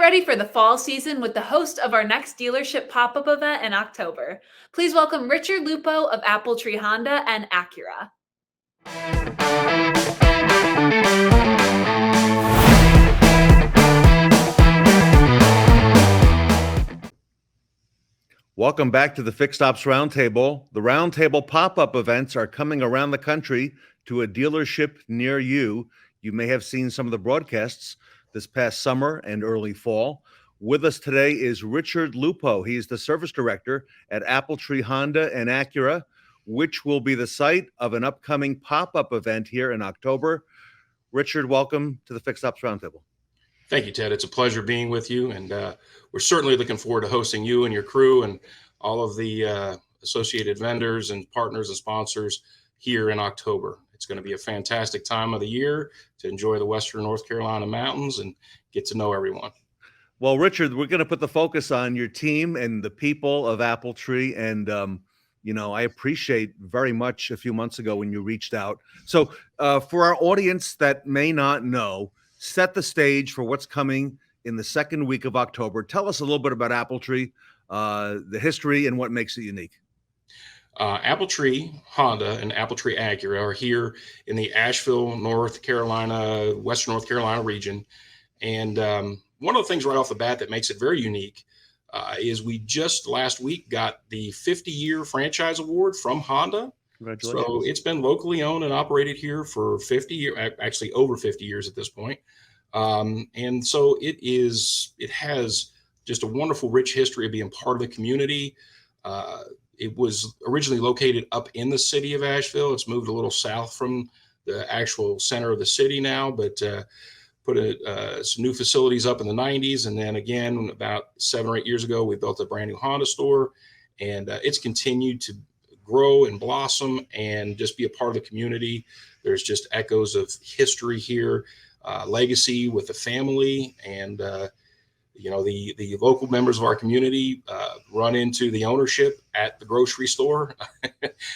Get ready for the fall season with the host of our next dealership pop-up event in October. Please welcome Richard Lupo of Appletree Honda and Acura. Welcome back to the Fixed Ops Roundtable. The Roundtable pop-up events are coming around the country to a dealership near you. You may have seen some of the broadcasts this past summer and early fall. With us today is Richard Lupo. He is the service director at Appletree Honda and Acura, which will be the site of an upcoming pop-up event here in October. Richard, welcome to the Fixed Ops Roundtable. Thank you, Ted. It's a pleasure being with you, and we're certainly looking forward to hosting you and your crew and all of the associated vendors and partners and sponsors here in October. It's going to be a fantastic time of the year to enjoy the Western North Carolina mountains and get to know everyone. Well, Richard, we're going to put the focus on your team and the people of Appletree, and I appreciate very much a few months ago when you reached out. So for our audience that may not know, set the stage for what's coming in the second week of October. Tell us a little bit about Appletree, the history, and what makes it unique. Appletree Honda and Appletree Acura are here in the Asheville, North Carolina, Western North Carolina region. And one of the things right off the bat that makes it very unique is we just last week got the 50-year franchise award from Honda. Congratulations. So it's been locally owned and operated here for 50 years, actually over 50 years at this point. And so it has just a wonderful, rich history of being part of the community. It was originally located up in the city of Asheville. It's moved a little south from the actual center of the city now, but put some new facilities up in the 90s. And then again, about 7 or 8 years ago, we built a brand new Honda store, and it's continued to grow and blossom and just be a part of the community. There's just echoes of history here, legacy with the family, and the local members of our community run into the ownership at the grocery store.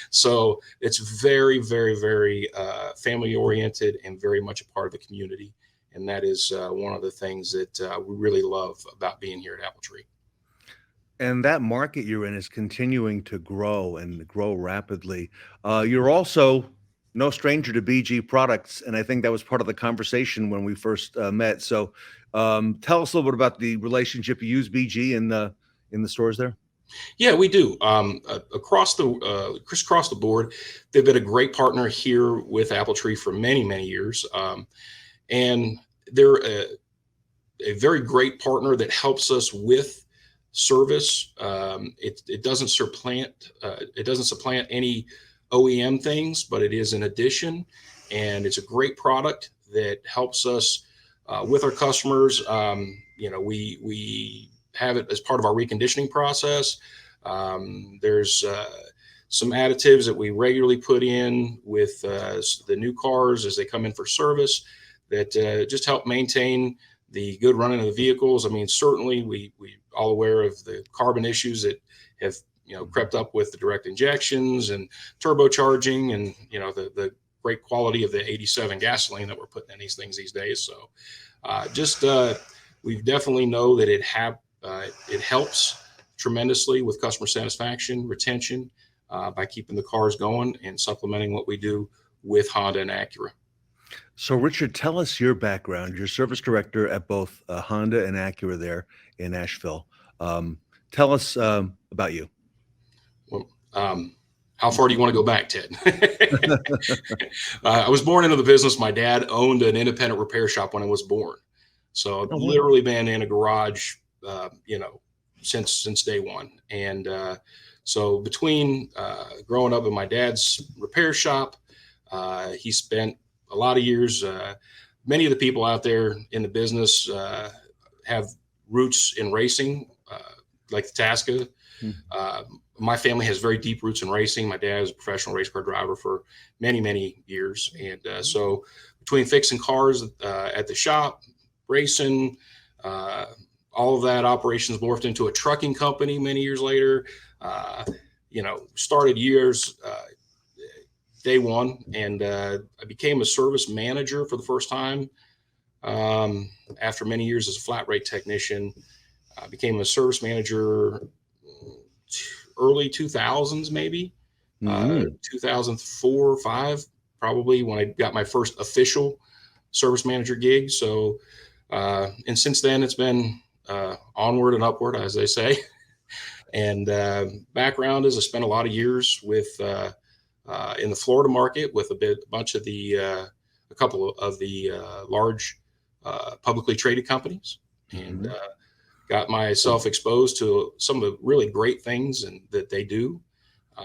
So it's very, very, very family oriented and very much a part of the community. And that is one of the things that we really love about being here at Appletree. And that market you're in is continuing to grow and grow rapidly. You're also no stranger to BG products, and I think that was part of the conversation when we first met. So tell us a little bit about the relationship. You use BG in the stores there? Yeah, we do. Across the board, they've been a great partner here with Appletree for many, many years. And they're a very great partner that helps us with service. It doesn't supplant any OEM things, but it is an addition, and it's a great product that helps us with our customers. We have it as part of our reconditioning process. There's some additives that we regularly put in with the new cars as they come in for service that just help maintain the good running of the vehicles. I mean, certainly we all aware of the carbon issues that have crept up with the direct injections and turbocharging, and the great quality of the 87 gasoline that we're putting in these things these days. So we definitely know that it helps tremendously with customer satisfaction, retention, by keeping the cars going and supplementing what we do with Honda and Acura. So, Richard, tell us your background. You're service director at both Honda and Acura there in Asheville. Tell us about you. Well, how far do you want to go back, Ted? I was born into the business. My dad owned an independent repair shop when I was born. So I've literally been in a garage, since day one. And so between growing up in my dad's repair shop, he spent a lot of years. Many of the people out there in the business have roots in racing, like the Tasca. My family has very deep roots in racing. My dad was a professional race car driver for many, many years. And so between fixing cars at the shop, racing, all of that operations morphed into a trucking company many years later. Started years day one, and I became a service manager for the first time After many years as a flat rate technician, I became a service manager early 2000s, maybe 2004 or 5, probably, when I got my first official service manager gig. So, and since then it's been onward and upward, as they say. And background is I spent a lot of years with in the Florida market with a couple of the large publicly traded companies, and got myself exposed to some of the really great things that they do,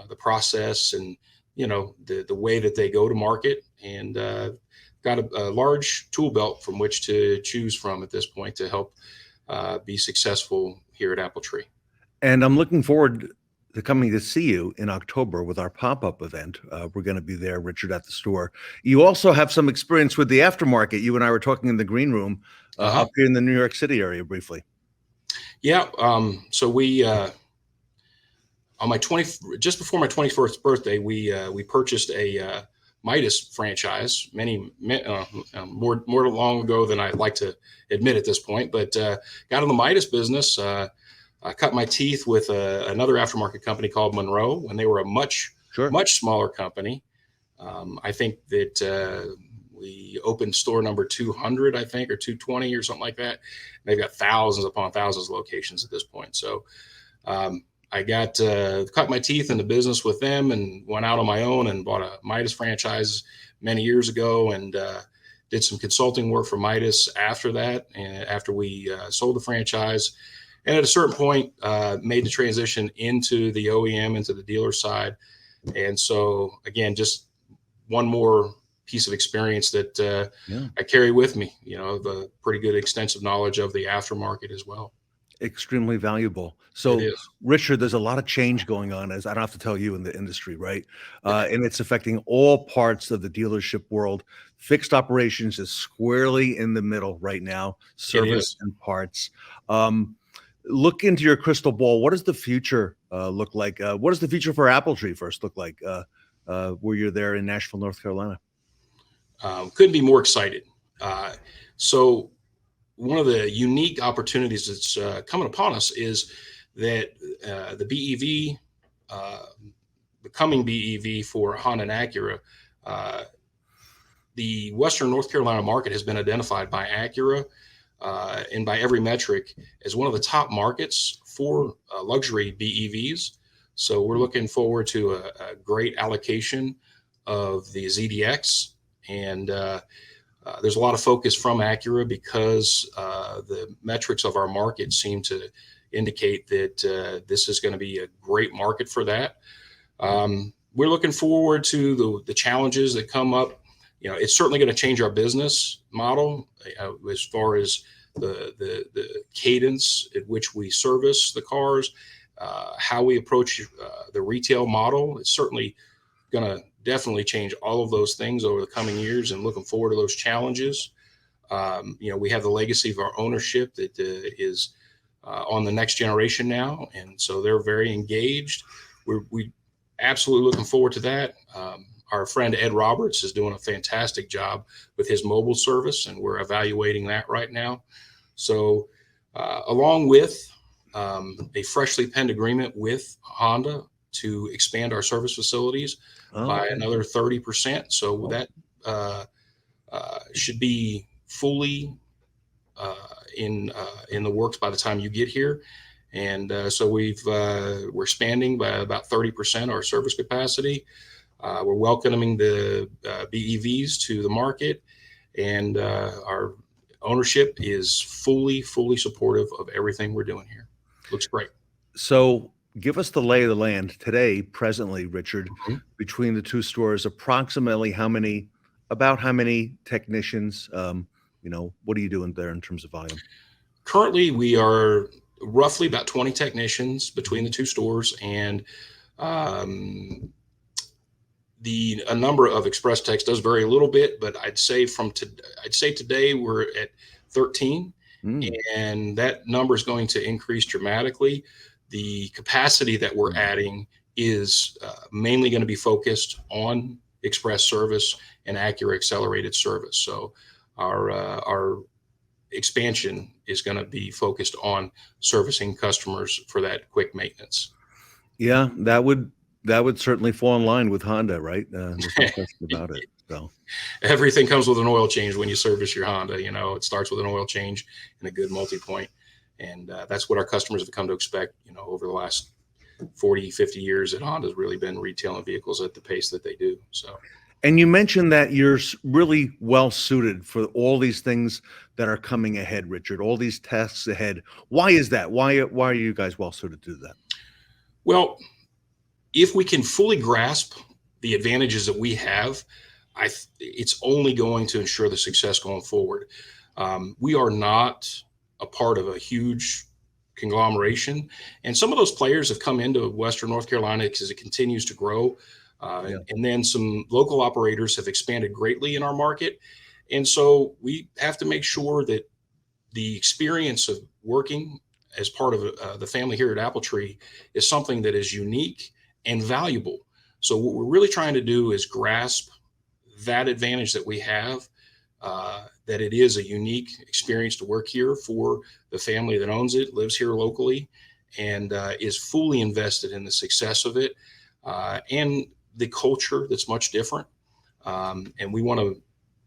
the process, and the way that they go to market, and got a large tool belt from which to choose from at this point to help be successful here at AppleTree. And I'm looking forward to coming to see you in October with our pop-up event. We're going to be there, Richard, at the store. You also have some experience with the aftermarket. You and I were talking in the green room up here in the New York City area briefly. Yeah. So we, on just before my 21st birthday, we purchased a Midas franchise more long ago than I'd like to admit at this point, but got in the Midas business. I cut my teeth with another aftermarket company called Monroe when they were a much smaller company. I think that we opened store number 200, I think, or 220 or something like that. They've got thousands upon thousands of locations at this point. So I got cut my teeth in the business with them and went out on my own and bought a Midas franchise many years ago, and did some consulting work for Midas after that, and after we sold the franchise. And at a certain point, made the transition into the OEM, into the dealer side. And so, again, just one more piece of experience that I carry with me, the pretty good extensive knowledge of the aftermarket as well. Extremely valuable. So, Richard, there's a lot of change going on, as I don't have to tell you, in the industry, right? And it's affecting all parts of the dealership world. Fixed operations is squarely in the middle right now, service and parts. Look into your crystal ball. What does the future look like? What does the future for AppleTree first look like where you're there in Nashville, North Carolina? Couldn't be more excited. So one of the unique opportunities that's coming upon us is that the BEV, the coming BEV for Honda and Acura, the Western North Carolina market has been identified by Acura and by every metric as one of the top markets for luxury BEVs. So we're looking forward to a great allocation of the ZDX, and there's a lot of focus from Acura because the metrics of our market seem to indicate that this is going to be a great market for that. We're looking forward to the challenges that come up. It's certainly going to change our business model as far as the cadence at which we service the cars, how we approach the retail model. It's certainly going to definitely change all of those things over the coming years, and looking forward to those challenges. We have the legacy of our ownership that is on the next generation now, and so they're very engaged. We absolutely looking forward to that. Our friend Ed Roberts is doing a fantastic job with his mobile service, and we're evaluating that right now. So along with a freshly penned agreement with Honda to expand our service facilities by another 30%. So that should be fully in the works by the time you get here. And so we're expanding by about 30% our service capacity. We're welcoming the BEVs to the market, and our ownership is fully supportive of everything we're doing here. Looks great. So give us the lay of the land today, presently, Richard, between the two stores, approximately about how many technicians, what are you doing there in terms of volume? Currently, we are roughly about 20 technicians between the two stores, and a number of express techs does vary a little bit, but I'd say today we're at 13, and that number is going to increase dramatically. The capacity that we're adding is mainly going to be focused on express service and Acura accelerated service. So our expansion is going to be focused on servicing customers for that quick maintenance. Yeah, that would certainly fall in line with Honda, right? There's no question about it. So everything comes with an oil change when you service your Honda. You know, it starts with an oil change and a good multi-point. And that's what our customers have come to expect, you know, over the last 40, 50 years that Honda's really been retailing vehicles at the pace that they do. So. And you mentioned that you're really well suited for all these things that are coming ahead, Richard, all these tasks ahead. Why is that? Why are you guys well suited to do that? Well, if we can fully grasp the advantages that we have, it's only going to ensure the success going forward. We are not a part of a huge conglomeration, and some of those players have come into Western North Carolina because it continues to grow. And then some local operators have expanded greatly in our market. And so we have to make sure that the experience of working as part of the family here at Appletree is something that is unique and valuable. So what we're really trying to do is grasp that advantage that we have, that it is a unique experience to work here for the family that owns it, lives here locally, and is fully invested in the success of it. And the culture that's much different. And we want to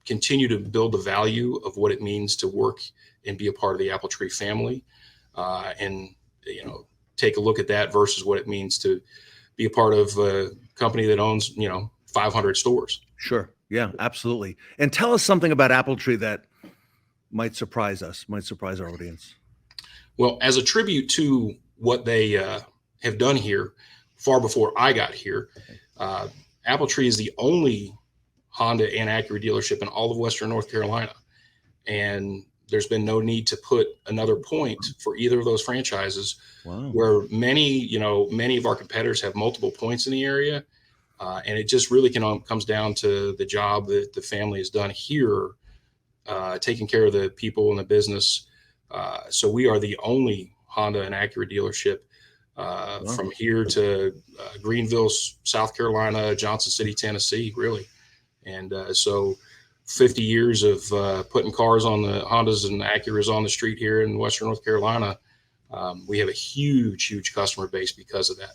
continue to build the value of what it means to work and be a part of the Appletree family. And, you know, take a look at that versus what it means to be a part of a company that owns, you know, 500 stores. Sure. Yeah, absolutely. And tell us something about Appletree that might surprise us, might surprise our audience. Well, as a tribute to what they have done here far before I got here, Appletree is the only Honda and Acura dealership in all of Western North Carolina. And there's been no need to put another point for either of those franchises. Wow. Where many of our competitors have multiple points in the area. And it just really comes down to the job that the family has done here, taking care of the people in the business. So we are the only Honda and Acura dealership from here to Greenville, South Carolina, Johnson City, Tennessee, really. And so 50 years of putting cars on the Hondas and Acuras on the street here in Western North Carolina. We have a huge customer base because of that.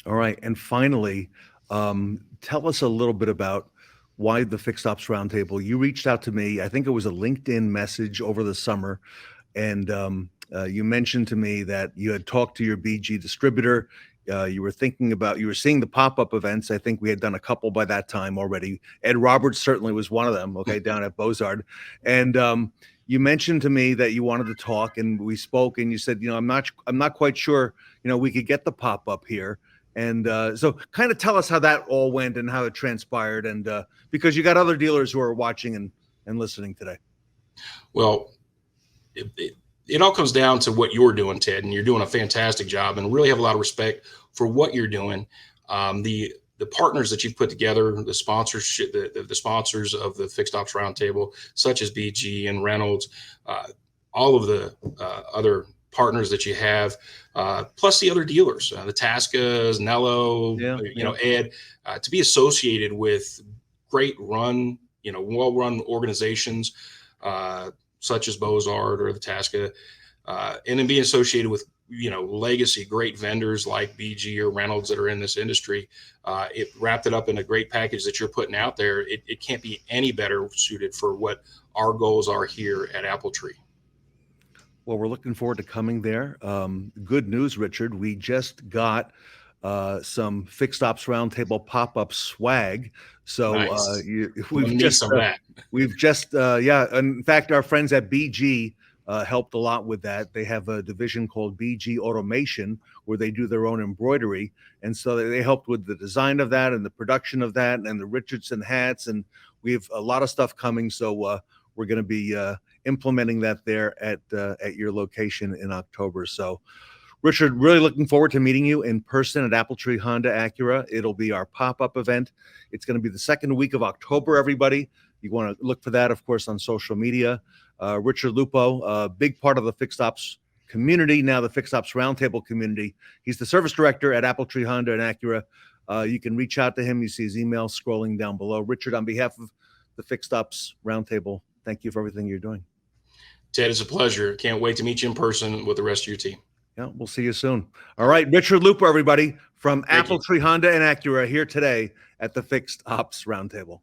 All right. And finally, tell us a little bit about why the Fixed Ops Roundtable. You reached out to me. I think it was a LinkedIn message over the summer. And you mentioned to me that you had talked to your BG distributor. You were seeing the pop-up events. I think we had done a couple by that time already. Ed Roberts certainly was one of them, okay, down at Bozard. And you mentioned to me that you wanted to talk, and we spoke, and you said, you know, I'm not quite sure, you know, we could get the pop-up here. And so kind of tell us how that all went and how it transpired. And because you got other dealers who are watching and listening today. Well, it all comes down to what you're doing, Ted, and you're doing a fantastic job and really have a lot of respect for what you're doing. The partners that you've put together, the sponsorship, the sponsors of the Fixed Ops Roundtable, such as BG and Reynolds, all of the other partners that you have, plus the other dealers, the Tascas, Nello, Ed, to be associated with great run, well-run organizations, such as Bozard or the Tasca, and then being associated with, legacy great vendors like BG or Reynolds that are in this industry. It wrapped it up in a great package that you're putting out there. It can't be any better suited for what our goals are here at Appletree. Well, we're looking forward to coming there. Good news, Richard. We just got some Fixed Ops Roundtable pop-up swag. So nice. we've just, in fact, our friends at BG helped a lot with that. They have a division called BG Automation where they do their own embroidery. And so they helped with the design of that and the production of that and the Richardson hats. And we have a lot of stuff coming. So we're going to be implementing that there at your location in October. So Richard, really looking forward to meeting you in person at Appletree Honda Acura. It'll be our pop-up event. It's going to be the second week of October, everybody. You want to look for that, of course, on social media. Richard Lupo, a big part of the Fixed Ops community, now the Fixed Ops Roundtable community. He's the service director at Appletree Honda and Acura. You can reach out to him. You see his email scrolling down below. Richard, on behalf of the Fixed Ops Roundtable, thank you for everything you're doing. Ted, it's a pleasure. Can't wait to meet you in person with the rest of your team. Yeah, we'll see you soon. All right, Richard Lupo, everybody, from Thank you. Appletree Honda and Acura here today at the Fixed Ops Roundtable.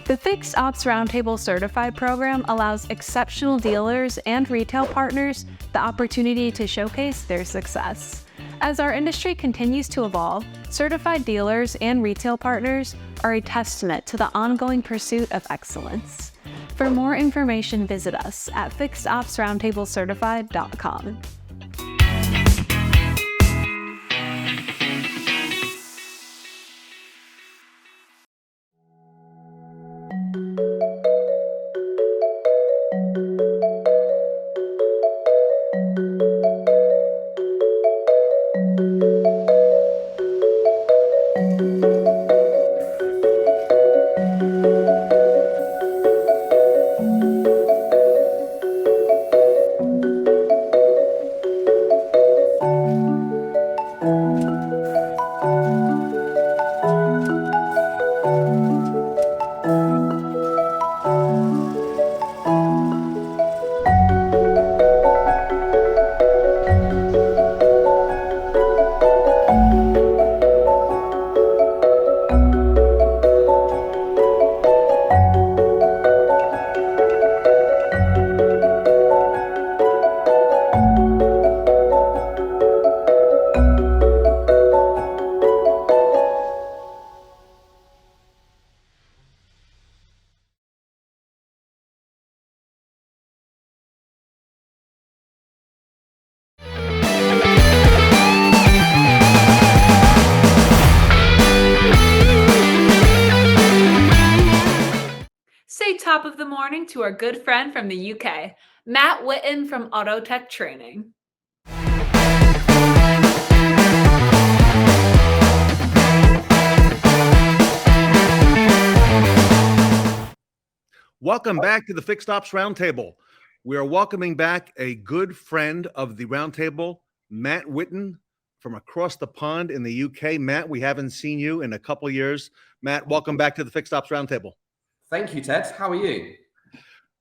The Fixed Ops Roundtable Certified program allows exceptional dealers and retail partners the opportunity to showcase their success. As our industry continues to evolve, certified dealers and retail partners are a testament to the ongoing pursuit of excellence. For more information, visit us at fixedopsroundtablecertified.com. Say top of the morning to our good friend from the UK, Matt Whitton from AutoTech Training. Welcome back to the Fixed Ops Roundtable. We are welcoming back a good friend of the Roundtable, Matt Whitton from across the pond in the UK. Matt, we haven't seen you in a couple of years. Matt, welcome back to the Fixed Ops Roundtable. Thank you, Ted. How are you?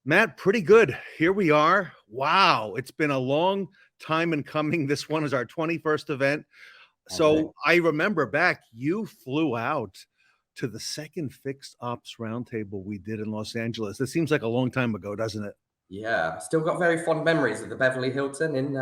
Matt, pretty good. Here we are. Wow, it's been a long time in coming. This one is our 21st event. So I remember back, you flew out to the second Fixed Ops Roundtable we did in Los Angeles. It seems like a long time ago, doesn't it? Yeah, still got very fond memories of the Beverly Hilton in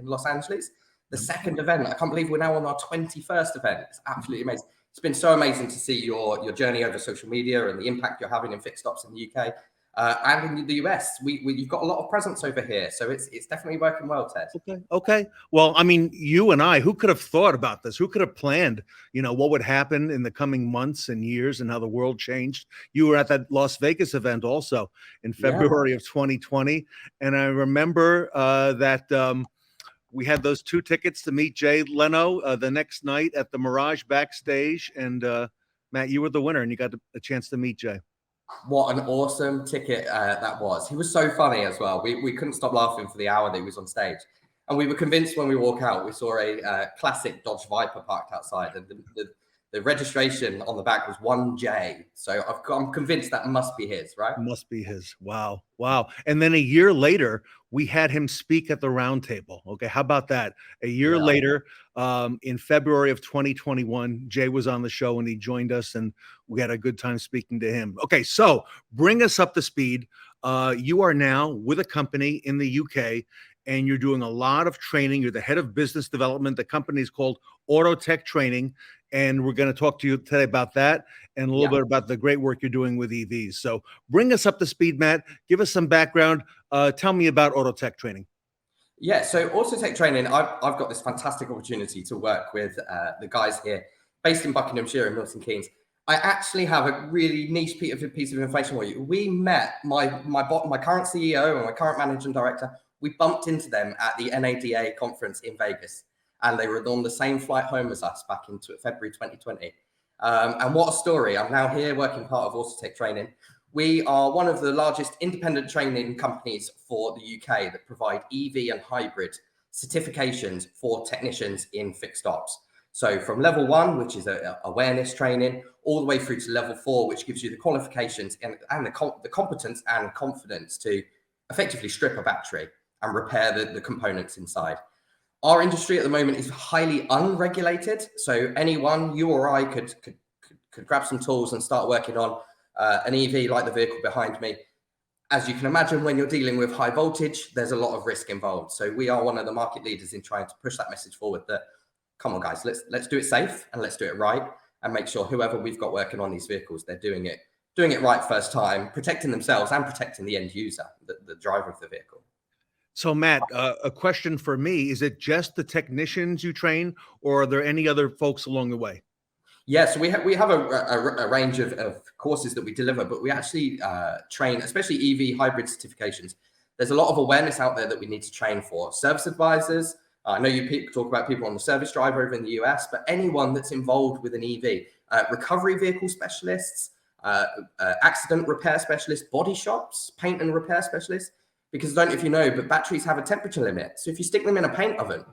Los Angeles. The second event. I can't believe we're now on our 21st event. It's absolutely amazing. It's been so amazing to see your journey over social media and the impact you're having in fixed ops in the UK and in the US. You've got a lot of presence over here, so it's definitely working well, Ted. Okay. Well, I mean, you and I, who could have thought about this? Who could have planned, what would happen in the coming months and years and how the world changed? You were at that Las Vegas event also in February of 2020, and I remember that. We had those 2 tickets to meet Jay Leno the next night at the Mirage backstage. And Matt, you were the winner and you got a chance to meet Jay. What an awesome ticket that was. He was so funny as well. We couldn't stop laughing for the hour that he was on stage. And we were convinced when we walk out, we saw a classic Dodge Viper parked outside. And the registration on the back was 1J. So I'm convinced that must be his, right? Must be his. Wow. And then a year later, we had him speak at the Roundtable. Okay, how about that? A year later, in February of 2021, Jay was on the show and he joined us and we had a good time speaking to him. Okay, so bring us up to speed. You are now with a company in the UK and you're doing a lot of training. You're the head of business development. The company is called AutoTech Training. And we're going to talk to you today about that and a little bit about the great work you're doing with EVs. So bring us up to speed, Matt. Give us some background. Tell me about AutoTech Training. Yeah, so AutoTech Training, I've got this fantastic opportunity to work with the guys here based in Buckinghamshire and Milton Keynes. I actually have a really niche piece of information for you. We met my current CEO and my current managing director. We bumped into them at the NADA conference in Vegas. And they were on the same flight home as us back into February 2020. And what a story. I'm now here working part of AutoTech Training. We are one of the largest independent training companies for the UK that provide EV and hybrid certifications for technicians in fixed ops. So from level 1, which is awareness training, all the way through to level 4, which gives you the qualifications and the competence and confidence to effectively strip a battery and repair the components inside. Our industry at the moment is highly unregulated. So anyone, you or I, could grab some tools and start working on an EV like the vehicle behind me. As you can imagine, when you're dealing with high voltage, there's a lot of risk involved. So we are one of the market leaders in trying to push that message forward that, come on, guys, let's do it safe and let's do it right, and make sure whoever we've got working on these vehicles, they're doing it right first time, protecting themselves and protecting the end user, the driver of the vehicle. So, Matt, a question for me: is it just the technicians you train, or are there any other folks along the way? Yeah, so we have a range of courses that we deliver, but we actually train, especially EV hybrid certifications. There's a lot of awareness out there that we need to train for. Service advisors, I know you talk about people on the service drive over in the US, but anyone that's involved with an EV, recovery vehicle specialists, accident repair specialists, body shops, paint and repair specialists, because I don't know if you know, but batteries have a temperature limit. So if you stick them in a paint oven,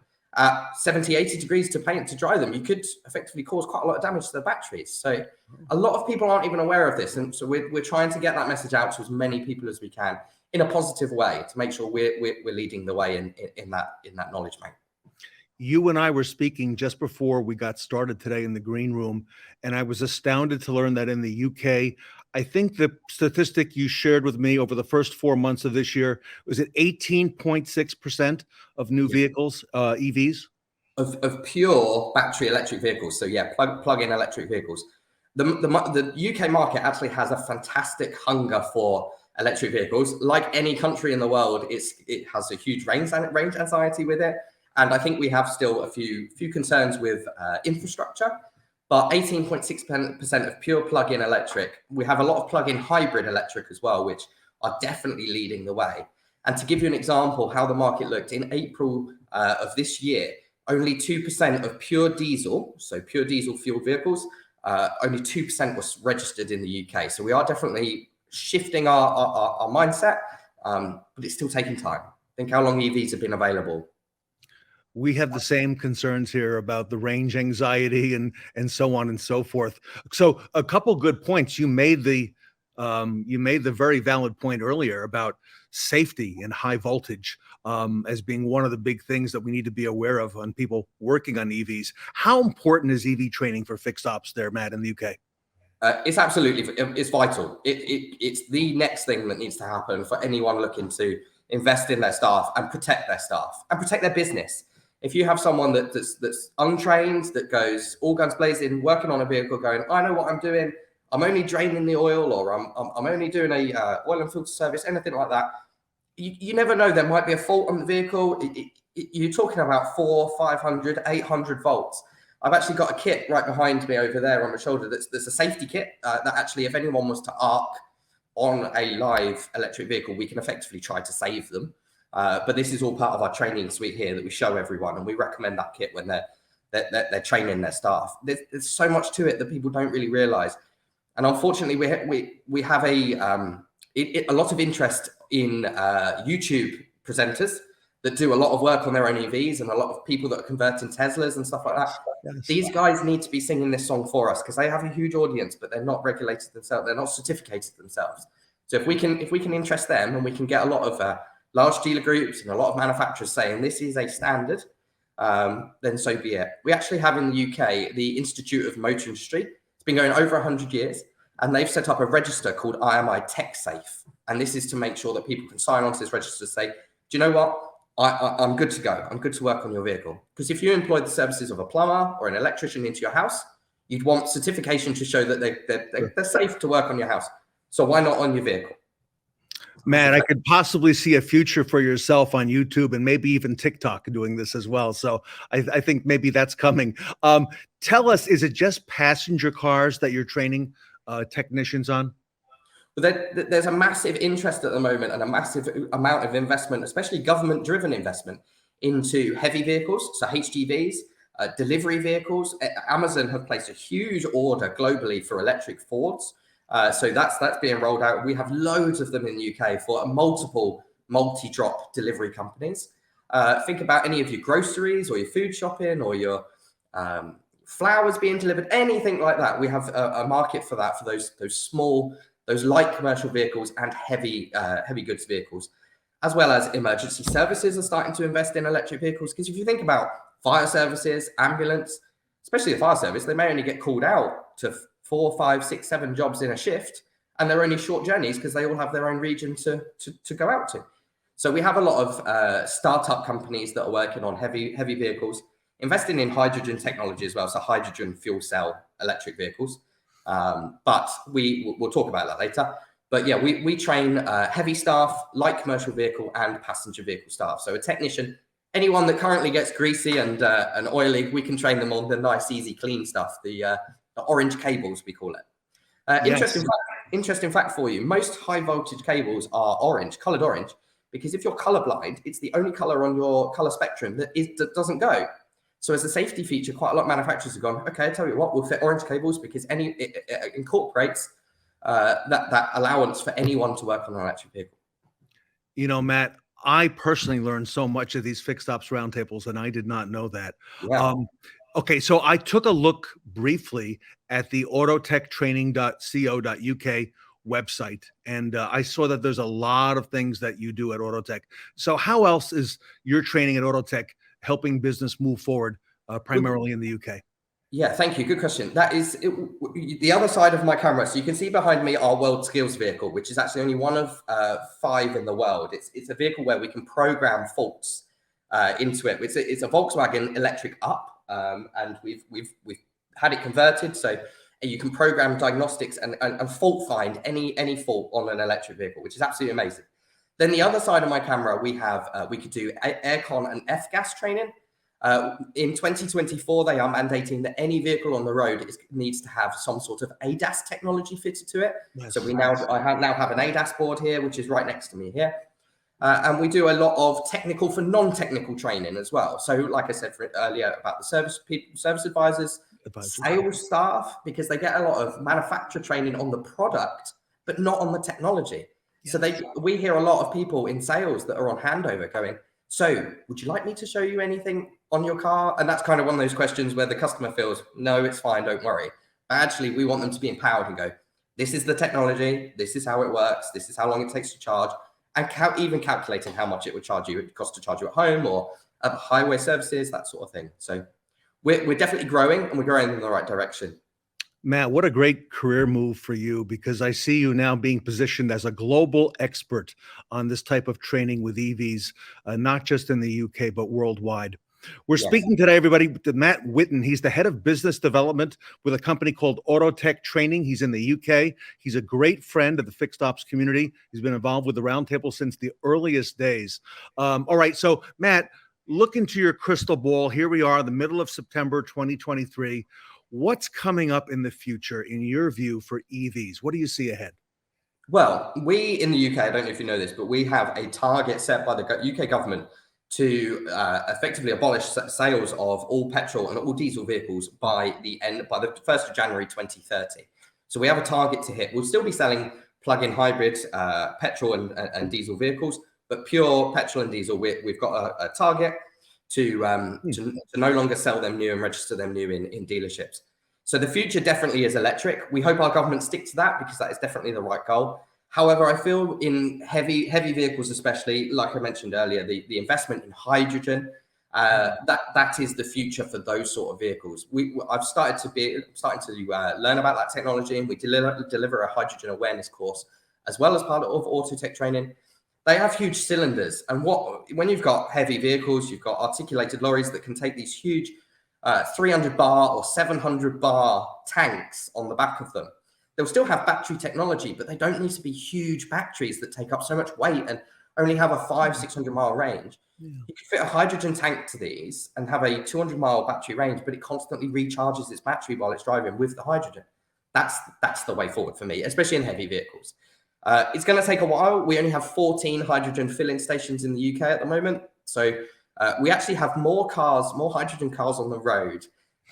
70, 80 degrees to paint to dry them, you could effectively cause quite a lot of damage to the batteries. So a lot of people aren't even aware of this. And so we're trying to get that message out to as many people as we can in a positive way to make sure we're leading the way in that knowledge, mate. You and I were speaking just before we got started today in the green room, and I was astounded to learn that in the UK, I think the statistic you shared with me over the first 4 months of this year, was it 18.6% of new vehicles, EVs? Of pure battery electric vehicles. So yeah, plug-in electric vehicles. The UK market actually has a fantastic hunger for electric vehicles. Like any country in the world, it has a huge range anxiety with it. And I think we have still a few concerns with infrastructure, but 18.6% of pure plug-in electric. We have a lot of plug-in hybrid electric as well, which are definitely leading the way. And to give you an example how the market looked, in April of this year, only 2% of pure diesel, so pure diesel fueled vehicles, only 2% was registered in the UK. So we are definitely shifting our mindset, but it's still taking time. Think how long EVs have been available. We have the same concerns here about the range anxiety and so on and so forth. So a couple good points. You made the very valid point earlier about safety and high voltage as being one of the big things that we need to be aware of on people working on EVs. How important is EV training for fixed ops there, Matt, in the UK? It's vital. It's the next thing that needs to happen for anyone looking to invest in their staff and protect their business. If you have someone that's untrained, that goes all guns blazing, working on a vehicle, going, I know what I'm doing, I'm only draining the oil, or I'm only doing a oil and filter service, anything like that. You never know. There might be a fault on the vehicle. You're talking about 400, 500, 800 volts. I've actually got a kit right behind me over there on my shoulder. That's a safety kit that actually, if anyone was to arc on a live electric vehicle, we can effectively try to save them. But this is all part of our training suite here that we show everyone, and we recommend that kit when they're training their staff. There's so much to it that people don't really realize. And unfortunately, we have a lot of interest in YouTube presenters that do a lot of work on their own EVs, and a lot of people that are converting Teslas and stuff like that. Yes. These guys need to be singing this song for us because they have a huge audience, but they're not regulated themselves. They're not certificated themselves. So if we can interest them, and we can get a lot of large dealer groups and a lot of manufacturers saying this is a standard, then so be it. We actually have in the UK the Institute of Motor Industry. It's been going over 100 years, and they've set up a register called IMI TechSafe. And this is to make sure that people can sign on to this register and say, do you know what? I'm good to go. I'm good to work on your vehicle. Because if you employed the services of a plumber or an electrician into your house, you'd want certification to show that they're safe to work on your house. So why not on your vehicle? Matt, I could possibly see a future for yourself on YouTube and maybe even TikTok doing this as well. So I think maybe that's coming. Tell us, is it just passenger cars that you're training technicians on? But there's a massive interest at the moment and a massive amount of investment, especially government-driven investment, into heavy vehicles, so HGVs, delivery vehicles. Amazon have placed a huge order globally for electric Fords. So that's being rolled out. We have loads of them in the UK for multiple multi-drop delivery companies. Think about any of your groceries or your food shopping or your flowers being delivered, anything like that. We have a market for that, for those small, those light commercial vehicles and heavy goods vehicles, as well as emergency services are starting to invest in electric vehicles. Because if you think about fire services, ambulance, especially the fire service, they may only get called out to 4, 5, 6, 7 jobs in a shift, and they're only short journeys because they all have their own region to go out to. So we have a lot of startup companies that are working on heavy vehicles, investing in hydrogen technology as well, so hydrogen fuel cell electric vehicles. But we'll talk about that later. But yeah, we train heavy staff, light commercial vehicle, and passenger vehicle staff. So a technician, anyone that currently gets greasy and oily, we can train them on the nice, easy, clean stuff, the orange cables, we call it. Yes. Interesting fact for you, most high voltage cables are orange, colored orange, because if you're colorblind, it's the only color on your color spectrum that doesn't go. So as a safety feature, quite a lot of manufacturers have gone, okay, I tell you what, we'll fit orange cables because it incorporates that allowance for anyone to work on an electric vehicle. You know, Matt, I personally learned so much of these fixed ops roundtables, and I did not know that. Yeah. Okay, so I took a look briefly at the autotechtraining.co.uk website, and I saw that there's a lot of things that you do at AutoTech. So how else is your training at AutoTech helping business move forward, primarily in the UK? Yeah, thank you. Good question. That is the other side of my camera. So you can see behind me our World Skills vehicle, which is actually only one of 5 in the world. It's a vehicle where we can program faults into it. It's a Volkswagen electric up, and we've had it converted so you can program diagnostics and fault find any fault on an electric vehicle, which is absolutely amazing. Then the other side of my camera, we could do aircon and F-gas training. In 2024, they are mandating that any vehicle on the road needs to have some sort of ADAS technology fitted to it. Yes. So I now have an ADAS board here, which is right next to me here. And we do a lot of technical for non-technical training as well. So like I said earlier about the service advisors, sales staff, because they get a lot of manufacturer training on the product, but not on the technology. Yes. So we hear a lot of people in sales that are on handover going, so would you like me to show you anything on your car? And that's kind of one of those questions where the customer feels, no, it's fine, don't worry. But actually, we want them to be empowered and go, this is the technology, this is how it works, this is how long it takes to charge, and even calculating how much it would cost to charge you at home or at highway services, that sort of thing. So we're definitely growing, and we're growing in the right direction. Matt, what a great career move for you, because I see you now being positioned as a global expert on this type of training with EVs, not just in the UK, but worldwide. We're speaking today, everybody, to Matt Whitton. He's the head of business development with a company called AutoTech Training. He's in the UK. He's a great friend of the fixed ops community. He's been involved with the Roundtable since the earliest days. All right, so Matt, look into your crystal ball. Here we are, the middle of September 2023. What's coming up in the future, in your view, for EVs? What do you see ahead? Well, we in the UK, I don't know if you know this, but we have a target set by the UK government to effectively abolish sales of all petrol and all diesel vehicles by the 1st of January 2030. So we have a target to hit. We'll still be selling plug-in hybrid petrol and diesel vehicles, but pure petrol and diesel, we've got a target to no longer sell them new and register them new in dealerships. So the future definitely is electric. We hope our government stick to that, because that is definitely the right goal. However, I feel in heavy vehicles, especially, like I mentioned earlier, the investment in hydrogen, that is the future for those sort of vehicles. I've started to learn about that technology, and we deliver a hydrogen awareness course as well as part of AutoTech training. They have huge cylinders, and when you've got heavy vehicles, you've got articulated lorries that can take these huge 300 bar or 700 bar tanks on the back of them. They'll still have battery technology, but they don't need to be huge batteries that take up so much weight and only have a 500-600 mile range. Yeah. You could fit a hydrogen tank to these and have a 200-mile battery range, but it constantly recharges its battery while it's driving with the hydrogen. That's the way forward for me, especially in heavy vehicles. It's going to take a while. We only have 14 hydrogen filling stations in the UK at the moment. So we actually have more hydrogen cars on the road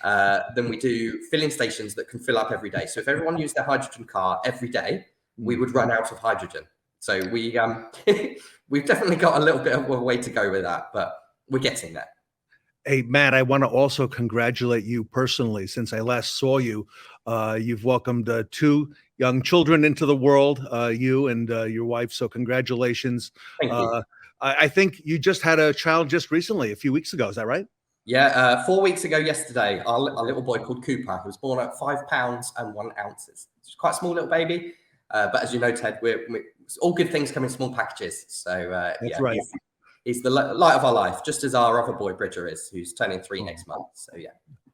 than we do filling stations that can fill up every day. So if everyone used their hydrogen car every day, we would run out of hydrogen. So we've definitely got a little bit of a way to go with that, but we're getting there. Hey, Matt, I want to also congratulate you personally. Since I last saw you, you've welcomed 2 young children into the world, you and your wife. So congratulations. Thank you. I think you just had a child just recently, a few weeks ago. Is that right? Yeah, 4 weeks ago yesterday, our little boy called Cooper, who was born at 5 pounds and 1 ounce. It's quite a small little baby, but as you know, Ted, all good things come in small packages. So That's right. He's the light of our life, just as our other boy Bridger is, who's turning 3 next month. So yeah.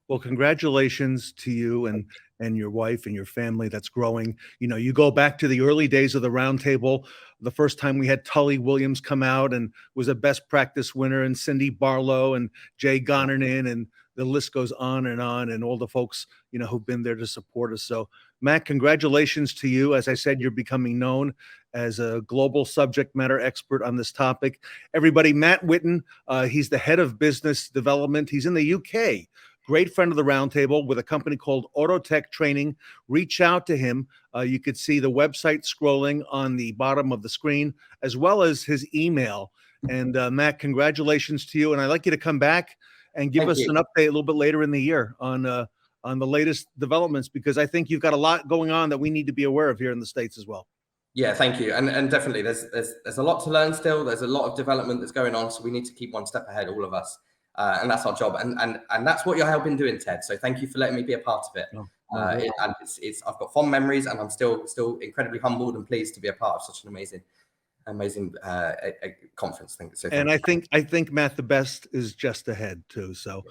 Well, congratulations to you and your wife and your family that's growing. You know, you go back to the early days of the roundtable, the first time we had Tully Williams come out and was a best practice winner, and Cindy Barlow and Jay Gonernan, and the list goes on, and all the folks, you know, who've been there to support us. So, Matt, congratulations to you. As I said, you're becoming known as a global subject matter expert on this topic. Everybody, Matt Whitton, he's the head of business development. He's in the UK. Great friend of the roundtable with a company called AutoTech Training. Reach out to him. You could see the website scrolling on the bottom of the screen, as well as his email. And Matt, congratulations to you. And I'd like you to come back and give us an update a little bit later in the year on the latest developments, because I think you've got a lot going on that we need to be aware of here in the States as well. Yeah, thank you. And definitely there's a lot to learn still. There's a lot of development that's going on. So we need to keep one step ahead, all of us. And that's our job. And that's what you're helping doing, Ted. So thank you for letting me be a part of it. And I've got fond memories, and I'm still incredibly humbled and pleased to be a part of such an amazing conference. So and I think Matt, the best is just ahead too. So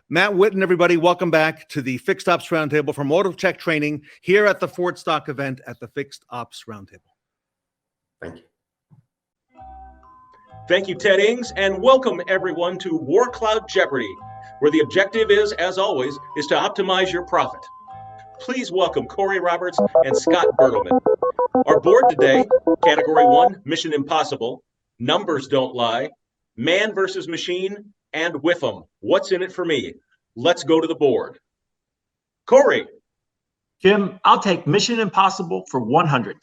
Matt Whitton, everybody, welcome back to the Fixed Ops Roundtable from AutoTech Training here at the FORTSTOCK event at the Fixed Ops Roundtable. Thank you. Thank you, Ted Ings, and welcome everyone to Warcloud Jeopardy, where the objective is, as always, is to optimize your profit. Please welcome Corey Roberts and Scott Bertelman. Our board today, Category 1, Mission Impossible, Numbers Don't Lie, Man versus Machine, and Whiff'em, What's in it for me? Let's go to the board. Corey. Jim, I'll take Mission Impossible for 100.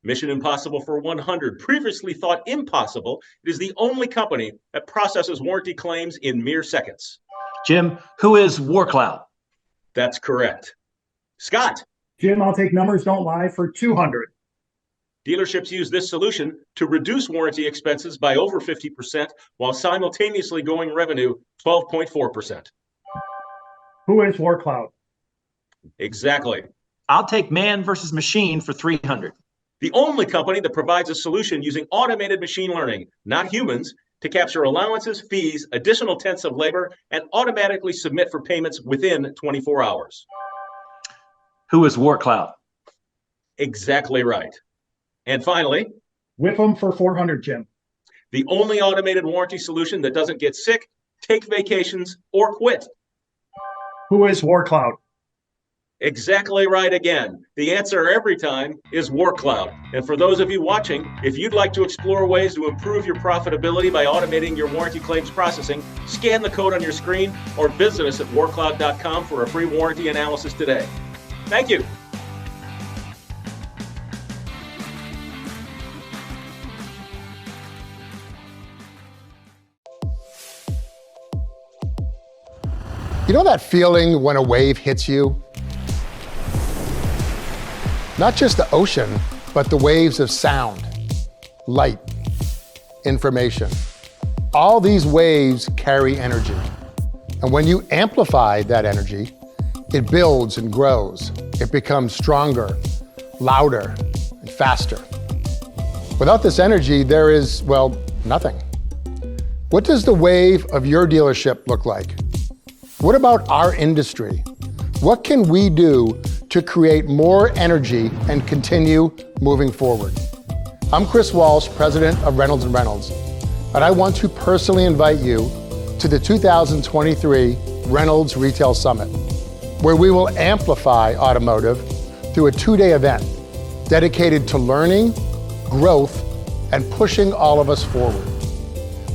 Mission Impossible for 100. Previously thought impossible, it is the only company that processes warranty claims in mere seconds. Jim, who is Warcloud? That's correct. Scott. Jim, I'll take Numbers Don't Lie for 200. Dealerships use this solution to reduce warranty expenses by over 50% while simultaneously growing revenue 12.4%. Who is Warcloud? Exactly. I'll take Man versus Machine for 300. The only company that provides a solution using automated machine learning, not humans, to capture allowances, fees, additional tenths of labor, and automatically submit for payments within 24 hours. Who is Warcloud? Exactly right. And finally, Whiff'em for 400, Jim. The only automated warranty solution that doesn't get sick, take vacations, or quit. Who is Warcloud? Exactly right again. The answer every time is Warcloud. And for those of you watching, if you'd like to explore ways to improve your profitability by automating your warranty claims processing, scan the code on your screen or visit us at warcloud.com for a free warranty analysis today. Thank you. You know that feeling when a wave hits you? Not just the ocean, but the waves of sound, light, information. All these waves carry energy. And when you amplify that energy, it builds and grows. It becomes stronger, louder, and faster. Without this energy, there is, well, nothing. What does the wave of your dealership look like? What about our industry? What can we do to create more energy and continue moving forward? I'm Chris Walsh, president of Reynolds & Reynolds, and I want to personally invite you to the 2023 Reynolds Retail Summit, where we will amplify automotive through a 2-day event dedicated to learning, growth, and pushing all of us forward.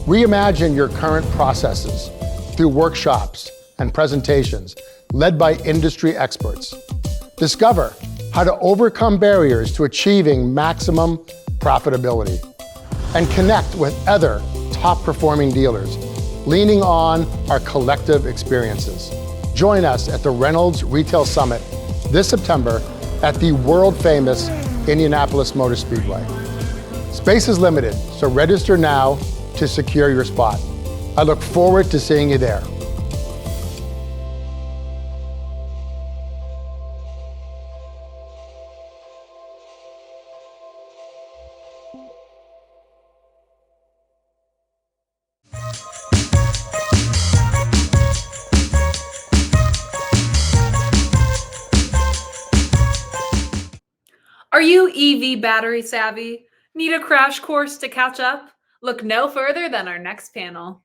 Reimagine your current processes through workshops and presentations led by industry experts. Discover how to overcome barriers to achieving maximum profitability and connect with other top-performing dealers leaning on our collective experiences. Join us at the Reynolds Retail Summit this September at the world-famous Indianapolis Motor Speedway. Space is limited, so register now to secure your spot. I look forward to seeing you there. Are you EV battery savvy? Need a crash course to catch up? Look no further than our next panel.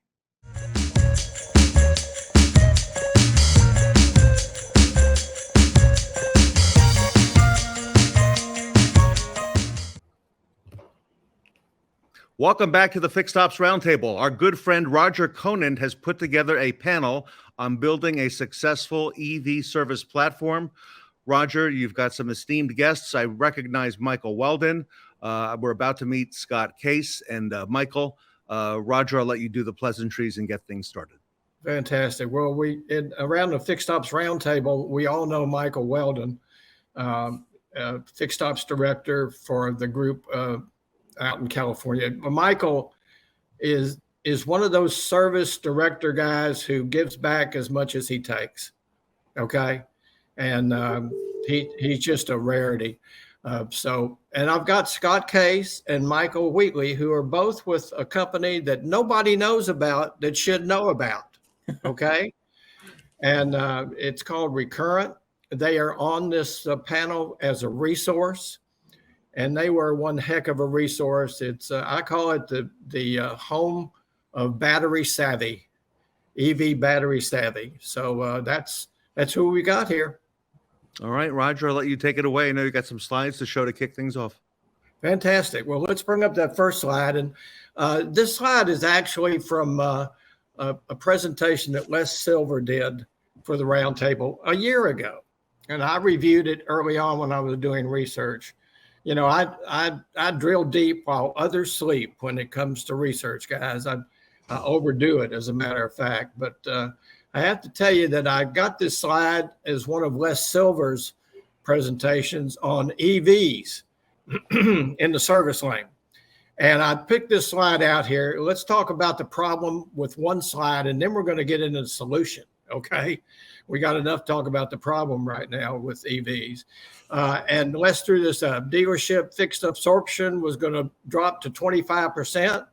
Welcome back to the Fixed Ops Roundtable. Our good friend Roger Conant has put together a panel on building a successful EV service platform. Roger, you've got some esteemed guests. I recognize Michael Weldon. We're about to meet Scott Case and Michael. Roger, I'll let you do the pleasantries and get things started. Fantastic. Well, around the Fixed Ops Roundtable, we all know Michael Weldon, Fixed Ops Director for the group out in California. Michael is one of those service director guys who gives back as much as he takes. Okay. And he's just a rarity. And I've got Scott Case and Michael Wheatley, who are both with a company that nobody knows about that should know about. Okay. And it's called Recurrent. They are on this panel as a resource, and they were one heck of a resource. It's I call it the home of battery savvy, EV battery savvy. So that's who we got here. All right, Roger, I'll let you take it away. I know you got some slides to show to kick things off. Fantastic. Well, let's bring up that first slide. And this slide is actually from a presentation that Les Silver did for the Roundtable a year ago. And I reviewed it early on when I was doing research. You know, I drill deep while others sleep when it comes to research, guys. I overdo it, as a matter of fact. But I have to tell you that I got this slide as one of Les Silver's presentations on EVs in the service lane. And I picked this slide out here. Let's talk about the problem with one slide, and then we're going to get into the solution, okay? We got enough talk about the problem right now with EVs. And let's do this up. Dealership fixed absorption was going to drop to 25%.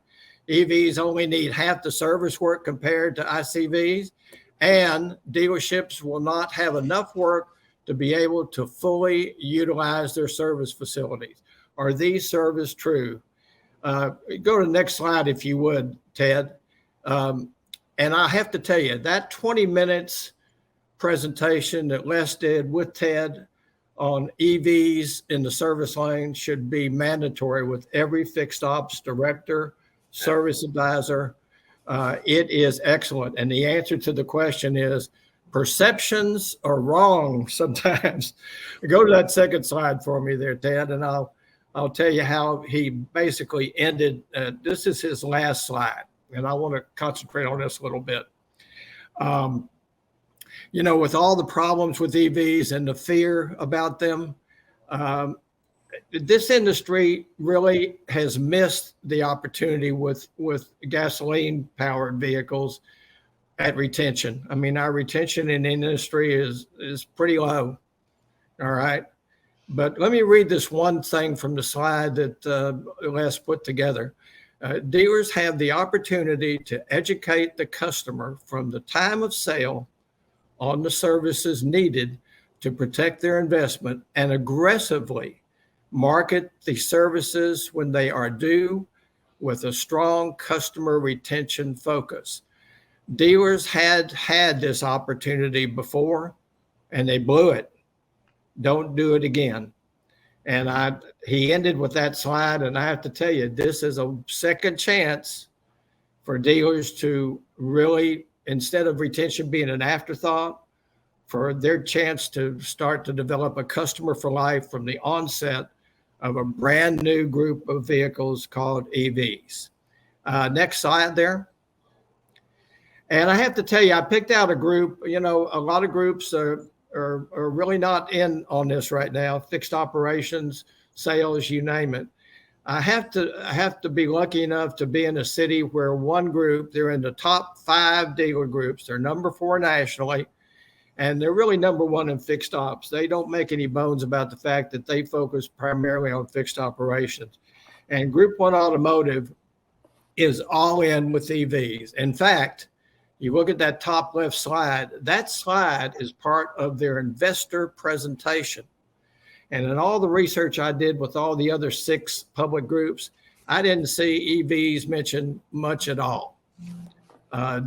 EVs only need half the service work compared to ICVs. And dealerships will not have enough work to be able to fully utilize their service facilities. Are these service true? Go to the next slide, if you would, Ted. And I have to tell you, that 20 minutes presentation that Les did with Ted on EVs in the service lane should be mandatory with every fixed ops director, service advisor. It is excellent. And the answer to the question is perceptions are wrong sometimes. Go to that second slide for me there, Ted, and I'll tell you how he basically ended. This is his last slide, and I want to concentrate on this a little bit. You know, with all the problems with EVs and the fear about them, this industry really has missed the opportunity with gasoline-powered vehicles at retention. I mean, our retention in the industry is pretty low, all right? But let me read this one thing from the slide that Les put together. Dealers have the opportunity to educate the customer from the time of sale on the services needed to protect their investment and aggressively market the services when they are due with a strong customer retention focus. Dealers had this opportunity before and they blew it. Don't do it again. And he ended with that slide, and I have to tell you, this is a second chance for dealers to really, instead of retention being an afterthought, for their chance to start to develop a customer for life from the onset of a brand new group of vehicles called EVs. Next slide there. And I have to tell you, I picked out a group. You know, a lot of groups are really not in on this right now. Fixed operations, sales, you name it. I have to be lucky enough to be in a city where one group, they're in the top 5 dealer groups. They're number 4 nationally, and they're really number 1 in fixed ops. They don't make any bones about the fact that they focus primarily on fixed operations. And Group 1 Automotive is all in with EVs. In fact, you look at that top left slide, that slide is part of their investor presentation. And in all the research I did with all the other 6 public groups, I didn't see EVs mentioned much at all.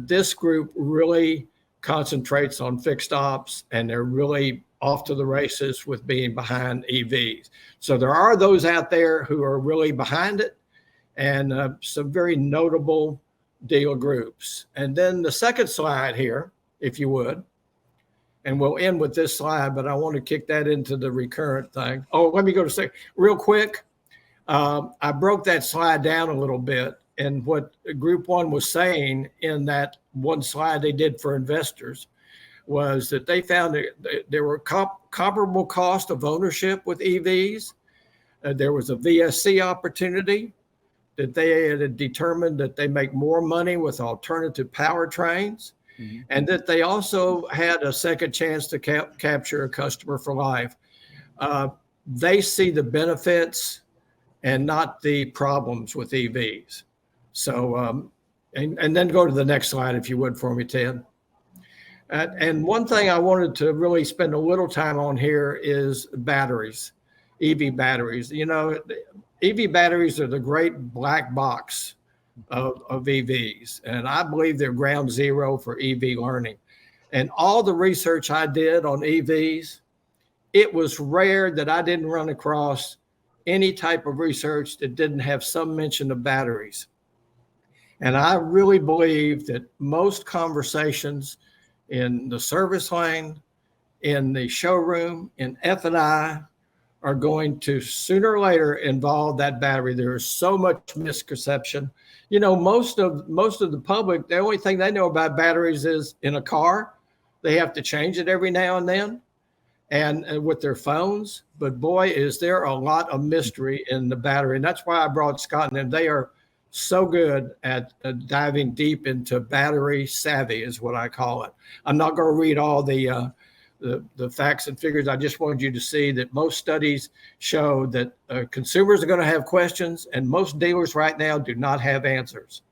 This group really concentrates on fixed ops, and they're really off to the races with being behind EVs. So there are those out there who are really behind it, and some very notable dealer groups. And then the second slide here, if you would, and we'll end with this slide, but I want to kick that into the recurrent thing. Oh, let me go to say real quick. I broke that slide down a little bit, and what Group 1 was saying in that one slide they did for investors was that they found that there were comparable cost of ownership with EVs. There was a VSC opportunity, that they had determined that they make more money with alternative powertrains, and that they also had a second chance to capture a customer for life. They see the benefits and not the problems with EVs. So, and then go to the next slide, if you would, for me, Ted. And one thing I wanted to really spend a little time on here is batteries, EV batteries. You know, EV batteries are the great black box of EVs, and I believe they're ground zero for EV learning. And all the research I did on EVs, it was rare that I didn't run across any type of research that didn't have some mention of batteries. And I really believe that most conversations in the service lane, in the showroom, in F&I, are going to sooner or later involve that battery. There is so much misconception. You know, most of the public, the only thing they know about batteries is in a car, they have to change it every now and then, and with their phones. But boy, is there a lot of mystery in the battery. And that's why I brought Scott and them. They are so good at diving deep into battery savvy, is what I call it. I'm not going to read all the facts and figures. I just wanted you to see that most studies show that consumers are going to have questions, and most dealers right now do not have answers.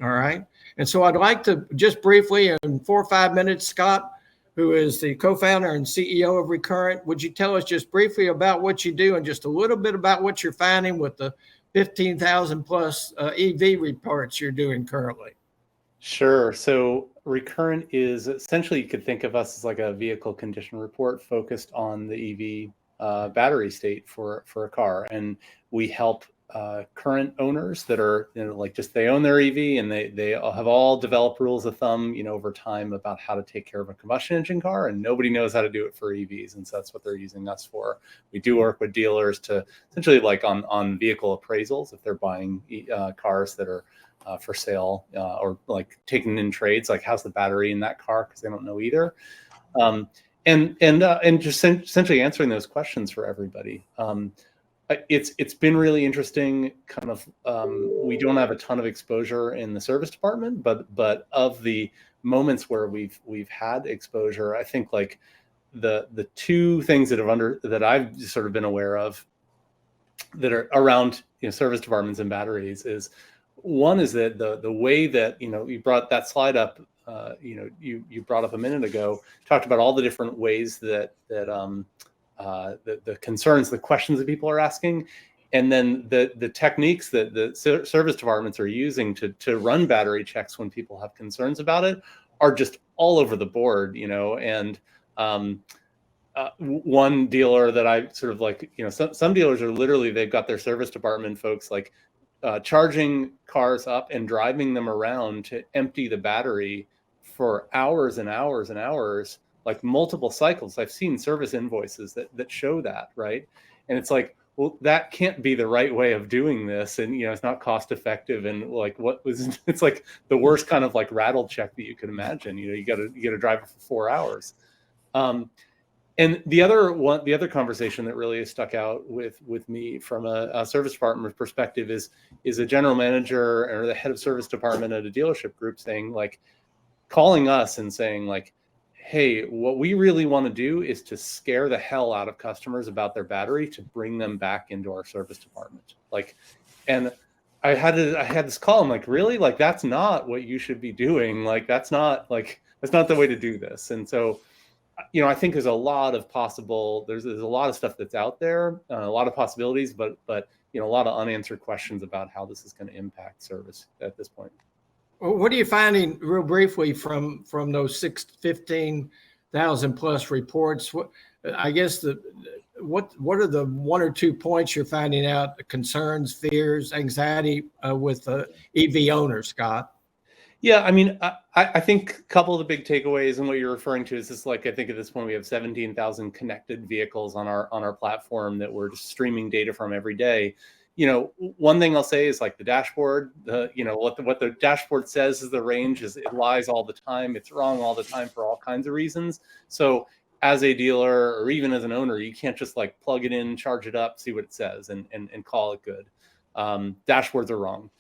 All right. And so I'd like to just briefly, in 4 or 5 minutes, Scott, who is the co-founder and CEO of Recurrent, would you tell us just briefly about what you do and just a little bit about what you're finding with the 15,000 plus EV reports you're doing currently? Sure. So Recurrent is essentially, you could think of us as like a vehicle condition report focused on the EV battery state for a car. And we help current owners that are, you know, like just they own their EV, and they have all developed rules of thumb, you know, over time about how to take care of a combustion engine car, and nobody knows how to do it for EVs. And so that's what they're using us for. We do work with dealers to essentially like on vehicle appraisals, if they're buying cars that are for sale or like taking in trades, like how's the battery in that car, because they don't know either. And just essentially answering those questions for everybody. It's been really interesting. Kind of, we don't have a ton of exposure in the service department, but of the moments where we've had exposure, I think like the 2 things that I've sort of been aware of that are around, you know, service departments and batteries is, one is that the way that, you know, you brought that slide up, you know, you brought up a minute ago, talked about all the different ways that the concerns, the questions that people are asking, and then the techniques that the service departments are using to run battery checks when people have concerns about it are just all over the board, you know. And one dealer that I sort of like, you know, some dealers are literally, they've got their service department folks like charging cars up and driving them around to empty the battery for hours and hours and hours, like multiple cycles. I've seen service invoices that show that, right? And it's like, well, that can't be the right way of doing this, and it's not cost effective, and like it's like the worst kind of like rattle check that you could imagine. You got to drive it for 4 hours. And the other conversation that really stuck out with me from a service department perspective is a general manager or the head of service department at a dealership group saying, like, calling us and saying, like, hey, what we really want to do is to scare the hell out of customers about their battery to bring them back into our service department. Like, and I had this call. I'm like, really? Like, that's not what you should be doing. Like, that's not the way to do this. And so, I think there's a lot of there's a lot of stuff that's out there, a lot of possibilities, but a lot of unanswered questions about how this is going to impact service at this point. Well, what are you finding, real briefly, from those 15,000 plus reports? What are the 1 or 2 points you're finding out, concerns, fears, anxiety with EV owners, Scott? Yeah, I mean, I think a couple of the big takeaways and what you're referring to is this, like, I think at this point we have 17,000 connected vehicles on our platform that we're just streaming data from every day. One thing I'll say is, like, the dashboard, what the dashboard says is the range is, it lies all the time. It's wrong all the time for all kinds of reasons. So as a dealer or even as an owner, you can't just like plug it in, charge it up, see what it says and call it good. Dashboards are wrong.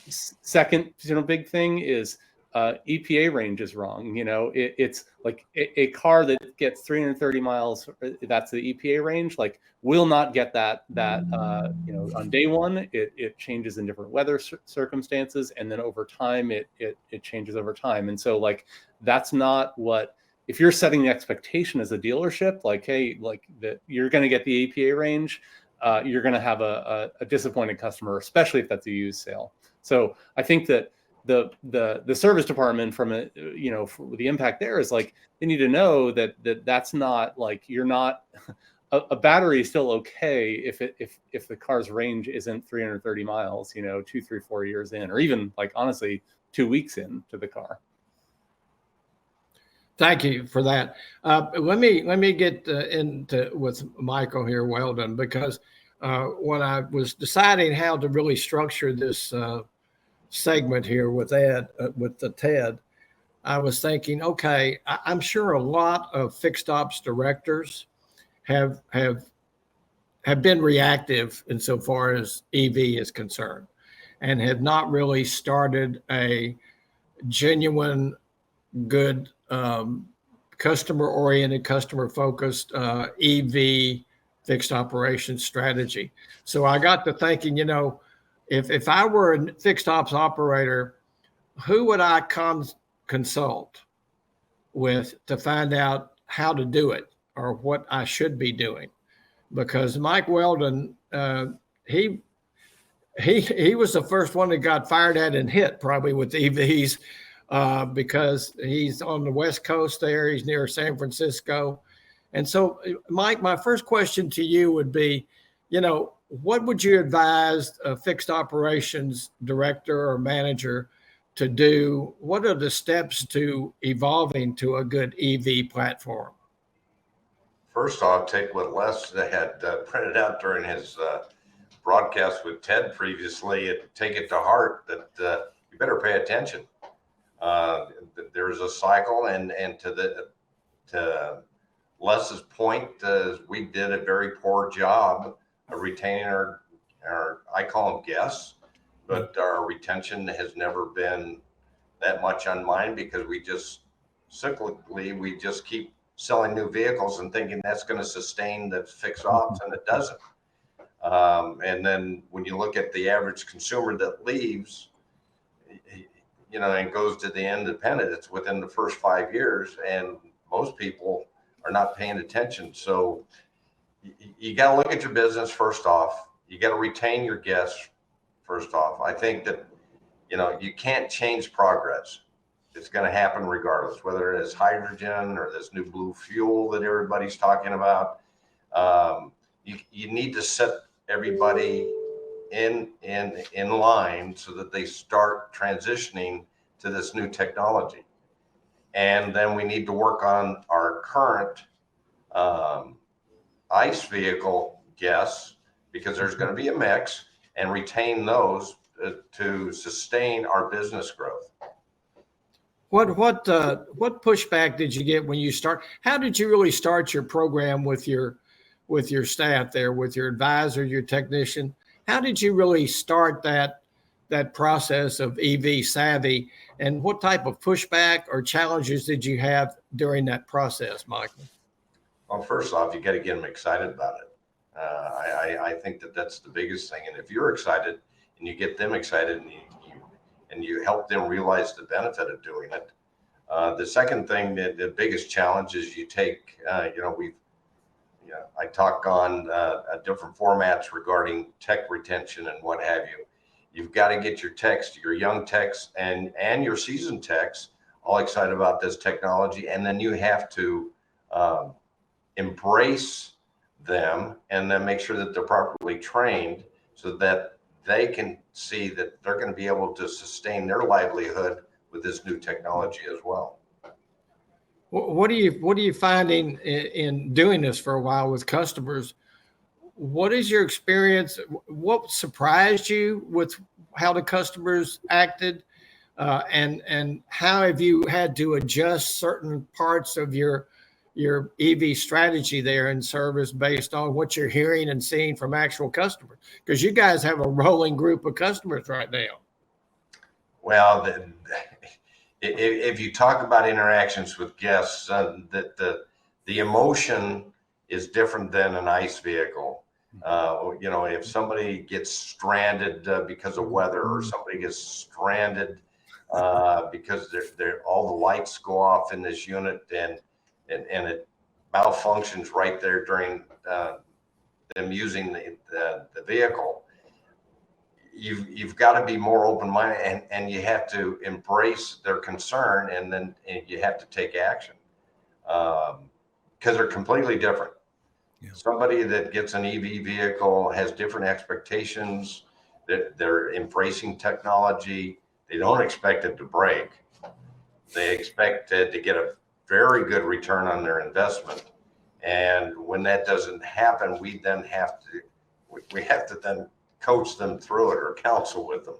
Second, big thing is EPA range is wrong. It's like a car that gets 330 miles. That's the EPA range. Like, will not get that on day one. It changes in different weather circumstances, and then over time it changes over time. And so, like, that's not what. If you're setting the expectation as a dealership, like, hey, like that you're going to get the EPA range, you're going to have a disappointed customer, especially if that's a used sale. So I think that the service department, from the impact there is, like, they need to know that's not, like, you're not a battery is still okay if the car's range isn't 330 miles, 2, 3, 4 years in, or even, like, honestly 2 weeks into the car. Thank you for that. Let me get into with Michael here, Weldon, because when I was deciding how to really structure this segment here with Ted, I was thinking, okay, I'm sure a lot of fixed ops directors have been reactive insofar as EV is concerned, and have not really started a genuine, good, customer-oriented, customer-focused EV fixed operations strategy. So I got to thinking, if I were a fixed ops operator, who would I consult with to find out how to do it or what I should be doing? Because Mike Weldon, he was the first one that got fired at and hit, probably, with EVs. Because he's on the West Coast there. He's near San Francisco. And so, Mike, my first question to you would be, what would you advise a fixed operations director or manager to do? What are the steps to evolving to a good EV platform? First off, take what Les had printed out during his broadcast with Ted previously, and take it to heart that you better pay attention. There's a cycle, and to Les's point, we did a very poor job of retaining our I call them guests, but our retention has never been that much on mine, because we just cyclically keep selling new vehicles and thinking that's going to sustain the fixed ops, and it doesn't. And then when you look at the average consumer that leaves, and goes to the independent, it's within the first 5 years, and most people are not paying attention. So you got to look at your business first off. You got to retain your guests first off. I think that, you can't change progress. It's going to happen regardless, whether it is hydrogen or this new blue fuel that everybody's talking about. You need to set everybody in line so that they start transitioning to this new technology. And then we need to work on our current ICE vehicle guests because there's going to be a mix, and retain those to sustain our business growth. What pushback did you get when you start? How did you really start your program with your staff there, with your advisor, your technician? How did you really start that process of EV savvy, and what type of pushback or challenges did you have during that process, Michael? Well, first off, you got to get them excited about it. I think that's the biggest thing. And if you're excited and you get them excited and you help them realize the benefit of doing it. The second thing, the biggest challenge is you take, I talk on different formats regarding tech retention and what have you. You've got to get your techs, your young techs and your seasoned techs all excited about this technology. And then you have to embrace them and then make sure that they're properly trained so that they can see that they're going to be able to sustain their livelihood with this new technology as well. What are you finding in doing this for a while with customers? What is your experience? What surprised you with how the customers acted, and how have you had to adjust certain parts of your EV strategy there in service based on what you're hearing and seeing from actual customers? Because you guys have a rolling group of customers right now. Well, if you talk about interactions with guests, the emotion is different than an ICE vehicle. If somebody gets stranded because of weather, or somebody gets stranded because all the lights go off in this unit and it malfunctions right there during them using the vehicle, you've got to be more open-minded, and you have to embrace their concern, and then you have to take action because they're completely different. Yeah. Somebody that gets an EV vehicle has different expectations. They're embracing technology. They don't expect it to break. They expect to get a very good return on their investment. And when that doesn't happen, we have to then coach them through it or counsel with them.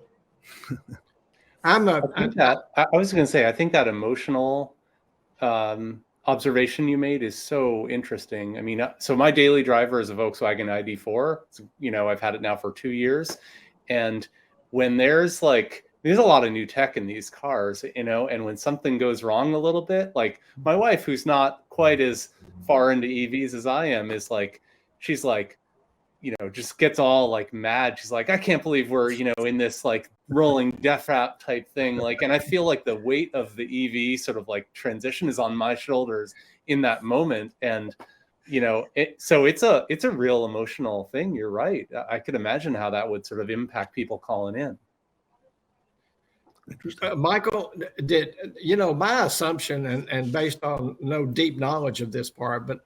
I was going to say, I think that emotional observation you made is so interesting. I mean, so my daily driver is a Volkswagen ID4. I've had it now for 2 years. And when there's a lot of new tech in these cars, and when something goes wrong a little bit, like my wife, who's not quite as far into EVs as I am, she's just gets all mad. She's like, I can't believe we're, in this rolling death wrap type thing. And I feel like the weight of the EV sort of transition is on my shoulders in that moment. And, so it's a real emotional thing. You're right. I could imagine how that would sort of impact people calling in. Michael, my assumption, and based on no deep knowledge of this part, but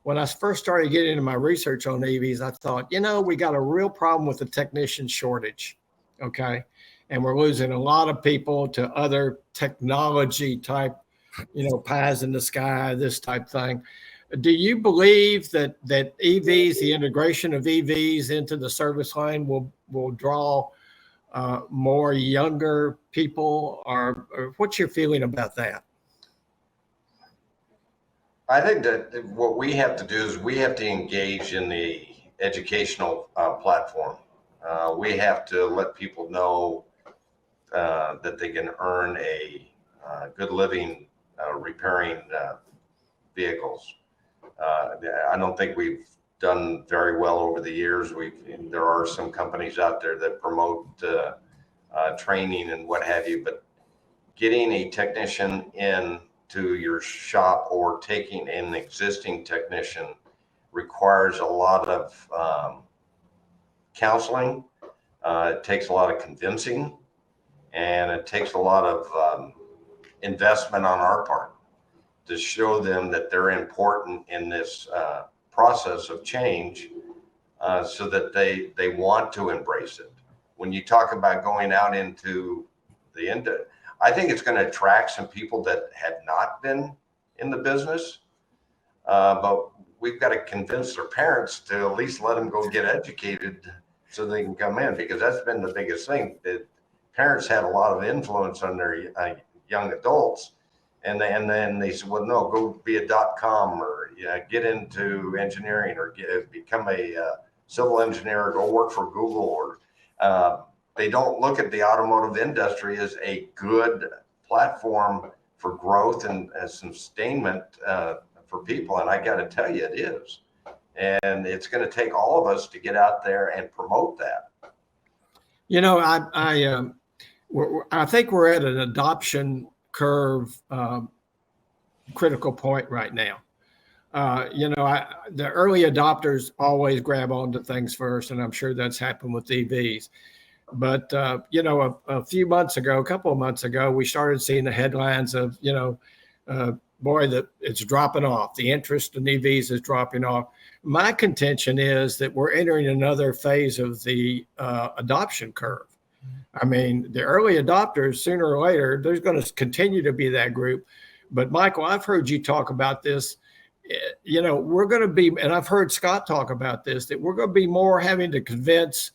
when I first started getting into my research on EVs, I thought, we got a real problem with the technician shortage. Okay. And we're losing a lot of people to other technology type, pies in the sky, this type thing. Do you believe that EVs, the integration of EVs into the service line will draw more younger people, or what's your feeling about that? I think that what we have to do is we have to engage in the educational platform. We have to let people know that they can earn a good living repairing vehicles. I don't think we've done very well over the years. There are some companies out there that promote training and what have you, but getting a technician in to your shop or taking an existing technician requires a lot of counseling. It takes a lot of convincing, and it takes a lot of investment on our part to show them that they're important in this process of change, so that they want to embrace it. When you talk about going out into the end, I think it's going to attract some people that had not been in the business. But we've got to convince their parents to at least let them go get educated so they can come in, because that's been the biggest thing. That parents had a lot of influence on their young adults, and then they said, well, no, go be a .com or get into engineering or become a civil engineer, or go work for Google, or they don't look at the automotive industry as a good platform for growth and sustainment for people. And I got to tell you, it is. And it's going to take all of us to get out there and promote that. You know, I think we're at an adoption curve critical point right now. The early adopters always grab onto things first, and I'm sure that's happened with EVs. But, a couple of months ago, we started seeing the headlines of, that it's dropping off. The interest in EVs is dropping off. My contention is that we're entering another phase of the adoption curve. I mean, the early adopters, sooner or later, there's going to continue to be that group. But Michael, I've heard you talk about this. We're going to be, and I've heard Scott talk about this, that we're going to be more having to convince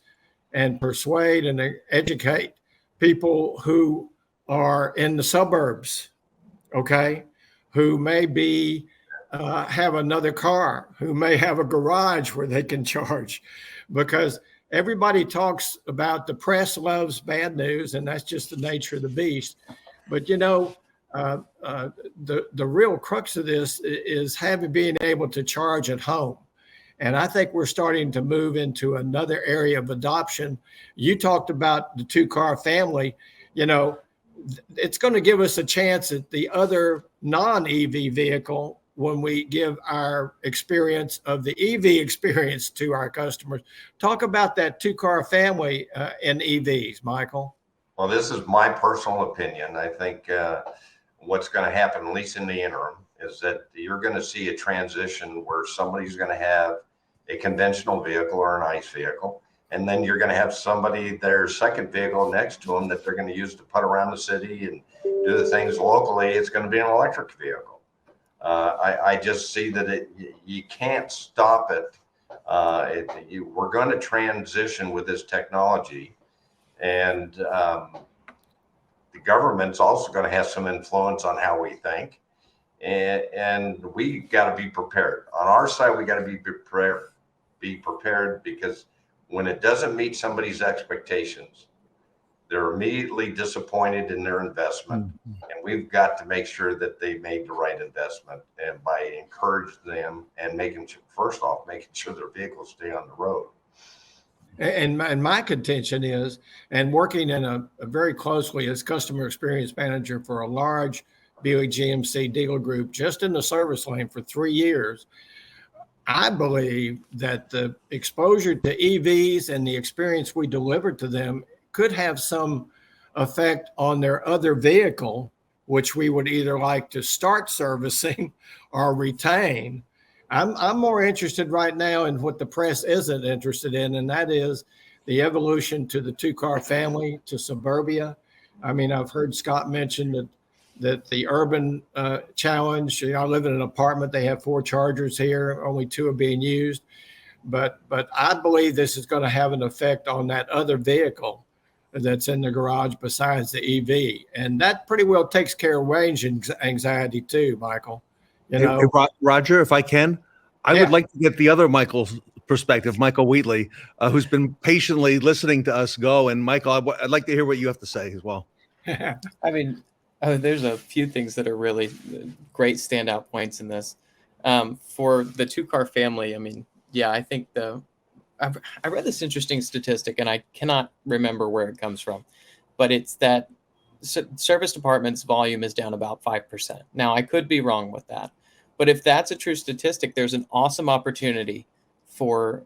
and persuade and educate people who are in the suburbs, okay, who may be have another car, who may have a garage where they can charge, because everybody talks about the press loves bad news, and that's just the nature of the beast. But the real crux of this is being able to charge at home. And I think we're starting to move into another area of adoption. You talked about the two-car family. It's going to give us a chance at the other non-EV vehicle when we give our experience of the EV experience to our customers. Talk about that two-car family in EVs, Michael. Well, this is my personal opinion. I think what's going to happen, at least in the interim, is that you're going to see a transition where somebody's going to have a conventional vehicle or an ICE vehicle, and then you're going to have somebody, their second vehicle next to them, that they're going to use to putt around the city and do the things locally. It's going to be an electric vehicle. I just see that you can't stop it. We're going to transition with this technology, and the government's also going to have some influence on how we think. And we got to be prepared. On our side, we got to be prepared, because when it doesn't meet somebody's expectations, they're immediately disappointed in their investment. And we've got to make sure that they made the right investment, and by encouraging them and making sure their vehicles stay on the road. And my contention is, and working in a very closely as customer experience manager for a large Buick GMC dealer group just in the service lane for 3 years, I believe that the exposure to EVs and the experience we deliver to them could have some effect on their other vehicle, which we would either like to start servicing or retain. I'm more interested right now in what the press isn't interested in, and that is the evolution to the two-car family, to suburbia. I mean, I've heard Scott mention that the urban challenge, I live in an apartment, they have 4 chargers here, only 2 are being used. But I believe this is going to have an effect on that other vehicle that's in the garage besides the EV. And that pretty well takes care of range anxiety too, Michael. Hey, Roger, if I can, I would like to get the other Michael's perspective, Michael Wheatley, who's been patiently listening to us go. And Michael, I'd like to hear what you have to say as well. I mean, there's a few things that are really great standout points in this. For the two-car family, I mean, yeah, I think I read this interesting statistic, and I cannot remember where it comes from, but it's that service departments volume is down about 5%. Now, I could be wrong with that, but if that's a true statistic, there's an awesome opportunity for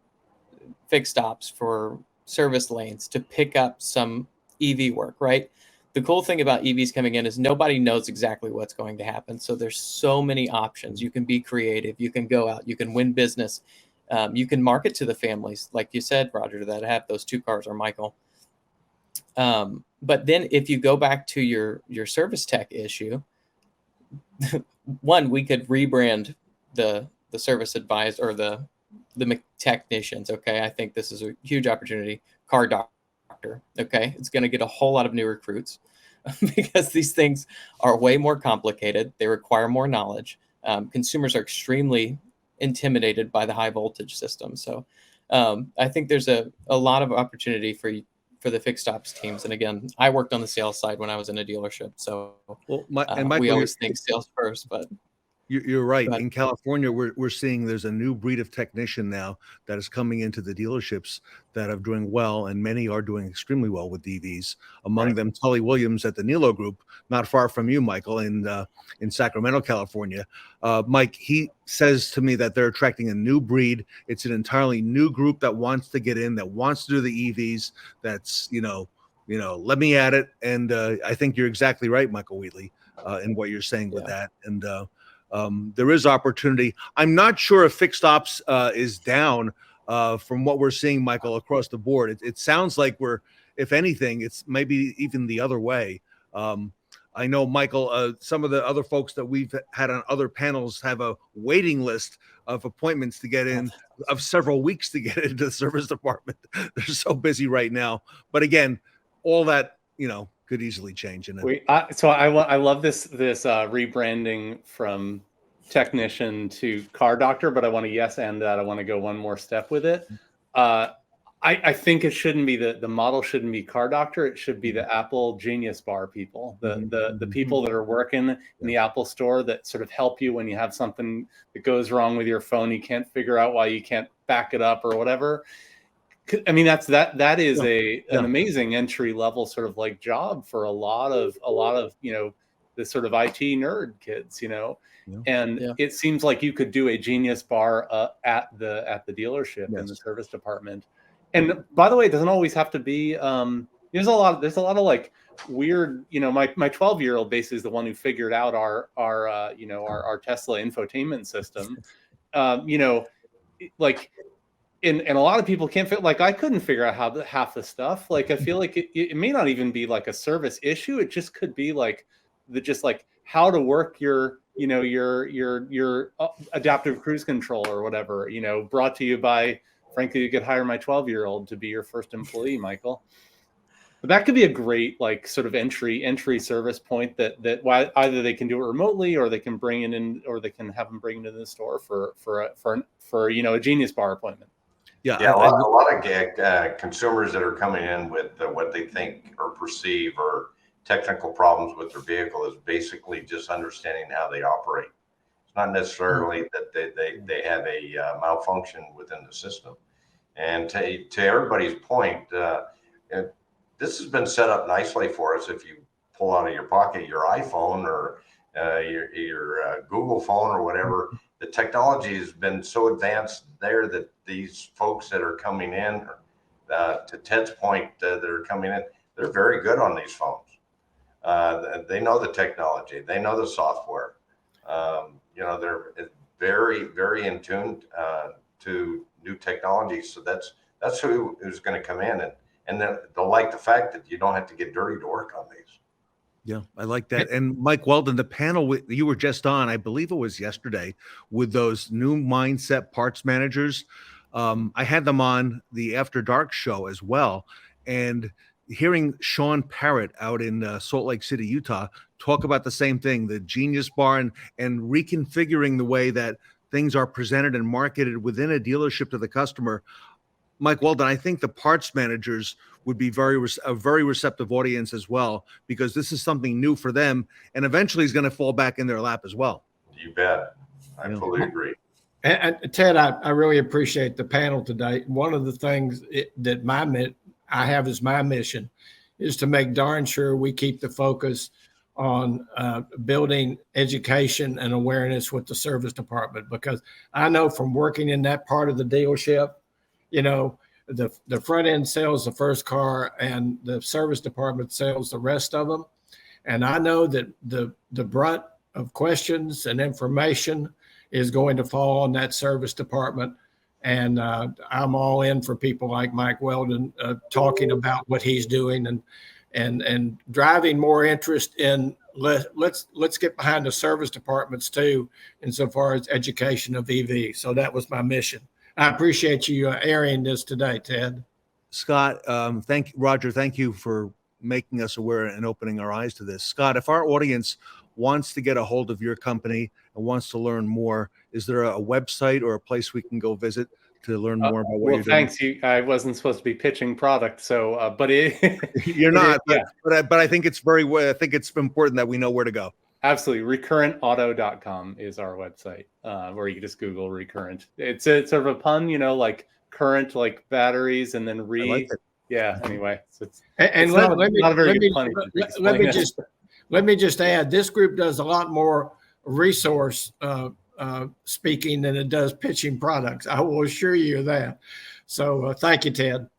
fixed ops, for service lanes to pick up some EV work, right? The cool thing about EVs coming in is nobody knows exactly what's going to happen. So there's so many options. You can be creative. You can go out. You can win business. You can market to the families, like you said, Roger, that have those 2 cars, or Michael. But then if you go back to your service tech issue, one, we could rebrand the the service advisor or the technicians. Okay, I think this is a huge opportunity. Car doctor. Okay, it's going to get a whole lot of new recruits because these things are way more complicated. They require more knowledge. Consumers are extremely intimidated by the high voltage system. So I think there's a lot of opportunity for the fixed ops teams. And again, I worked on the sales side when I was in a dealership. So Michael, we always think sales first, but you're right. In California, we're seeing there's a new breed of technician now that is coming into the dealerships that are doing well, and many are doing extremely well with EVs. Among them, Tully Williams at the Nilo Group, not far from you, Michael, in Sacramento, California. Mike, he says to me that they're attracting a new breed. It's an entirely new group that wants to get in, that wants to do the EVs. That's let me at it. And I think you're exactly right, Michael Wheatley, in what you're saying with that. And there is opportunity. I'm not sure if fixed ops is down from what we're seeing, Michael, across the board. It sounds like if anything, it's maybe even the other way. I know, Michael, some of the other folks that we've had on other panels have a waiting list of appointments to get in, of several weeks to get into the service department. They're so busy right now. But again, all that, could easily change. I love this rebranding from technician to car doctor, but I want to and that. I want to go one more step with it. I think it shouldn't be the model shouldn't be car doctor. It should be the Apple Genius Bar people, the people that are working in the Apple store that sort of help you when you have something that goes wrong with your phone. You can't figure out why you can't back it up or whatever. I mean, that is an amazing entry level sort of like job for a lot of the sort of IT nerd kids, it seems like you could do a Genius Bar at the dealership in the service department. And by the way, it doesn't always have to be. There's a lot of like weird. My 12-year-old basically is the one who figured out our Tesla infotainment system. And a lot of people can't fit. Like I couldn't figure out half the stuff. Like I feel like it may not even be like a service issue. It just could be like how to work your adaptive cruise control or whatever. Brought to you by. Frankly, you could hire my 12-year-old to be your first employee, Michael. But that could be a great like sort of entry service point that either they can do it remotely or they can bring it in, or they can have them bring it in the store for a Genius Bar appointment. A lot of consumers that are coming in with what they think or perceive or technical problems with their vehicle is basically just understanding how they operate. It's not necessarily that they have a malfunction within the system. And to everybody's point, this has been set up nicely for us. If you pull out of your pocket your iPhone or your Google phone or whatever, the technology has been so advanced there that these folks that are coming in, to Ted's point, that are coming in, they're very good on these phones. They know the technology, they know the software. They're very, very in tune to new technology. So that's who's going to come in, and they'll like the fact that you don't have to get dirty to work on these. Yeah, I like that. And Mike Weldon, the panel you were just on, I believe it was yesterday, with those new mindset parts managers. I had them on the After Dark show as well. And hearing Shawn Parrott out in Salt Lake City, Utah, talk about the same thing, the Genius Bar and reconfiguring the way that things are presented and marketed within a dealership to the customer. Mike Weldon, I think the parts managers would be a very receptive audience as well, because this is something new for them, and eventually is going to fall back in their lap as well. You bet. I fully agree. And Ted, I really appreciate the panel today. One of the things that I have as my mission is to make darn sure we keep the focus on building education and awareness with the service department, because I know from working in that part of the dealership, the front end sells the first car and the service department sells the rest of them. And I know that the brunt of questions and information is going to fall on that service department. And I'm all in for people like Mike Weldon talking about what he's doing and driving more interest in let's get behind the service departments too, insofar as education of EV. So that was my mission. I appreciate you airing this today, Ted. Scott, Roger, thank you for making us aware and opening our eyes to this. Scott, if our audience wants to get a hold of your company and wants to learn more, is there a website or a place we can go visit to learn more about what you're doing? Thanks. I wasn't supposed to be pitching product, so but you're not. But I think it's I think it's important that we know where to go. Absolutely. Recurrentauto.com is our website, where you can just Google Recurrent. It's sort of a pun, like current, like batteries, and then Yeah. Anyway, so let me just add, this group does a lot more resource speaking than it does pitching products. I will assure you of that. So thank you, Ted.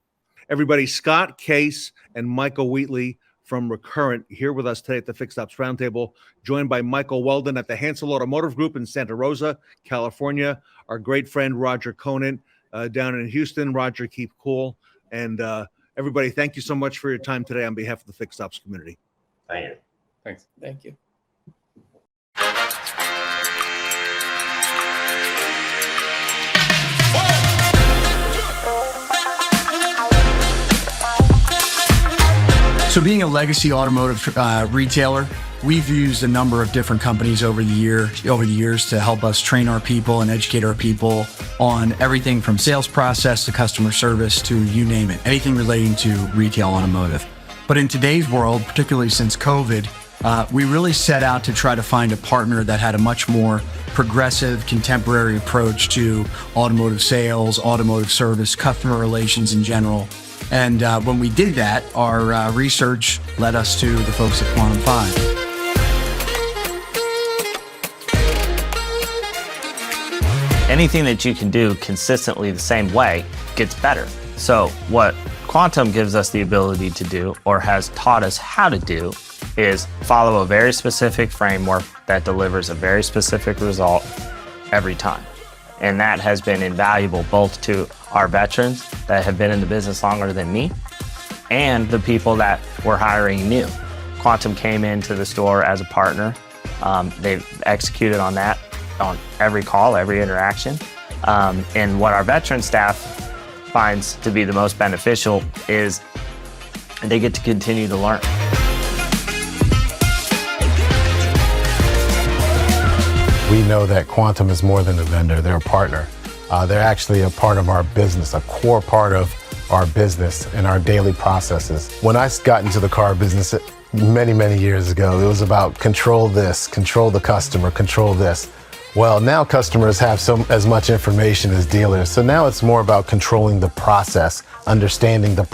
Everybody, Scott Case and Michael Wheatley from Recurrent here with us today at the Fixed Ops Roundtable, joined by Michael Weldon at the Hansel Automotive Group in Santa Rosa, California. Our great friend Roger Conant down in Houston. Roger, keep cool. And everybody, thank you so much for your time today on behalf of the Fixed Ops community. Thank you. Thanks. Thank you. So being a legacy automotive retailer, we've used a number of different companies over the years to help us train our people and educate our people on everything from sales process to customer service to you name it, anything relating to retail automotive. But in today's world, particularly since COVID, we really set out to try to find a partner that had a much more progressive, contemporary approach to automotive sales, automotive service, customer relations in general. And when we did that, our research led us to the folks at Quantum 5. Anything that you can do consistently the same way gets better. So what Quantum gives us the ability to do, or has taught us how to do, is follow a very specific framework that delivers a very specific result every time. And that has been invaluable both to our veterans that have been in the business longer than me and the people that we're hiring new. Quantum came into the store as a partner. They've executed on that on every call, every interaction. And what our veteran staff finds to be the most beneficial is they get to continue to learn. We know that Quantum is more than a vendor, they're a partner. They're actually a part of our business, a core part of our business and our daily processes. When I got into the car business many, many years ago, it was about control this, control the customer, control this. Well, now customers have as much information as dealers. So now it's more about controlling the process, understanding the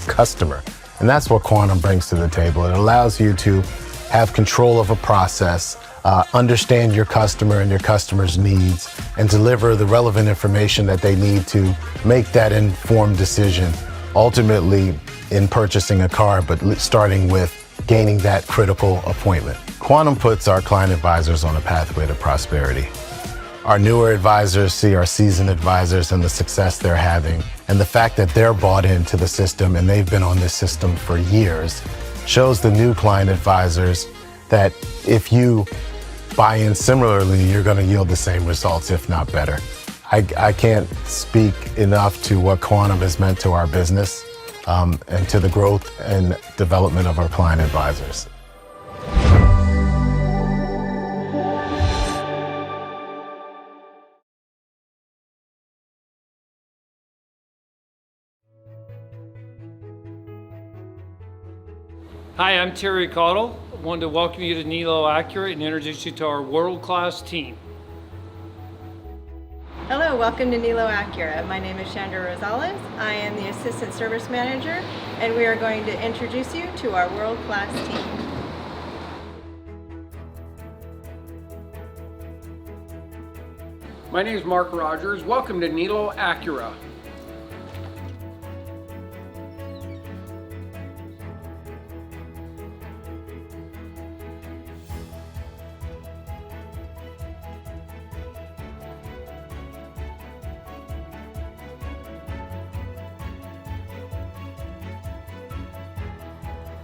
customer. And that's what Quantum brings to the table. It allows you to have control of a process, understand your customer and your customer's needs, and deliver the relevant information that they need to make that informed decision, ultimately in purchasing a car, but starting with gaining that critical appointment. Quantum puts our client advisors on a pathway to prosperity. Our newer advisors see our seasoned advisors and the success they're having, and the fact that they're bought into the system and they've been on this system for years shows the new client advisors that if you buy in similarly, you're going to yield the same results, if not better. I can't speak enough to what Quantum has meant to our business and to the growth and development of our client advisors. Hi, I'm Terry Caudill. I wanted to welcome you to Nilo Acura and introduce you to our world-class team. Hello, welcome to Nilo Acura. My name is Chandra Rosales. I am the Assistant Service Manager, and we are going to introduce you to our world-class team. My name is Mark Rogers. Welcome to Nilo Acura.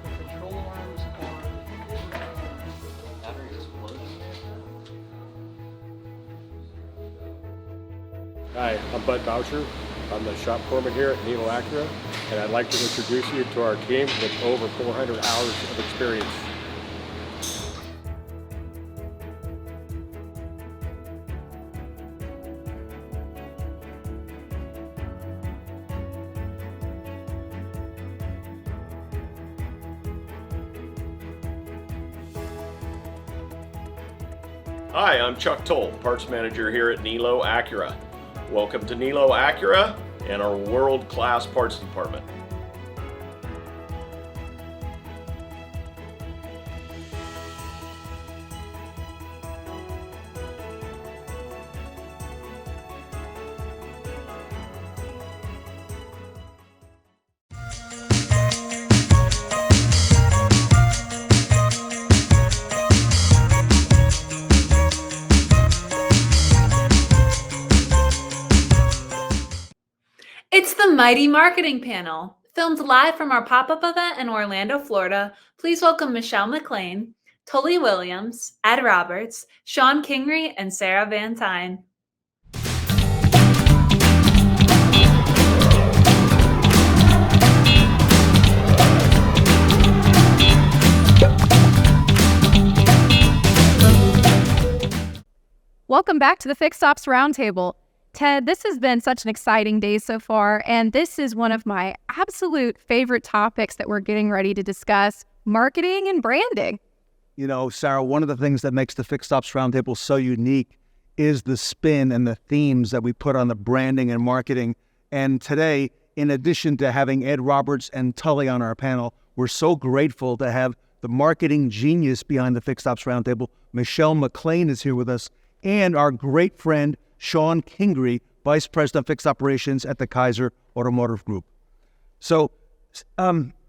The control arms are Hi, I'm Bud Boucher. I'm the shop foreman here at Nilo Acura, and I'd like to introduce you to our team with over 400 hours of experience. Hi, I'm Chuck Toll, parts manager here at Nilo Acura. Welcome to Nilo Acura and our world-class parts department. It's the Mighty Marketing Panel, filmed live from our pop-up event in Orlando, Florida. Please welcome Michelle McLain, Tully Williams, Ed Roberts, Shon Kingrey, and Sarah Vantine. Welcome back to the Fixed Ops Roundtable. Ted, this has been such an exciting day so far, and this is one of my absolute favorite topics that we're getting ready to discuss, marketing and branding. You know, Sarah, one of the things that makes the Fixed Ops Roundtable so unique is the spin and the themes that we put on the branding and marketing. And today, in addition to having Ed Roberts and Tully on our panel, we're so grateful to have the marketing genius behind the Fixed Ops Roundtable. Michelle McLain is here with us, and our great friend, Shon Kingrey, Vice President of Fixed Operations at the Kaiser Automotive Group. So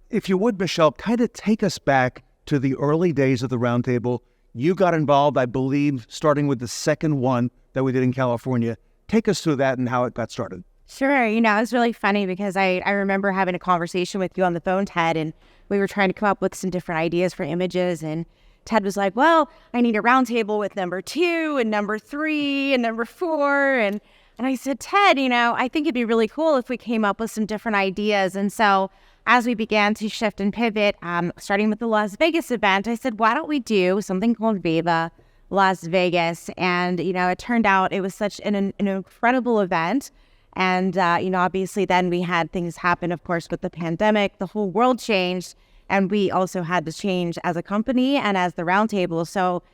if you would, Michelle, kind of take us back to the early days of the Roundtable. You got involved, I believe, starting with the second one that we did in California. Take us through that and how it got started. Sure. You know, it was really funny because I remember having a conversation with you on the phone, Ted, and we were trying to come up with some different ideas for images, and Ted was like, well, I need a roundtable with number 2 and number 3 and number 4. And I said, Ted, you know, I think it'd be really cool if we came up with some different ideas. And so as we began to shift and pivot, starting with the Las Vegas event, I said, why don't we do something called Viva Las Vegas? And, you know, it turned out it was such an incredible event. And, you know, obviously then we had things happen, of course, with the pandemic. The whole world changed. And we also had to change as a company and as the roundtable. So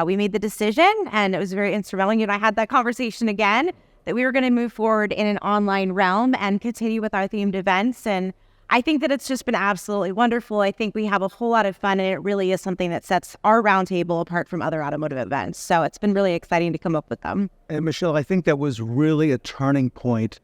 we made the decision, and it was very instrumental. You know, I had that conversation again, that we were going to move forward in an online realm and continue with our themed events. And I think that it's just been absolutely wonderful. I think we have a whole lot of fun, and it really is something that sets our roundtable apart from other automotive events. So it's been really exciting to come up with them. And Michelle, I think that was really a turning point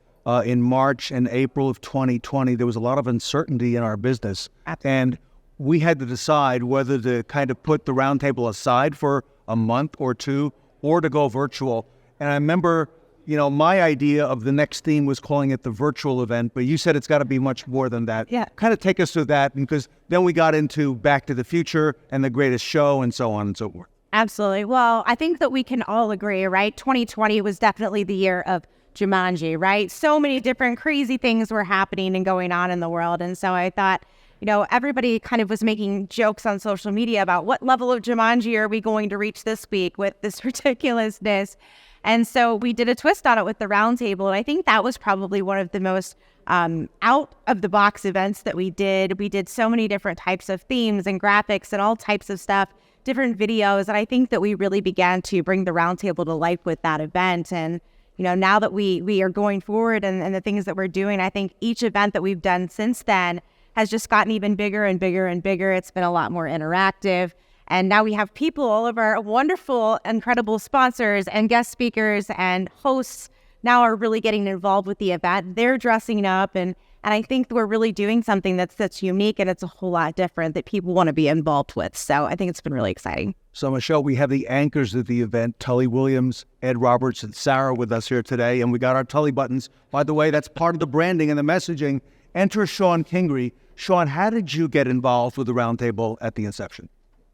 in March and April of 2020. There was a lot of uncertainty in our business. Absolutely. And we had to decide whether to kind of put the roundtable aside for a month or two or to go virtual. And I remember, you know, my idea of the next theme was calling it the virtual event, but you said it's got to be much more than that. Yeah. Kind of take us through that, because then we got into Back to the Future and The Greatest Show and so on and so forth. Absolutely. Well, I think that we can all agree, right? 2020 was definitely the year of Jumanji, right? So many different crazy things were happening and going on in the world. And so I thought, you know, everybody kind of was making jokes on social media about what level of Jumanji are we going to reach this week with this ridiculousness. And so we did a twist on it with the roundtable. And I think that was probably one of the most out of the box events that we did. We did so many different types of themes and graphics and all types of stuff, different videos. And I think that we really began to bring the roundtable to life with that event. And you know, now that we are going forward and the things that we're doing, I think each event that we've done since then has just gotten even bigger and bigger and bigger. It's been a lot more interactive. And now we have people, all of our wonderful, incredible sponsors and guest speakers and hosts now are really getting involved with the event. They're dressing up, and I think we're really doing something that's unique, and it's a whole lot different that people want to be involved with. So I think it's been really exciting. So Michelle, we have the anchors of the event, Tully Williams, Ed Roberts, and Sarah with us here today, and we got our Tully buttons. By the way, that's part of the branding and the messaging. Enter Shon Kingrey. Shawn, how did you get involved with the roundtable at the inception?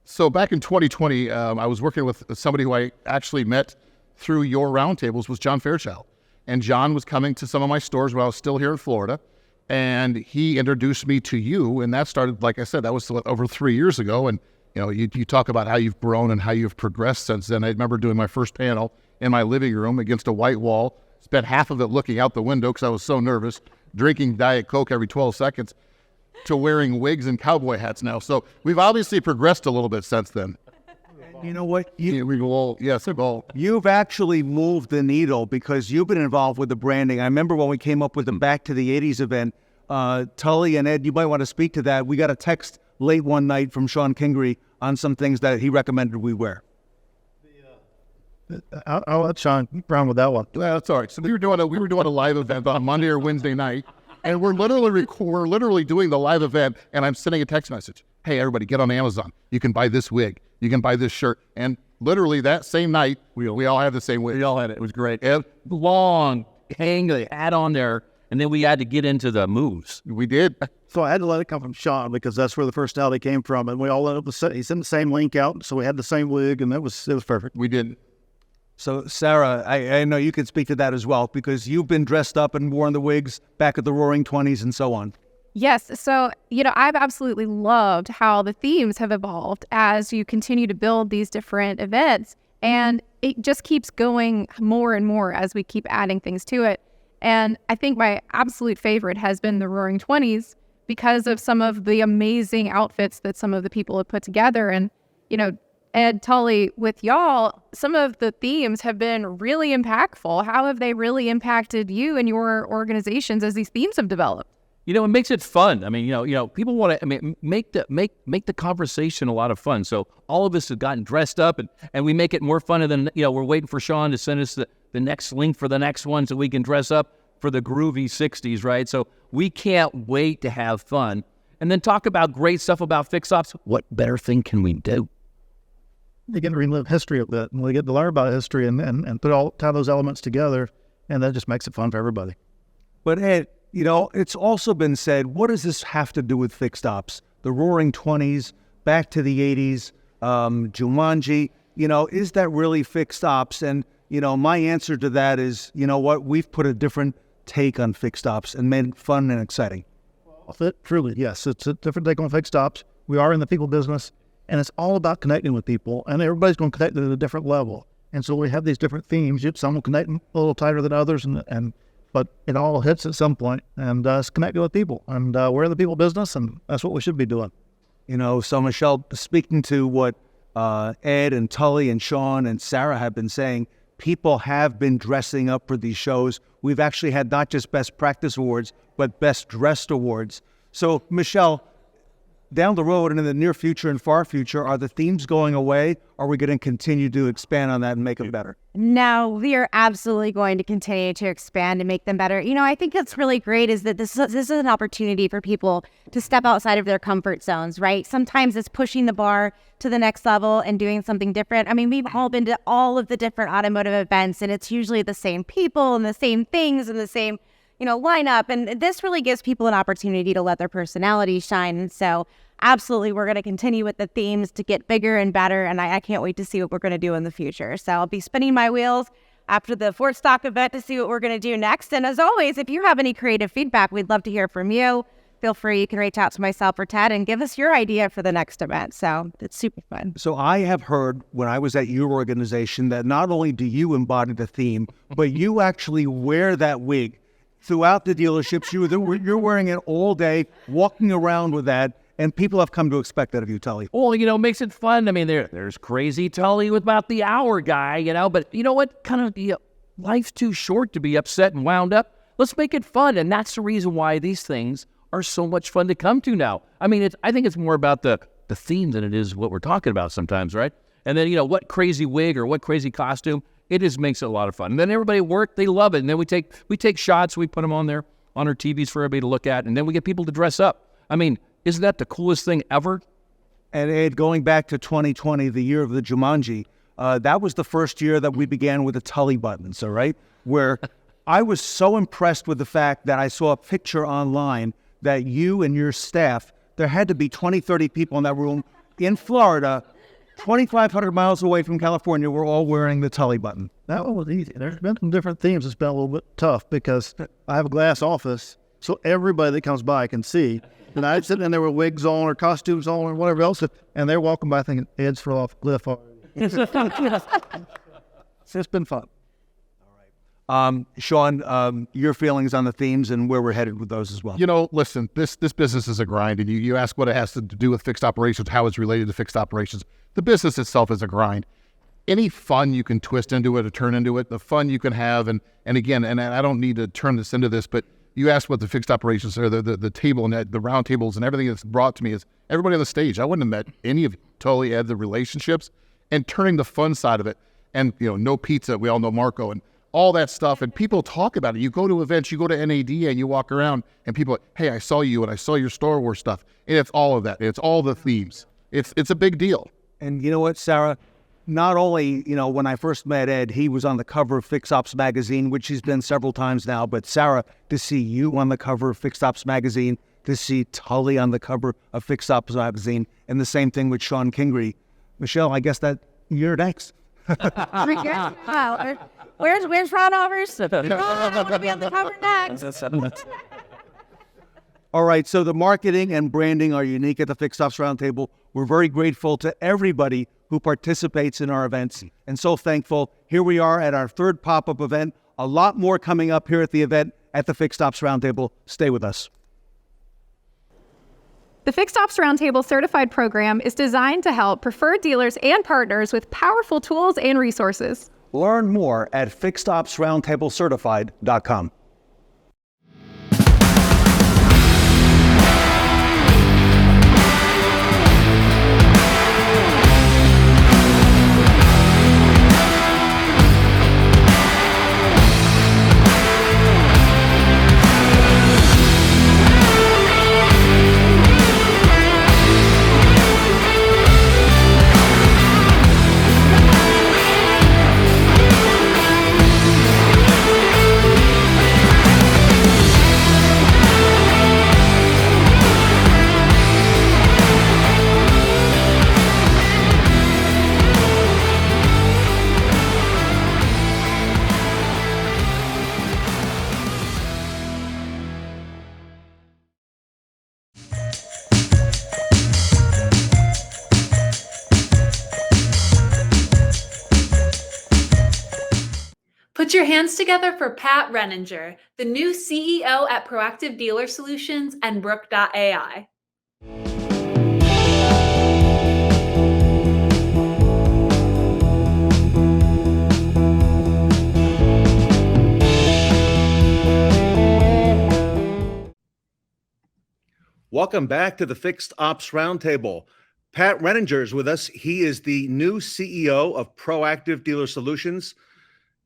So back in 2020, I was working with somebody who I actually met through your roundtables, was John Fairchild. and John was coming to some of my stores when I was still here in Florida, and he introduced me to you, and that started, like I said, that was over 3 years ago, and you talk about how you've grown and how you've progressed since then. I remember doing my first panel in my living room against a white wall, spent half of it looking out the window because I was so nervous, drinking Diet Coke every 12 seconds, to wearing wigs and cowboy hats now. So we've obviously progressed a little bit since then. You know what? You've actually moved the needle because you've been involved with the branding. I remember when we came up with the Back to the 80s event, Tully and Ed, you might want to speak to that. We got a text late one night from Shawn Kingrey on some things that he recommended we wear. I'll let Shawn run with that one. Well, that's all right. So we were doing a live event on Monday or Wednesday night, and we're literally doing the live event, and I'm sending a text message. Hey, everybody, get on Amazon. You can buy this wig. You can buy this shirt. And literally that same night, we all had the same wig. We all had it. It was great. Long hang the hat on there, and then we had to get into the moves. We did. So I had to let it come from Shawn because that's where the personality came from, and we all ended up. He sent the same link out, so we had the same wig, and it was perfect. We did. So Sarah, I know you can speak to that as well because you've been dressed up and worn the wigs back at the Roaring 20s and so on. Yes. So, I've absolutely loved how the themes have evolved as you continue to build these different events. And it just keeps going more and more as we keep adding things to it. And I think my absolute favorite has been the Roaring 20s because of some of the amazing outfits that some of the people have put together. And, Ed, Tully, with y'all, some of the themes have been really impactful. How have they really impacted you and your organizations as these themes have developed? It makes it fun. I mean, people want to make the conversation a lot of fun. So all of us have gotten dressed up and we make it more fun. And then, we're waiting for Shawn to send us the next link for the next one so we can dress up for the groovy 60s, right? So we can't wait to have fun. And then talk about great stuff about fixed ops. What better thing can we do? They get to relive history of that, and we get to learn about history and tie those elements together, and that just makes it fun for everybody. But Ed, it's also been said, what does this have to do with fixed ops? The Roaring 20s, back to the 80s, Jumanji, is that really fixed ops? And, my answer to that is, we've put a different take on fixed ops and made it fun and exciting. Truly, yes. It's a different take on fixed ops. We are in the people business, and it's all about connecting with people, and everybody's going to connect at a different level. And so we have these different themes. Some will connect a little tighter than others, but it all hits at some point, and it's connecting with people. And we're in the people business, and that's what we should be doing. So Michelle, speaking to what Ed and Tully and Shawn and Sarah have been saying, people have been dressing up for these shows. We've actually had not just Best Practice Awards, but Best Dressed Awards. So Michelle, down the road and in the near future and far future, are the themes going away? Are we going to continue to expand on that and make them better? No, we are absolutely going to continue to expand and make them better. I think what's really great is that this is an opportunity for people to step outside of their comfort zones, right? Sometimes it's pushing the bar to the next level and doing something different. I mean, we've all been to all of the different automotive events, and it's usually the same people and the same things and the same lineup. And this really gives people an opportunity to let their personality shine. And so absolutely, we're going to continue with the themes to get bigger and better. And I can't wait to see what we're going to do in the future. So I'll be spinning my wheels after the FORTSTOCK event to see what we're going to do next. And as always, if you have any creative feedback, we'd love to hear from you. Feel free, you can reach out to myself or Ted and give us your idea for the next event. So it's super fun. So I have heard when I was at your organization that not only do you embody the theme, but you actually wear that wig throughout the dealerships. You're wearing it all day, walking around with that, and people have come to expect that of you, Tully. Well, it makes it fun. I mean, there's crazy Tully with about the hour guy, but you know what? Life's too short to be upset and wound up. Let's make it fun, and that's the reason why these things are so much fun to come to now. I mean, I think it's more about the theme than it is what we're talking about sometimes, right? And then, what crazy wig or what crazy costume, it just makes it a lot of fun. And then everybody at work, they love it. And then we take shots, we put them on there on our TVs for everybody to look at, and then we get people to dress up. I mean, isn't that the coolest thing ever? And Ed, going back to 2020, the year of the Jumanji, that was the first year that we began with the Tully buttons, all right? Where I was so impressed with the fact that I saw a picture online that you and your staff, there had to be 20, 30 people in that room in Florida 2,500 miles away from California, we're all wearing the Tully button. That one was easy. There's been some different themes that's been a little bit tough because I have a glass office, so everybody that comes by can see. And I'm sitting in there with wigs on or costumes on or whatever else, and they're walking by thinking, Ed's fell off a cliff already. It's been fun. Shawn, your feelings on the themes and where we're headed with those as well. You know, listen, this business is a grind, and you ask what it has to do with fixed operations, how it's related to fixed operations. The business itself is a grind. Any fun you can twist into it or turn into it, the fun you can have, and again, and I don't need to turn this into this, but you asked what the fixed operations are, the table and the round tables and everything that's brought to me is everybody on the stage. I wouldn't have met any of you. Totally had the relationships and turning the fun side of it. And, you know, no pizza, we all know Marco, and all that stuff. And people talk about it. You go to events, you go to NAD and you walk around and people are like, hey, I saw you and I saw your Star Wars stuff. And it's all of that. It's all the themes. It's a big deal. And you know what, Sarah? Not only, you know, when I first met Ed, he was on the cover of Fix Ops magazine, which he's been several times now. But Sarah, to see you on the cover of Fix Ops magazine, to see Tully on the cover of Fix Ops magazine, and the same thing with Shon Kingrey. Michelle, I guess that you're next. Wow. Where's Ron Overs? Ron, I want to be on the cover next. All right, so the marketing and branding are unique at the Fixed Ops Roundtable. We're very grateful to everybody who participates in our events, and so thankful. Here we are at our third pop-up event. A lot more coming up here at the event at the Fixed Ops Roundtable. Stay with us. The Fixed Ops Roundtable Certified Program is designed to help preferred dealers and partners with powerful tools and resources. Learn more at fixedopsroundtablecertified.com. Put your hands together for Pat Renninger, the new CEO at Proactive Dealer Solutions and Brooke.ai. Welcome back to the Fixed Ops Roundtable. Pat Renninger is with us. He is the new CEO of Proactive Dealer Solutions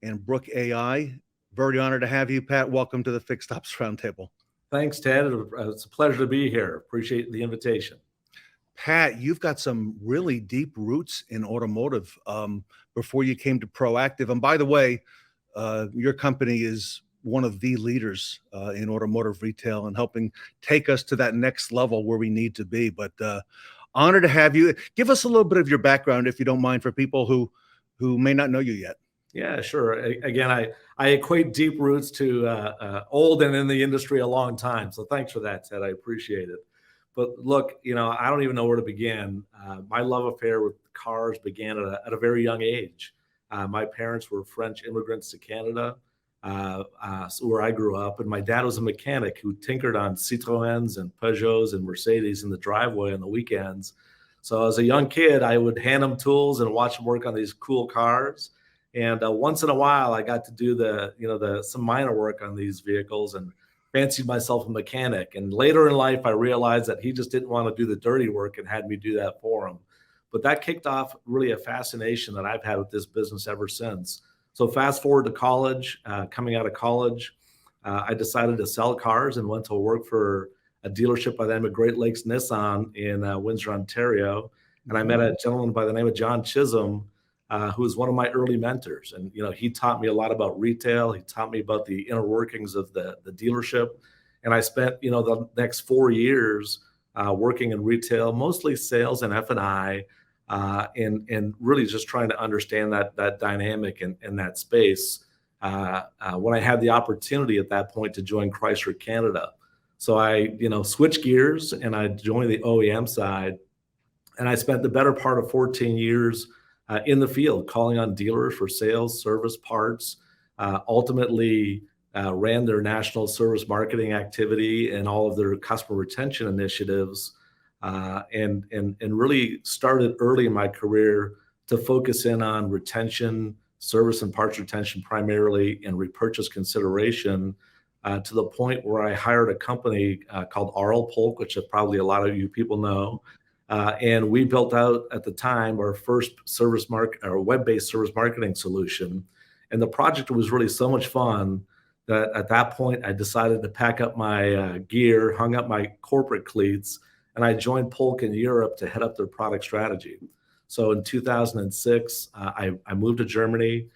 and Brook AI. Very honored to have you, Pat. Welcome to the Fixed Ops Roundtable. Thanks, Ted. It's a pleasure to be here. Appreciate the invitation. Pat, you've got some really deep roots in automotive before you came to Proactive. And by the way, your company is one of the leaders in automotive retail and helping take us to that next level where we need to be. But honored to have you. Give us a little bit of your background, if you don't mind, for people who may not know you yet. Yeah, sure. Again, I equate deep roots to old and in the industry a long time. So thanks for that, Ted. I appreciate it. But look, you know, I don't even know where to begin. My love affair with cars began at a very young age. My parents were French immigrants to Canada, where I grew up. And my dad was a mechanic who tinkered on Citroëns and Peugeots and Mercedes in the driveway on the weekends. So as a young kid, I would hand him tools and watch him work on these cool cars. And once in a while, I got to do some minor work on these vehicles and fancied myself a mechanic. And later in life, I realized that he just didn't want to do the dirty work and had me do that for him. But that kicked off really a fascination that I've had with this business ever since. So fast forward to college, coming out of college, I decided to sell cars and went to work for a dealership by the name of Great Lakes Nissan in Windsor, Ontario. And I met a gentleman by the name of John Chisholm, who was one of my early mentors. And, you know, he taught me a lot about retail. He taught me about the inner workings of the dealership. And I spent, you know, the next 4 years working in retail, mostly sales and F&I, and really just trying to understand that dynamic in that space. When I had the opportunity at that point to join Chrysler Canada, so I switched gears and I joined the OEM side, and I spent the better part of 14 years in the field calling on dealers for sales, service, parts. Ultimately ran their national service marketing activity and all of their customer retention initiatives, and really started early in my career to focus in on retention, service and parts retention primarily, and repurchase consideration, to the point where I hired a company called RL Polk, which probably a lot of you people know. And we built out at the time our first web-based service marketing solution. And the project was really so much fun that at that point I decided to pack up my gear, hung up my corporate cleats, and I joined Polk in Europe to head up their product strategy. So in 2006, I moved to Germany,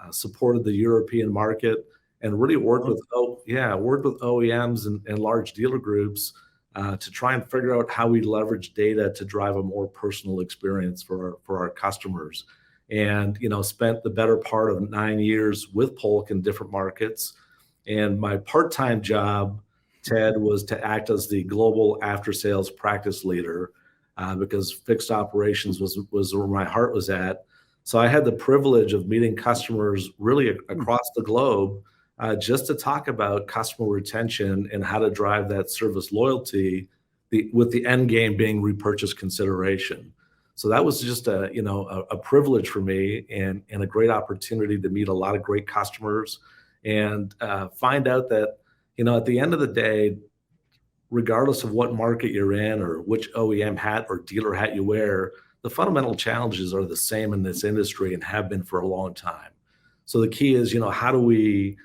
supported the European market, and really worked with OEMs and large dealer groups to try and figure out how we leverage data to drive a more personal experience for our customers. And spent the better part of 9 years with Polk in different markets. And my part-time job, Ted, was to act as the global after-sales practice leader, because fixed operations was where my heart was at. So I had the privilege of meeting customers really across the globe, just to talk about customer retention and how to drive that service loyalty, with the end game being repurchase consideration. So that was just a privilege for me, and a great opportunity to meet a lot of great customers, and find out that at the end of the day, regardless of what market you're in or which OEM hat or dealer hat you wear, the fundamental challenges are the same in this industry and have been for a long time. So the key is, how do we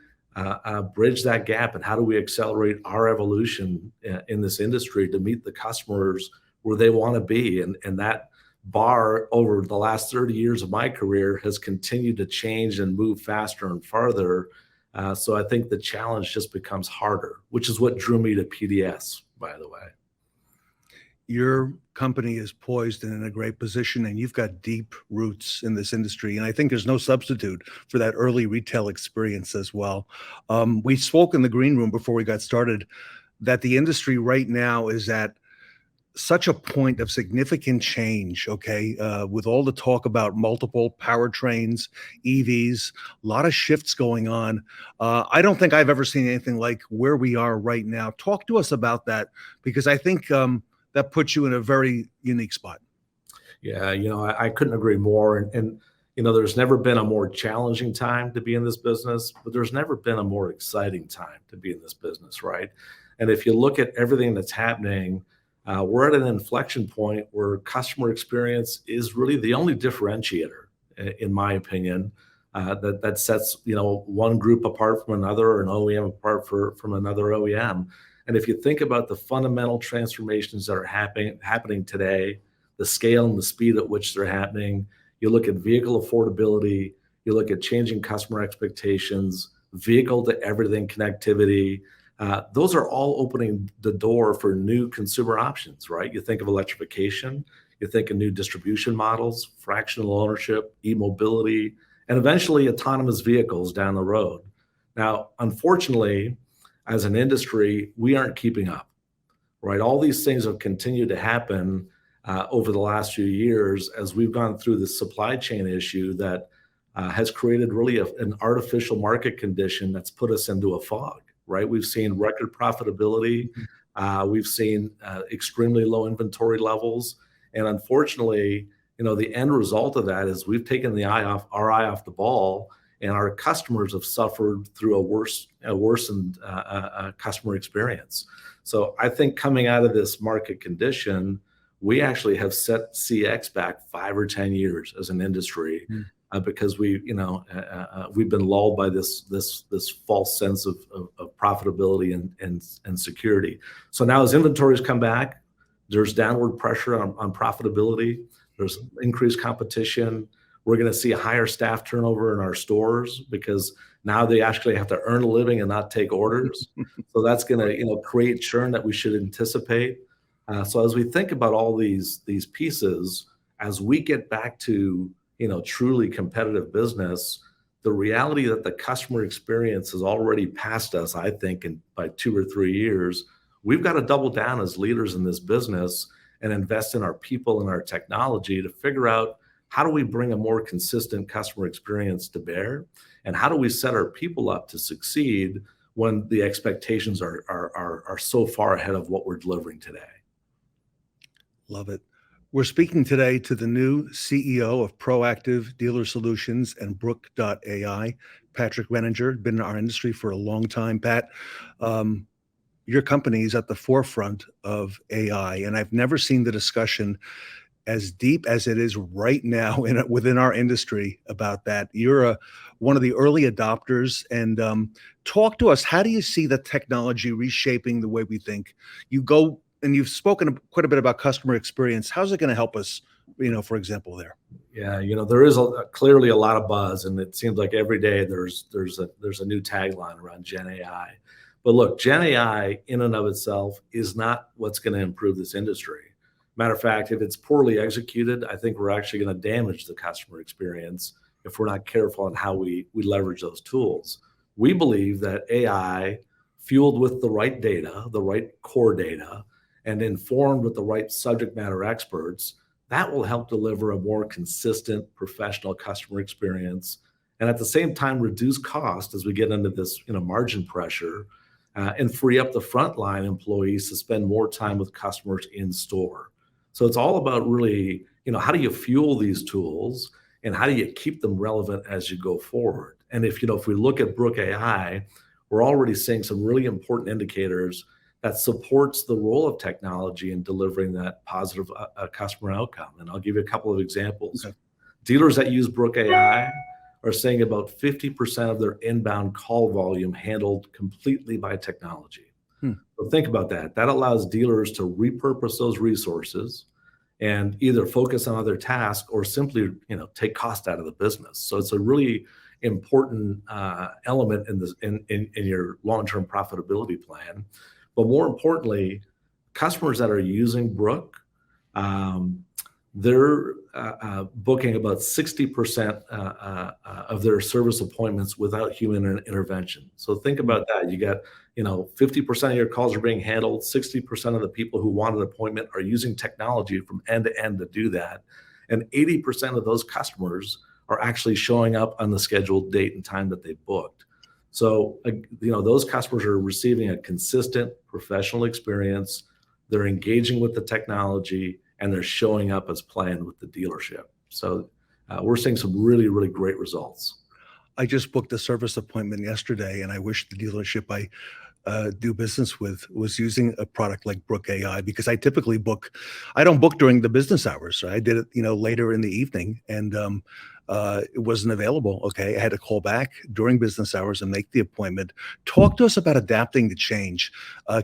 bridge that gap, and how do we accelerate our evolution in this industry to meet the customers where they want to be? And that bar over the last 30 years of my career has continued to change and move faster and farther. So I think the challenge just becomes harder, which is what drew me to PDS, by the way. Your company is poised and in a great position, and you've got deep roots in this industry. And I think there's no substitute for that early retail experience as well. We spoke in the green room before we got started that the industry right now is at such a point of significant change, okay, with all the talk about multiple powertrains, EVs, a lot of shifts going on. I don't think I've ever seen anything like where we are right now. Talk to us about that, because I think that puts you in a very unique spot. Yeah, I couldn't agree more. And there's never been a more challenging time to be in this business, but there's never been a more exciting time to be in this business, right? And if you look at everything that's happening, we're at an inflection point where customer experience is really the only differentiator, in my opinion, that sets one group apart from another, or an OEM apart from another OEM. And if you think about the fundamental transformations that are happening today, the scale and the speed at which they're happening, you look at vehicle affordability, you look at changing customer expectations, vehicle to everything connectivity. Those are all opening the door for new consumer options, right? You think of electrification, you think of new distribution models, fractional ownership, e-mobility, and eventually autonomous vehicles down the road. Now, unfortunately, as an industry, we aren't keeping up, right? All these things have continued to happen over the last few years as we've gone through the supply chain issue that has created really an artificial market condition that's put us into a fog. Right, we've seen record profitability, we've seen extremely low inventory levels, and unfortunately, the end result of that is we've taken our eye off the ball, and our customers have suffered through a worsened customer experience. So I think coming out of this market condition, we actually have set CX back 5 or 10 years as an industry. Because we've been lulled by this false sense of profitability and security. So now as inventories come back, there's downward pressure on profitability. There's increased competition. We're going to see a higher staff turnover in our stores because now they actually have to earn a living and not take orders. So that's going to create churn that we should anticipate. So as we think about all these pieces, as we get back to truly competitive business, the reality that the customer experience has already passed us, I think, by 2 or 3 years, we've got to double down as leaders in this business and invest in our people and our technology to figure out how do we bring a more consistent customer experience to bear, and how do we set our people up to succeed when the expectations are so far ahead of what we're delivering today. Love it. We're speaking today to the new CEO of Proactive Dealer Solutions and Brooke.ai, Patrick Renninger. Been in our industry for a long time. Pat, your company is at the forefront of AI, and I've never seen the discussion as deep as it is right now within our industry about that. You're one of the early adopters, and talk to us. How do you see the technology reshaping the way we think? You go, and you've spoken quite a bit about customer experience. How's it going to help us, for example, there? Yeah, there is clearly a lot of buzz, and it seems like every day there's a new tagline around Gen AI. But look, Gen AI in and of itself is not what's going to improve this industry. Matter of fact, if it's poorly executed, I think we're actually going to damage the customer experience if we're not careful on how we leverage those tools. We believe that AI, fueled with the right data, the right core data, and informed with the right subject matter experts, that will help deliver a more consistent, professional customer experience, and at the same time reduce cost as we get into this margin pressure, and free up the frontline employees to spend more time with customers in store. So it's all about really, how do you fuel these tools and how do you keep them relevant as you go forward? And if we look at Brook AI, we're already seeing some really important indicators that supports the role of technology in delivering that positive customer outcome. And I'll give you a couple of examples. Okay. Dealers that use Brook AI are saying about 50% of their inbound call volume handled completely by technology. So think about that. That allows dealers to repurpose those resources and either focus on other tasks or simply, take cost out of the business. So it's a really important element in your long-term profitability plan. But more importantly, customers that are using Brook, they're booking about 60% of their service appointments without human intervention. So think about that. You got, 50% of your calls are being handled. 60% of the people who want an appointment are using technology from end to end to do that. And 80% of those customers are actually showing up on the scheduled date and time that they booked. So, those customers are receiving a consistent professional experience. They're engaging with the technology, and they're showing up as planned with the dealership. So we're seeing some really, really great results. I just booked a service appointment yesterday, and I wish the dealership I do business with was using a product like Brook AI, because I typically I don't book during the business hours. So I did it, later in the evening, and it wasn't available. Okay. I had to call back during business hours and make the appointment. Talk to us about adapting to change.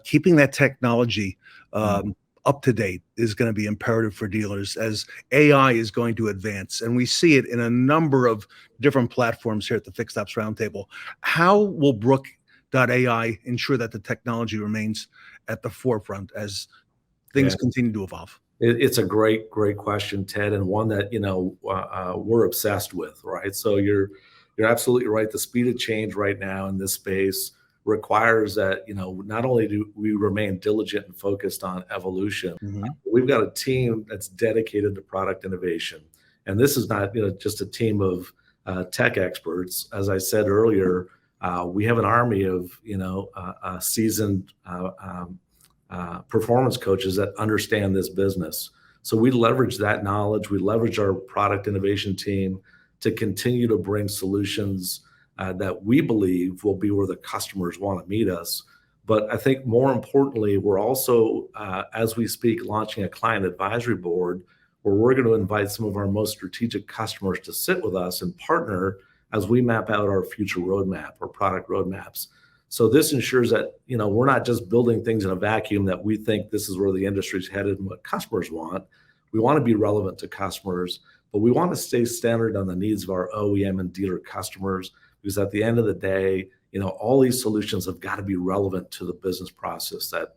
Keeping that technology up to date is going to be imperative for dealers as AI is going to advance. And we see it in a number of different platforms here at the Fixed Ops Roundtable. How will Brook.ai ensure that the technology remains at the forefront as things continue to evolve? It's a great question, Ted, and one that we're obsessed with, right? So you're absolutely right. The speed of change right now in this space requires that not only do we remain diligent and focused on evolution, we've got a team that's dedicated to product innovation, and this is not just a team of tech experts. As I said earlier, we have an army of seasoned performance coaches that understand this business. So we leverage that knowledge. We leverage our product innovation team to continue to bring solutions that we believe will be where the customers want to meet us. But I think more importantly, we're also, as we speak, launching a client advisory board where we're going to invite some of our most strategic customers to sit with us and partner as we map out our future roadmap or product roadmaps. So this ensures that, we're not just building things in a vacuum that we think this is where the industry's headed and what customers want. We want to be relevant to customers, but we want to stay centered on the needs of our OEM and dealer customers, because at the end of the day, all these solutions have got to be relevant to the business process that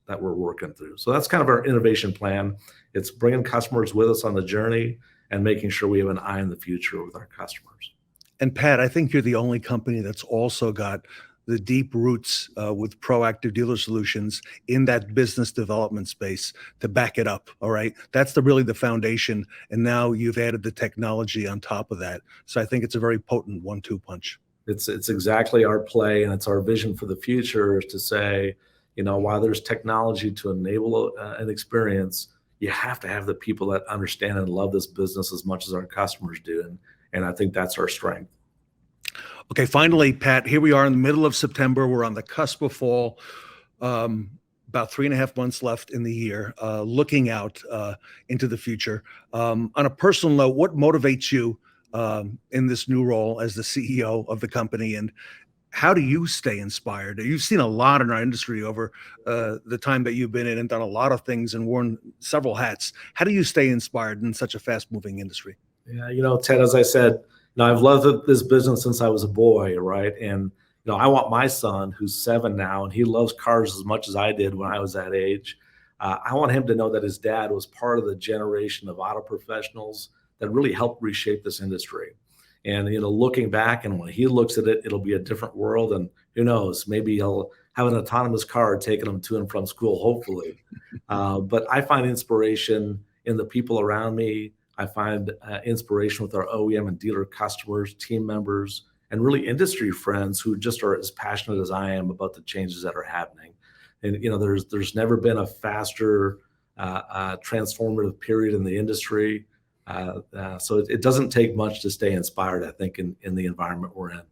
that we're working through. So that's kind of our innovation plan. It's bringing customers with us on the journey and making sure we have an eye in the future with our customers. And Pat, I think you're the only company that's also got the deep roots with proactive dealer solutions in that business development space to back it up. All right. That's really the foundation. And now you've added the technology on top of that. So I think it's a very potent 1-2 punch. It's exactly our play, and it's our vision for the future is to say, while there's technology to enable an experience, you have to have the people that understand and love this business as much as our customers do. And I think that's our strength. Okay, finally, Pat, here we are in the middle of September. We're on the cusp of fall, about 3.5 months left in the year, looking out into the future. On a personal note, what motivates you in this new role as the CEO of the company, and how do you stay inspired? You've seen a lot in our industry over the time that you've been in and done a lot of things and worn several hats. How do you stay inspired in such a fast-moving industry? Yeah, Ted, as I said, I've loved this business since I was a boy, right? And I want my son, who's 7 now, and he loves cars as much as I did when I was that age. I want him to know that his dad was part of the generation of auto professionals that really helped reshape this industry. And looking back, and when he looks at it, it'll be a different world. And who knows, maybe he'll have an autonomous car taking him to and from school, hopefully. But I find inspiration in the people around me. I find inspiration with our OEM and dealer customers, team members, and really industry friends who just are as passionate as I am about the changes that are happening. And there's never been a faster transformative period in the industry. So it doesn't take much to stay inspired, I think, in the environment we're in.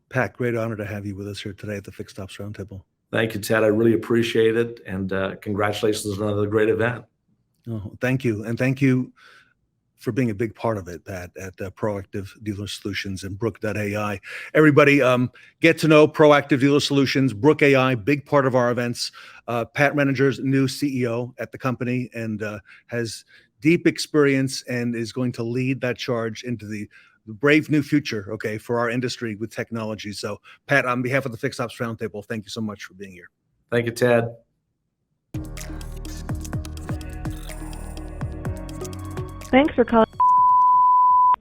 Pat, great honor to have you with us here today at the Fixed Ops Roundtable. Thank you, Ted. I really appreciate it. And congratulations on another great event. Oh, thank you. And thank you for being a big part of it, Pat, at Proactive Dealer Solutions and Brook AI. Everybody, get to know Proactive Dealer Solutions, Brook AI, big part of our events. Pat Reininger's new CEO at the company and has deep experience and is going to lead that charge into the brave new future, okay, for our industry with technology. So, Pat, on behalf of the Fixed Ops Roundtable, thank you so much for being here. Thank you, Ted. Thanks for calling.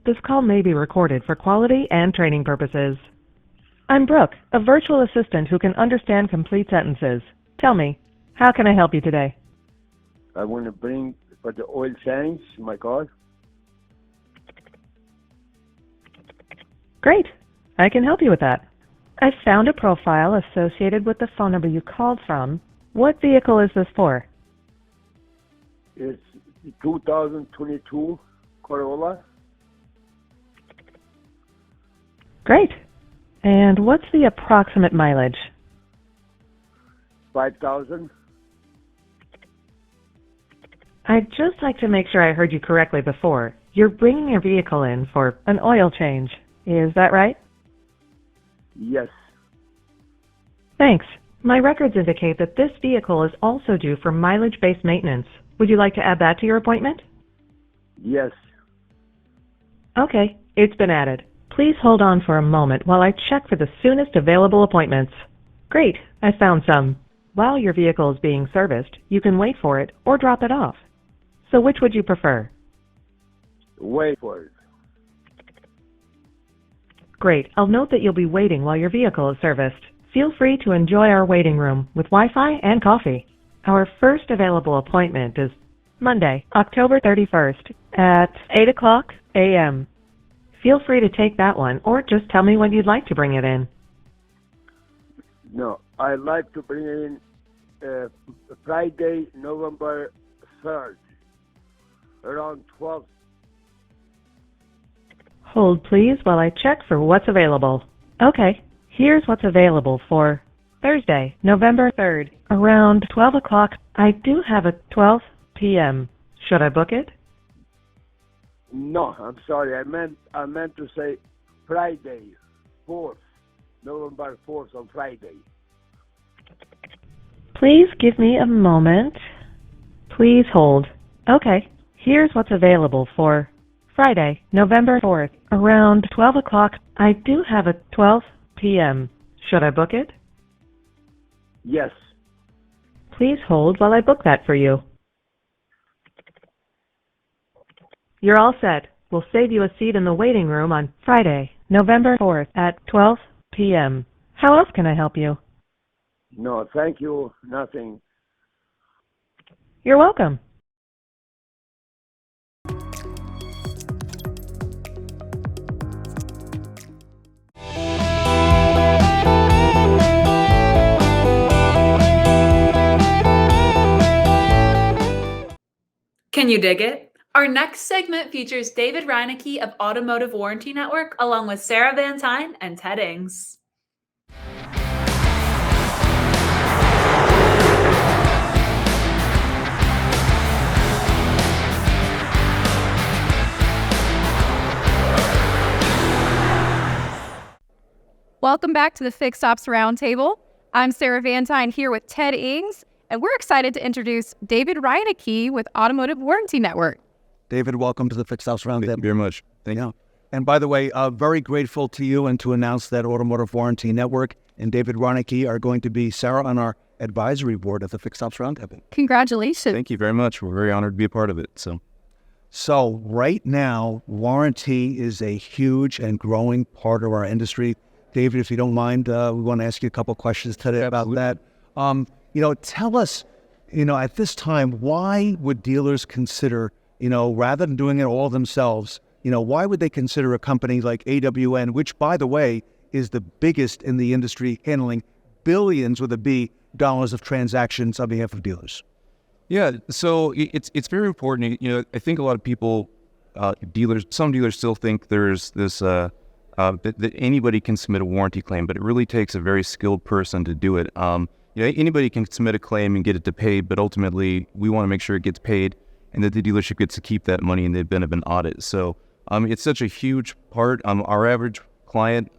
This call may be recorded for quality and training purposes. I'm Brooke, a virtual assistant who can understand complete sentences. Tell me, how can I help you today? I want to bring for the oil change my car. Great, I can help you with that. I found a profile associated with the phone number you called from. What vehicle is this for? It's 2022 Corolla. Great. And what's the approximate mileage? 5,000. I'd just like to make sure I heard you correctly before. You're bringing your vehicle in for an oil change. Is that right? Yes. Thanks. My records indicate that this vehicle is also due for mileage-based maintenance. Would you like to add that to your appointment? Yes. Okay, it's been added. Please hold on for a moment while I check for the soonest available appointments. Great, I found some. While your vehicle is being serviced, you can wait for it or drop it off. So which would you prefer? Wait for it. Great, I'll note that you'll be waiting while your vehicle is serviced. Feel free to enjoy our waiting room with Wi-Fi and coffee. Our first available appointment is Monday, October 31st at 8:00 a.m. Feel free to take that one or just tell me when you'd like to bring it in. No, I'd like to bring it in Friday, November 3rd, around 12. Hold please while I check for what's available. Okay, here's what's available for Thursday, November 3rd, around 12 o'clock. I do have a 12 p.m. Should I book it? No, I'm sorry. I meant to say Friday, 4th, November 4th on Friday. Please give me a moment. Please hold. Okay, here's what's available for Friday, November 4th, around 12 o'clock. I do have a 12 p.m. Should I book it? Yes. Please hold while I book that for you. You're all set. We'll save you a seat in the waiting room on Friday, November 4th at 12 p.m. How else can I help you? No, thank you. Nothing. You're welcome. Can you dig it? Our next segment features David Reinicke of Automotive Warranty Network, along with Sarah Vantine and Ted Ings. Welcome back to the Fixed Ops Roundtable. I'm Sarah Vantine here with Ted Ings, and we're excited to introduce David Reinicke with Automotive Warranty Network. David, welcome to the Fixed Ops Roundtable. Thank you very much. Thank you. And by the way, very grateful to you and to announce that Automotive Warranty Network and David Reinicke are going to be Sarah on our advisory board at the Fixed Ops Roundtable. Congratulations. Thank you very much. We're very honored to be a part of it. So right now, warranty is a huge and growing part of our industry. David, if you don't mind, we want to ask you a couple questions today about that. Tell us, at this time, why would dealers consider, rather than doing it all themselves, why would they consider a company like AWN, which, by the way, is the biggest in the industry, handling billions with a B dollars of transactions on behalf of dealers? Yeah, so it's very important. I think a lot of people, some dealers still think there's this that anybody can submit a warranty claim, but it really takes a very skilled person to do it. Anybody can submit a claim and get it to pay, but ultimately we want to make sure it gets paid and that the dealership gets to keep that money in the event of an audit. So it's such a huge part. Our average client,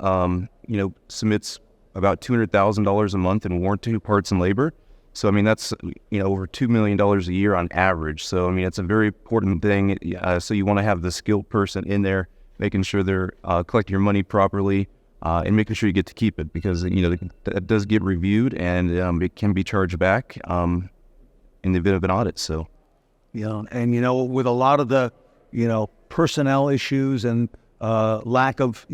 submits about $200,000 a month in warranty parts and labor. So, that's, over $2 million a year on average. So, it's a very important thing. So you want to have the skilled person in there, making sure they're collecting your money properly and making sure you get to keep it because, that does get reviewed and it can be charged back in the event of an audit. So, yeah, and with a lot of the, personnel issues and lack of,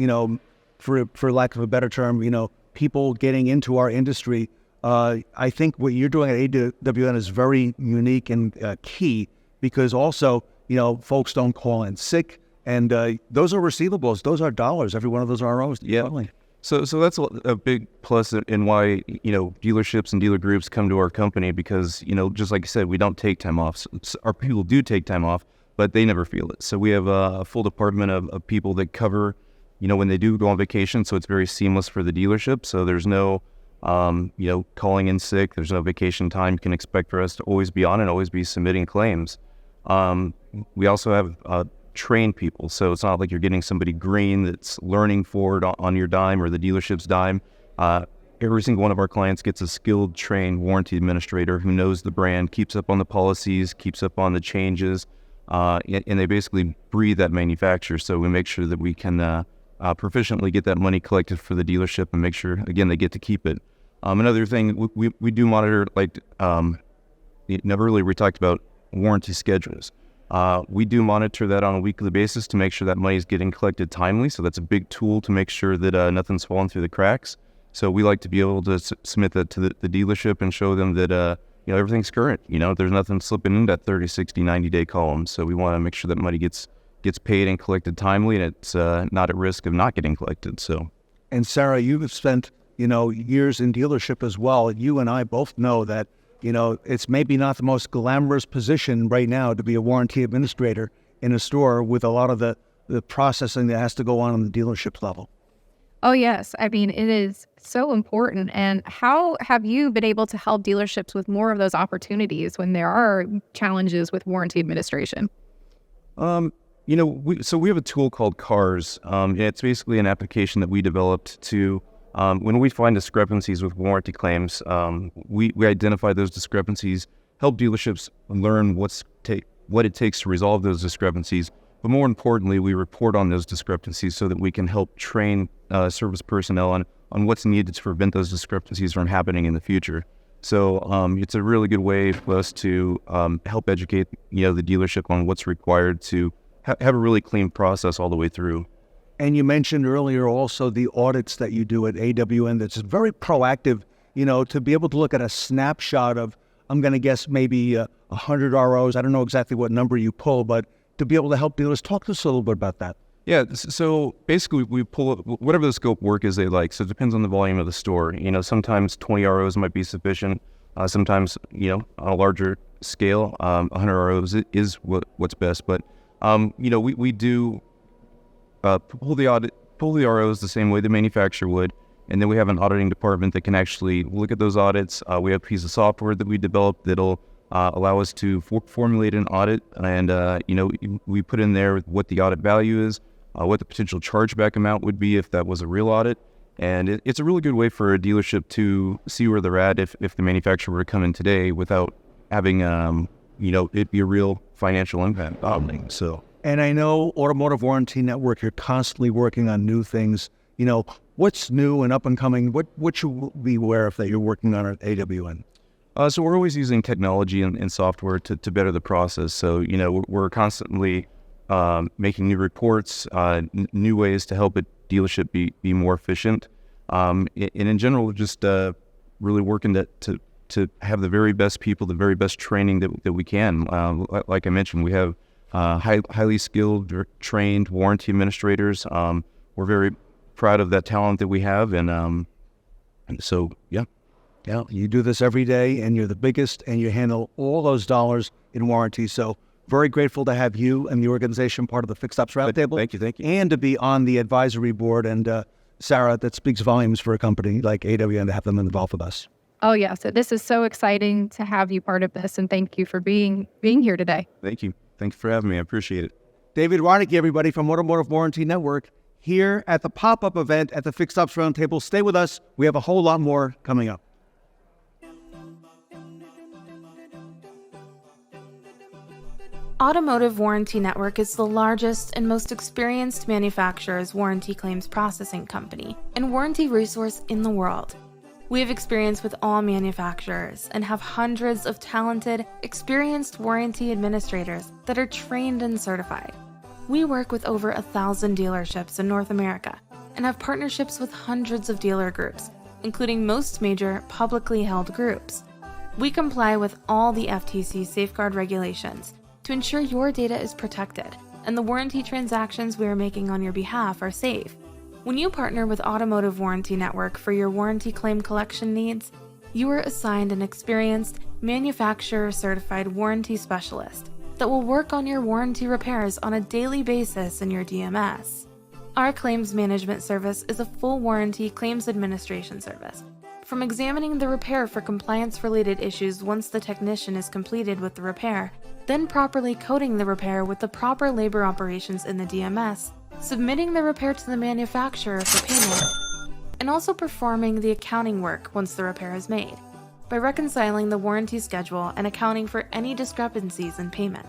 for lack of a better term, people getting into our industry, I think what you're doing at AWN is very unique and key because also, folks don't call in sick and those are receivables. Those are dollars. Every one of those are ours. Yeah. Totally. So that's a big plus in why, dealerships and dealer groups come to our company because, just like I said, we don't take time off. So our people do take time off, but they never feel it. So we have a full department of people that cover, when they do go on vacation. So it's very seamless for the dealership. So there's no, calling in sick. There's no vacation time you can expect for us to always be on and always be submitting claims. We also have trained people. So it's not like you're getting somebody green that's learning for it on your dime or the dealership's dime. Every single one of our clients gets a skilled, trained warranty administrator who knows the brand, keeps up on the policies, keeps up on the changes, and they basically breathe that manufacturer. So we make sure that we can proficiently get that money collected for the dealership and make sure, again, they get to keep it. Another thing, we do monitor, earlier we talked about warranty schedules. We do monitor that on a weekly basis to make sure that money is getting collected timely. So that's a big tool to make sure that nothing's falling through the cracks. So we like to be able to submit that to the dealership and show them that everything's current. There's nothing slipping in that 30, 60, 90-day column. So we want to make sure that money gets paid and collected timely, and it's not at risk of not getting collected. So, and Sarah, you have spent years in dealership as well. You and I both know that it's maybe not the most glamorous position right now to be a warranty administrator in a store with a lot of the processing that has to go on the dealership level. Oh, yes. It is so important. And how have you been able to help dealerships with more of those opportunities when there are challenges with warranty administration? We have a tool called CARS. And it's basically an application that we developed to, when we find discrepancies with warranty claims, we identify those discrepancies, help dealerships learn what it takes to resolve those discrepancies. But more importantly, we report on those discrepancies so that we can help train service personnel on what's needed to prevent those discrepancies from happening in the future. So it's a really good way for us to help educate, the dealership on what's required to have a really clean process all the way through. And you mentioned earlier also the audits that you do at AWN that's very proactive, to be able to look at a snapshot of, I'm going to guess maybe 100 ROs. I don't know exactly what number you pull, but to be able to help dealers. Talk to us a little bit about that. Yeah, so basically we pull whatever the scope work is they like. So it depends on the volume of the store. Sometimes 20 ROs might be sufficient. Sometimes, on a larger scale, 100 ROs is what's best. But, we do pull the ROs the same way the manufacturer would. And then we have an auditing department that can actually look at those audits. We have a piece of software that we developed that'll allow us to formulate an audit. And, we put in there what the audit value is, what the potential chargeback amount would be if that was a real audit. And it's a really good way for a dealership to see where they're at if the manufacturer were to come in today without having, it be a real financial impact. So. And I know Automotive Warranty Network, you're constantly working on new things. What's new and up and coming? What should we be aware of that you're working on at AWN? So we're always using technology and software to better the process. So, we're constantly making new reports, new ways to help a dealership be more efficient. And in general, just really working to have the very best people, the very best training that we can. Like I mentioned, we have highly skilled, trained warranty administrators. We're very proud of that talent that we have. And so, yeah. Yeah, you do this every day, and you're the biggest, and you handle all those dollars in warranty. So very grateful to have you and the organization part of the Fixed Ops Roundtable. Thank you. And to be on the advisory board. And Sarah, that speaks volumes for a company like AWN to have them involved with us. Oh, yeah. So this is so exciting to have you part of this, and thank you for being here today. Thank you. Thanks for having me. I appreciate it. David Reinicke, everybody, from Automotive Warranty Network, here at the pop-up event at the Fixed Ops Roundtable. Stay with us. We have a whole lot more coming up. Automotive Warranty Network is the largest and most experienced manufacturer's warranty claims processing company and warranty resource in the world. We have experience with all manufacturers and have hundreds of talented, experienced warranty administrators that are trained and certified. We work with over 1,000 dealerships in North America and have partnerships with hundreds of dealer groups, including most major publicly held groups. We comply with all the FTC safeguard regulations to ensure your data is protected and the warranty transactions we are making on your behalf are safe. When you partner with Automotive Warranty Network for your warranty claim collection needs, you are assigned an experienced, manufacturer-certified warranty specialist that will work on your warranty repairs on a daily basis in your DMS. Our claims management service is a full warranty claims administration service. From examining the repair for compliance-related issues once the technician is completed with the repair, then properly coding the repair with the proper labor operations in the DMS, submitting the repair to the manufacturer for payment, and also performing the accounting work once the repair is made, by reconciling the warranty schedule and accounting for any discrepancies in payment.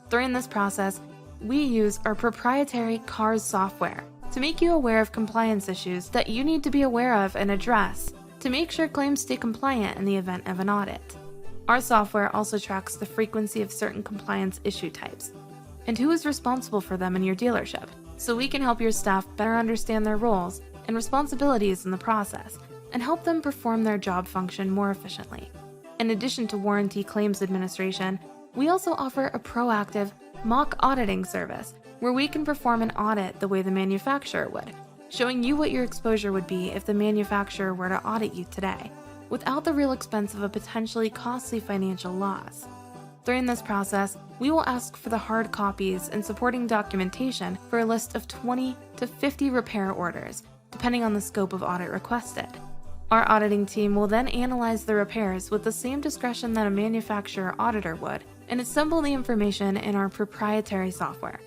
During this process, we use our proprietary CARS software to make you aware of compliance issues that you need to be aware of and address to make sure claims stay compliant in the event of an audit. Our software also tracks the frequency of certain compliance issue types and who is responsible for them in your dealership, so we can help your staff better understand their roles and responsibilities in the process and help them perform their job function more efficiently. In addition to warranty claims administration, we also offer a proactive mock auditing service where we can perform an audit the way the manufacturer would, showing you what your exposure would be if the manufacturer were to audit you today, without the real expense of a potentially costly financial loss. During this process, we will ask for the hard copies and supporting documentation for a list of 20 to 50 repair orders, depending on the scope of audit requested. Our auditing team will then analyze the repairs with the same discretion that a manufacturer auditor would and assemble the information in our proprietary software.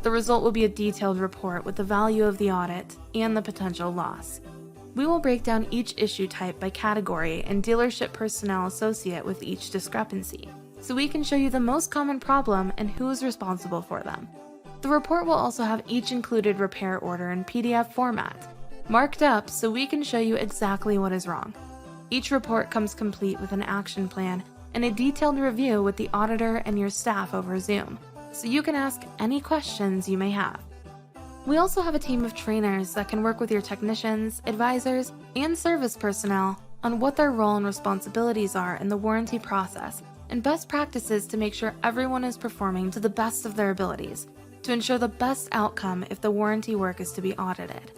The result will be a detailed report with the value of the audit and the potential loss. We will break down each issue type by category and dealership personnel associate with each discrepancy, so we can show you the most common problem and who is responsible for them. The report will also have each included repair order in PDF format, marked up so we can show you exactly what is wrong. Each report comes complete with an action plan and a detailed review with the auditor and your staff over Zoom, so you can ask any questions you may have. We also have a team of trainers that can work with your technicians, advisors, and service personnel on what their role and responsibilities are in the warranty process and best practices to make sure everyone is performing to the best of their abilities to ensure the best outcome if the warranty work is to be audited.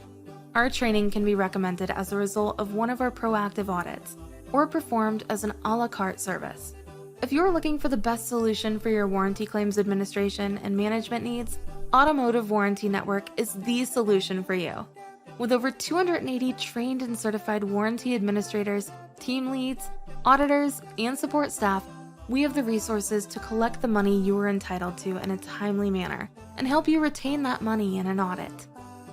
Our training can be recommended as a result of one of our proactive audits or performed as an a la carte service. If you're looking for the best solution for your warranty claims administration and management needs, Automotive Warranty Network is the solution for you. With over 280 trained and certified warranty administrators, team leads, auditors, and support staff, we have the resources to collect the money you are entitled to in a timely manner and help you retain that money in an audit.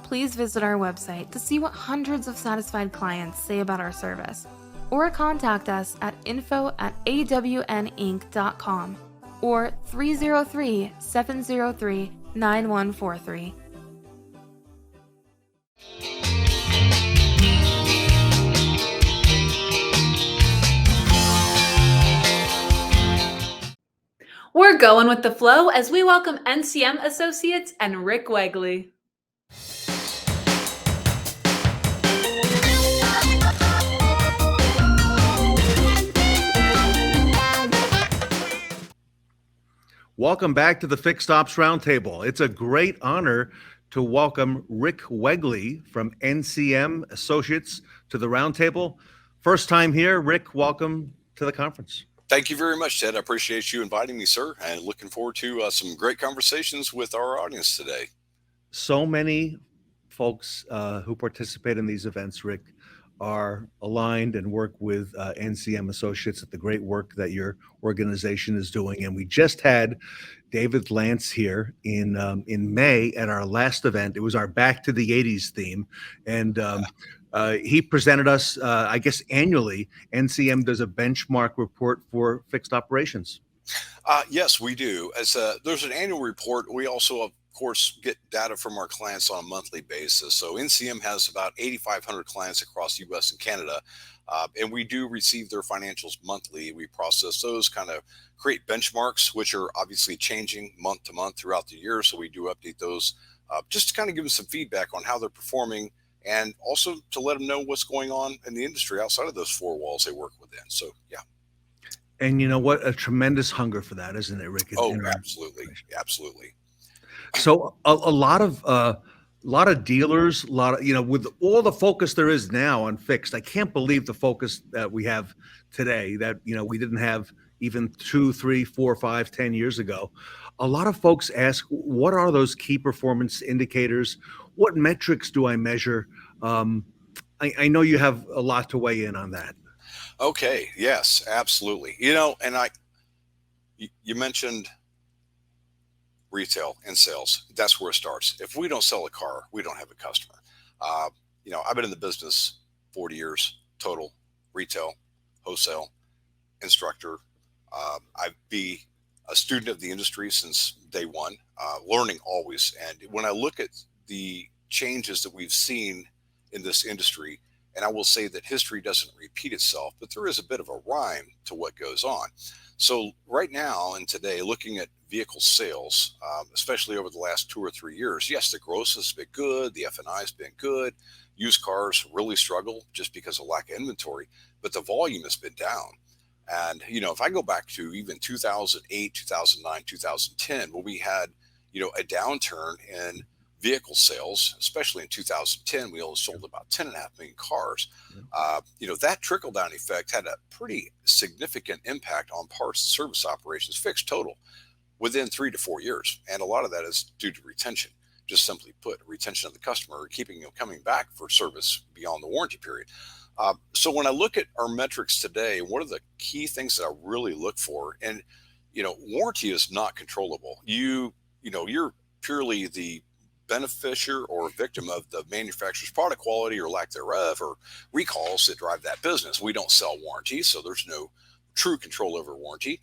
Please visit our website to see what hundreds of satisfied clients say about our service, or contact us at info@awninc.com or 303-703-9143. We're going with the flow as we welcome NCM Associates and Rick Wegley. Welcome back to the Fixed Ops Roundtable. It's a great honor to welcome Rick Wegley from NCM Associates to the Roundtable. First time here, Rick, welcome to the conference. Thank you very much, Ted. I appreciate you inviting me, sir, and looking forward to some great conversations with our audience today. So many folks who participate in these events, Rick, are aligned and work with NCM Associates at the great work that your organization is doing. And we just had David Lance here in May at our last event. It was our Back to the 80s theme. And he presented us, I guess annually, NCM does a benchmark report for fixed operations. Yes, we do. There's an annual report. We also, of course, get data from our clients on a monthly basis. So NCM has about 8,500 clients across the U.S. and Canada, and we do receive their financials monthly. We process those, kind of create benchmarks, which are obviously changing month to month throughout the year. So we do update those just to kind of give them some feedback on how they're performing, and also to let them know what's going on in the industry outside of those four walls they work within. So, yeah. And you know what? A tremendous hunger for that, isn't it, Rick? Oh, absolutely. Absolutely. So a lot of dealers, with all the focus there is now on fixed, I can't believe the focus that we have today that, we didn't have even 2, 3, 4, 5, 10 years ago. A lot of folks ask, what are those key performance indicators? What metrics do I measure? I know you have a lot to weigh in on that. Okay. Yes, absolutely. And you mentioned retail and sales. That's where it starts. If we don't sell a car, we don't have a customer. I've been in the business 40 years total, retail, wholesale, instructor. I've been a student of the industry since day one, learning always. And when I look at the changes that we've seen in this industry, and I will say that history doesn't repeat itself, but there is a bit of a rhyme to what goes on. So right now and today, looking at vehicle sales, especially over the last 2 or 3 years, yes, the gross has been good. The F&I has been good. Used cars really struggle just because of lack of inventory, but the volume has been down. And, if I go back to even 2008, 2009, 2010, when we had, a downturn in vehicle sales, especially in 2010, we only sold about 10.5 million cars. That trickle down effect had a pretty significant impact on parts and service operations, fixed total, within 3 to 4 years. And a lot of that is due to retention, just simply put, retention of the customer, keeping them coming back for service beyond the warranty period. So when I look at our metrics today, one of the key things that I really look for, and, warranty is not controllable. You're purely the beneficiary or victim of the manufacturer's product quality or lack thereof, or recalls that drive that business. We don't sell warranties, so there's no true control over warranty.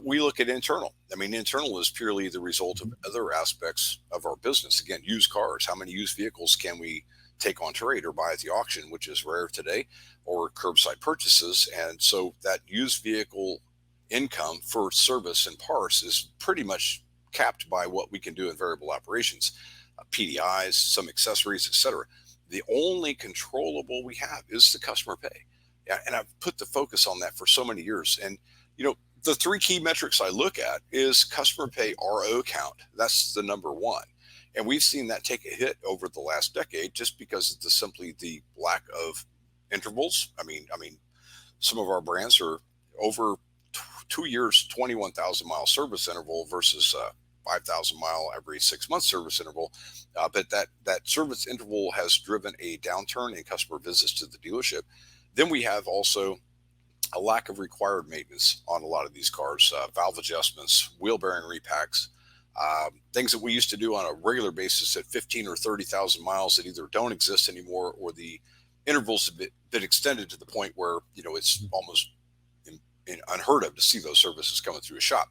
We look at internal. Internal is purely the result of other aspects of our business. Again, used cars. How many used vehicles can we take on trade or buy at the auction, which is rare today, or curbside purchases. And so that used vehicle income for service and parts is pretty much capped by what we can do in variable operations, PDIs, some accessories, etc. The only controllable we have is the customer pay. Yeah, and I've put the focus on that for so many years. And, you know, the three key metrics I look at is customer pay RO count. That's the number one. And we've seen that take a hit over the last decade just because of simply the lack of intervals. I mean, some of our brands are over 2 years, 21,000 mile service interval versus 5,000 mile every 6 month service interval. But that service interval has driven a downturn in customer visits to the dealership. Then we have also a lack of required maintenance on a lot of these cars, valve adjustments, wheel bearing repacks, things that we used to do on a regular basis at 15 or 30,000 miles that either don't exist anymore or the intervals have been extended to the point where, you know, it's almost unheard of to see those services coming through a shop.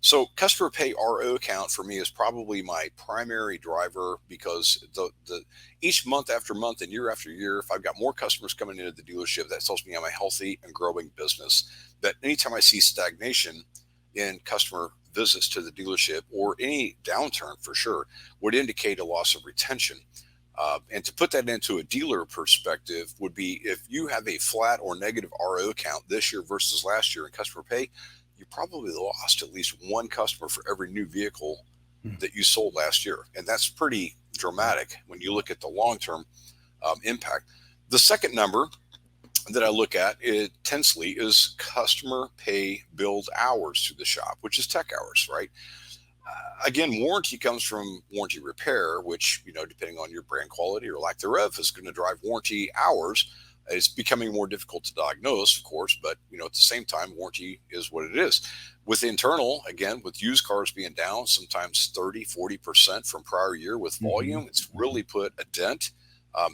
So customer pay RO count for me is probably my primary driver, because the each month after month and year after year, if I've got more customers coming into the dealership, that tells me I'm a healthy and growing business. But anytime I see stagnation in customer visits to the dealership, or any downturn for sure, would indicate a loss of retention. And to put that into a dealer perspective would be, if you have a flat or negative RO count this year versus last year in customer pay, you probably lost at least one customer for every new vehicle that you sold last year. And that's pretty dramatic when you look at the long-term impact. The second number that I look at intensely is customer pay billed hours to the shop, which is tech hours, right? Again, warranty comes from warranty repair, which, you know, depending on your brand quality or lack thereof, is going to drive warranty hours. It's becoming more difficult to diagnose, of course, but, you know, at the same time, warranty is what it is. With internal, again, with used cars being down sometimes 30, 40% from prior year with volume, it's really put a dent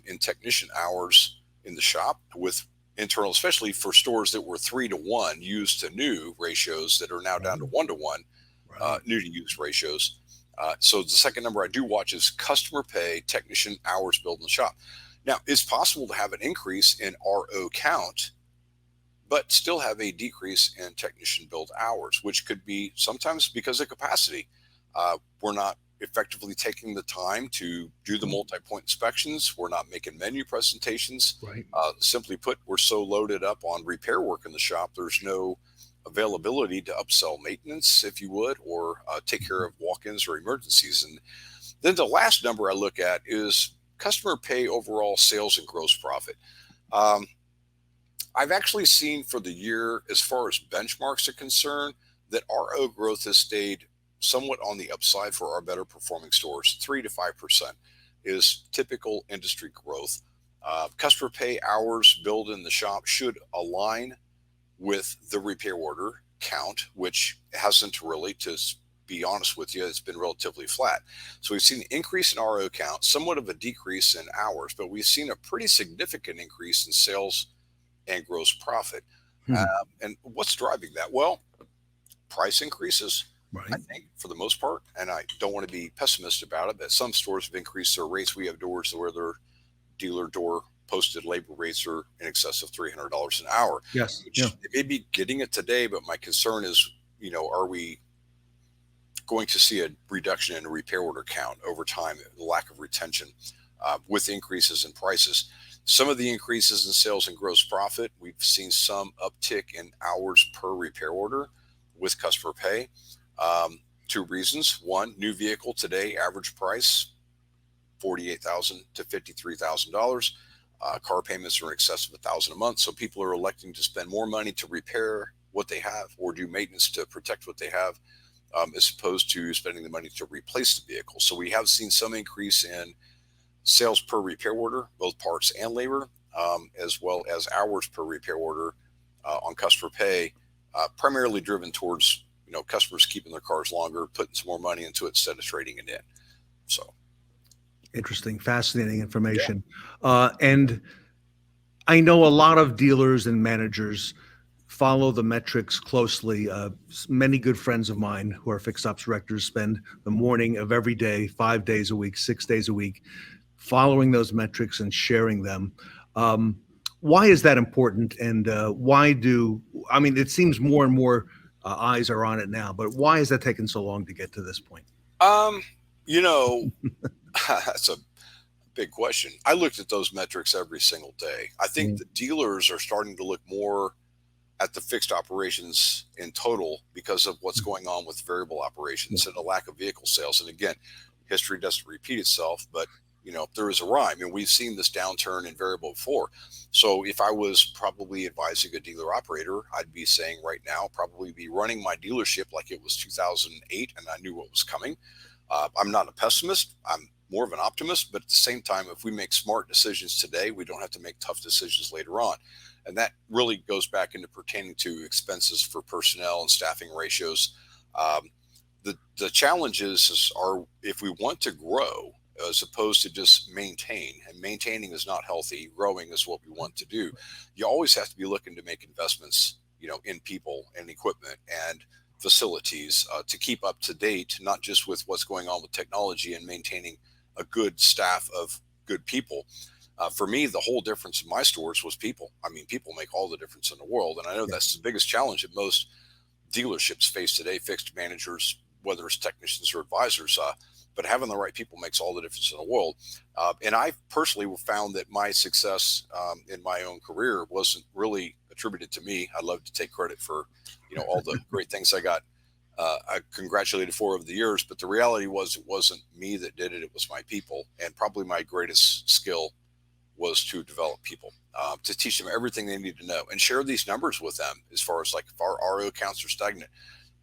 in technician hours in the shop with internal, especially for stores that were 3-to-1 used to new ratios that are now down to 1-to-1. New to used ratios. So the second number I do watch is customer pay technician hours billed in the shop. Now, it's possible to have an increase in RO count, but still have a decrease in technician billed hours, which could be sometimes because of capacity. We're not effectively taking the time to do the multi-point inspections. We're not making menu presentations. Right. Simply put, we're so loaded up on repair work in the shop, there's no availability to upsell maintenance, if you would, or take care of walk-ins or emergencies. And then the last number I look at is customer pay overall sales and gross profit. I've actually seen for the year, as far as benchmarks are concerned, that RO growth has stayed somewhat on the upside for our better performing stores. 3 to 5% is typical industry growth. Customer pay hours billed in the shop should align with the repair order count, which hasn't really, to be honest with you, it's been relatively flat. So we've seen an increase in RO count, somewhat of a decrease in hours, but we've seen a pretty significant increase in sales and gross profit. And what's driving that? Well, price increases, I think, for the most part, and I don't want to be pessimistic about it, but some stores have increased their rates. We have doors where their dealer door posted labor rates are in excess of $300 an hour. Yes. They may be getting it today, but my concern is, you know, are we going to see a reduction in the repair order count over time, the lack of retention with increases in prices? Some of the increases in sales and gross profit, we've seen some uptick in hours per repair order with customer pay. 2 reasons. One, new vehicle today, average price, $48,000 to $53,000. Car payments are in excess of $1,000 a month. So people are electing to spend more money to repair what they have or do maintenance to protect what they have, as opposed to spending the money to replace the vehicle. So we have seen some increase in sales per repair order, both parts and labor, as well as hours per repair order on customer pay, primarily driven towards, you know, customers keeping their cars longer, putting some more money into it instead of trading it in. So. Interesting, fascinating information. And I know a lot of dealers and managers follow the metrics closely. Many good friends of mine who are fixed ops directors spend the morning of every day, 5 days a week, 6 days a week, following those metrics and sharing them. Why is that important? And it seems more and more eyes are on it now, but why is that taking so long to get to this point? That's a big question. I looked at those metrics every single day. I think the dealers are starting to look more at the fixed operations in total because of what's going on with variable operations and a lack of vehicle sales. And again, history doesn't repeat itself, but there is a rhyme, and we've seen this downturn in variable before. So if I was probably advising a dealer operator, I'd be saying right now, probably be running my dealership like it was 2008 and I knew what was coming. I'm not a pessimist. I'm more of an optimist, but at the same time, if we make smart decisions today, we don't have to make tough decisions later on. And that really goes back into pertaining to expenses for personnel and staffing ratios. The challenges are if we want to grow as opposed to just maintain, and maintaining is not healthy, growing is what we want to do. You always have to be looking to make investments, in people and equipment and facilities to keep up to date, not just with what's going on with technology and maintaining a good staff of good people. For me, the whole difference in my stores was people. I mean, people make all the difference in the world. And I know that's the biggest challenge that most dealerships face today, fixed managers, whether it's technicians or advisors, but having the right people makes all the difference in the world. And I personally found that my success in my own career wasn't really attributed to me. I love to take credit for, all the great things I got congratulated for over the years. But the reality was it wasn't me that did it. It was my people. And probably my greatest skill was to develop people, to teach them everything they need to know and share these numbers with them as far as like if our RO counts are stagnant,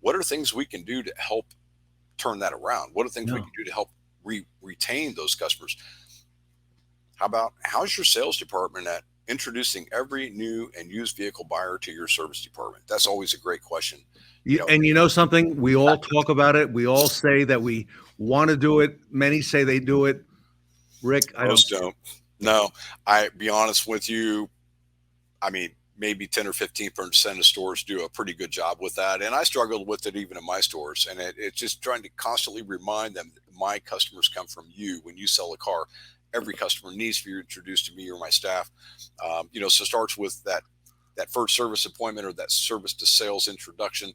what are things we can do to help turn that around? What are things we can do to help retain those customers? How's your sales department at introducing every new and used vehicle buyer to your service department? That's always a great question. And something, we all talk about it. We all say that we want to do it. Many say they do it. Rick, Most don't. No, I be honest with you. I mean, maybe 10 or 15% of stores do a pretty good job with that. And I struggled with it even in my stores. And it's just trying to constantly remind them that my customers come from you. When you sell a car, every customer needs to be introduced to me or my staff. So it starts with that first service appointment or that service to sales introduction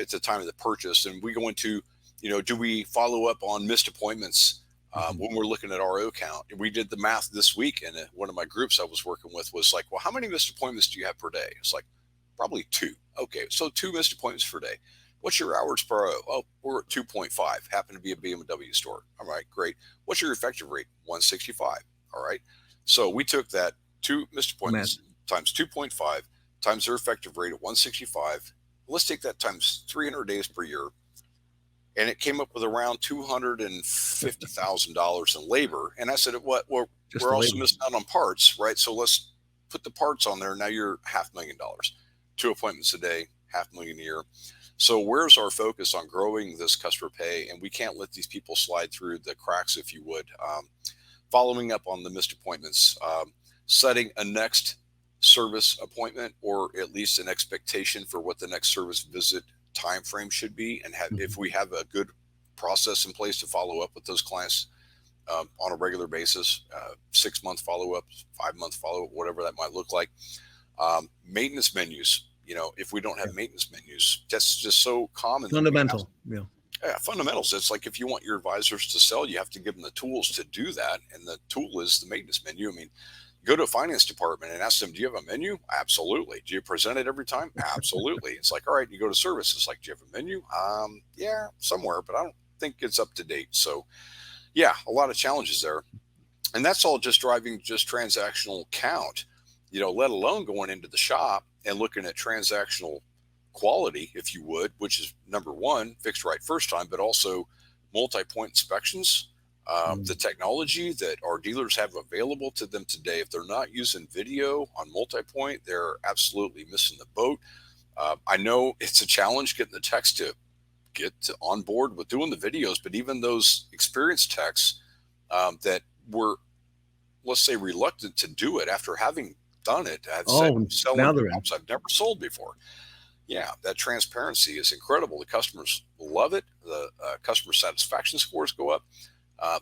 at the time of the purchase. And we go into, do we follow up on missed appointments? When we're looking at RO count, we did the math this week, and one of my groups I was working with was like, well, how many missed appointments do you have per day? It's like, probably 2. Okay, so 2 missed appointments per day. What's your hours per RO? Oh, we're at 2.5. Happen to be a BMW store. All right, great. What's your effective rate? 165. All right. So we took that 2 missed appointments times 2.5 times their effective rate at 165. Let's take that times 300 days per year. And it came up with around $250,000 in labor. And I said, we're also missing out on parts, right? So let's put the parts on there. Now you're $500,000, 2 appointments a day, $500,000 a year. So where's our focus on growing this customer pay? And we can't let these people slide through the cracks, if you would. Following up on the missed appointments, setting a next service appointment, or at least an expectation for what the next service visit time frame should be, and if we have a good process in place to follow up with those clients on a regular basis, 6-month follow-up, 5-month follow-up, whatever that might look like. Maintenance menus, if we don't have maintenance menus, that's just so common. Fundamental. Yeah, fundamentals. It's like if you want your advisors to sell, you have to give them the tools to do that, and the tool is the maintenance menu. I mean, go to a finance department and ask them, do you have a menu? Absolutely. Do you present it every time? Absolutely. It's like, all right, you go to service. It's like, do you have a menu? Yeah, somewhere, but I don't think it's up to date. So yeah, a lot of challenges there. And that's all just driving just transactional count, let alone going into the shop and looking at transactional quality, if you would, which is number one, fixed right first time, but also multi-point inspections. The technology that our dealers have available to them today, if they're not using video on multi-point, they're absolutely missing the boat. I know it's a challenge getting the techs to get on board with doing the videos, but even those experienced techs that were, let's say, reluctant to do it after having done it, have said, selling jobs I've never sold before. Yeah, that transparency is incredible. The customers love it. The customer satisfaction scores go up.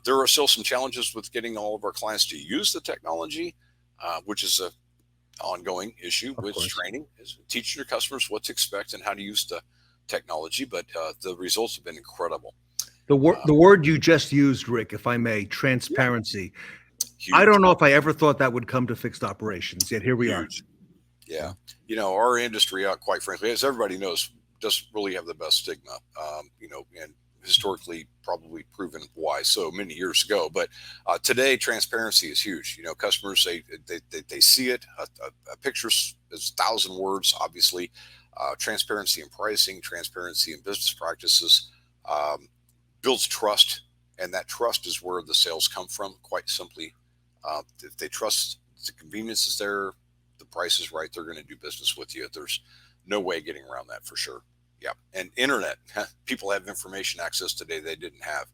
There are still some challenges with getting all of our clients to use the technology, which is a ongoing issue with training, is teaching your customers what to expect and how to use the technology. But the results have been incredible. The word you just used, Rick, if I may, transparency. Yeah. I don't know if I ever thought that would come to fixed operations, yet here we are. Yeah. You know, our industry, quite frankly, as everybody knows, doesn't really have the best stigma, you know, and historically probably proven why so many years ago. But today, transparency is huge. You know, customers, they see it. A picture is 1,000 words, obviously. Transparency in pricing, transparency in business practices builds trust. And that trust is where the sales come from, quite simply. If they trust the convenience is there, the price is right, they're going to do business with you. There's no way getting around that for sure. Yeah. And internet, people have information access today they didn't have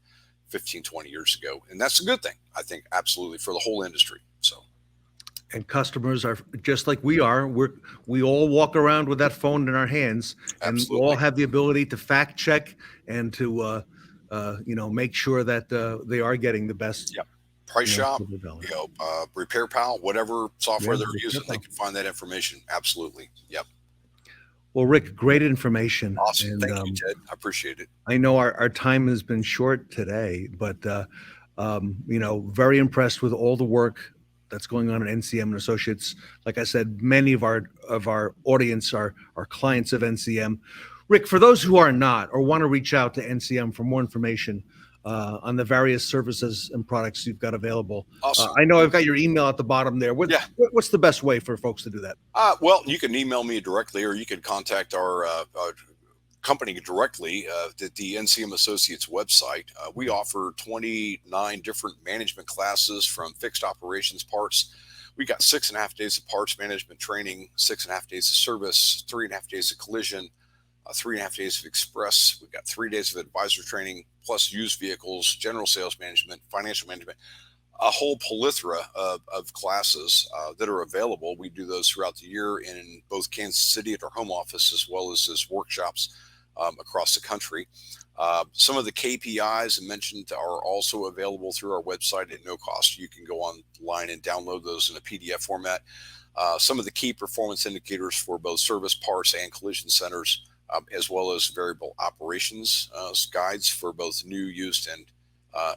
15, 20 years ago. And that's a good thing, I think, absolutely, for the whole industry. So. And customers are just like we are. We all walk around with that phone in our hands, and we all have the ability to fact check and to, you know, make sure that they are getting the best. Yep. Price Shop, you know, Repair Pal, whatever software they're using, they can find that information. Absolutely. Yep. Well, Rick, great information. Awesome. And, thank you, Ted. I appreciate it. I know our time has been short today, but, you know, very impressed with all the work that's going on at NCM Associates. Like I said, many of our audience are clients of NCM. Rick, for those who are not or want to reach out to NCM for more information on the various services and products you've got available. Awesome. I know I've got your email at the bottom there. What's the best way for folks to do that? Well, you can email me directly, or you can contact our company directly at the NCM Associates website. We offer 29 different management classes, from fixed operations parts. We got 6.5 days of parts management training, 6.5 days of service, 3.5 days of collision, 3.5 days of express. We've got 3 days of advisor training, plus used vehicles, general sales management, financial management, a whole plethora of classes that are available. We do those throughout the year in both Kansas City at our home office, as well as workshops across the country. Some of the KPIs I mentioned are also available through our website at no cost. You can go online and download those in a PDF format. Some of the key performance indicators for both service, parts, and collision centers, as well as variable operations guides for both new, used, and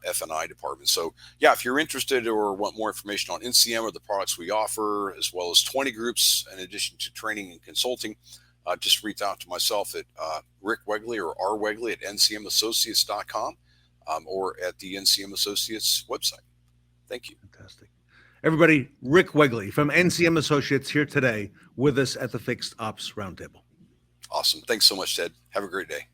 F&I departments. So yeah, if you're interested or want more information on NCM or the products we offer, as well as 20 groups in addition to training and consulting, just reach out to myself at Rick Wegley or R Wegley at ncmassociates.com or at the NCM Associates website. Thank you. Fantastic. Everybody, Rick Wegley from NCM Associates here today with us at the Fixed Ops Roundtable. Awesome. Thanks so much, Ted. Have a great day.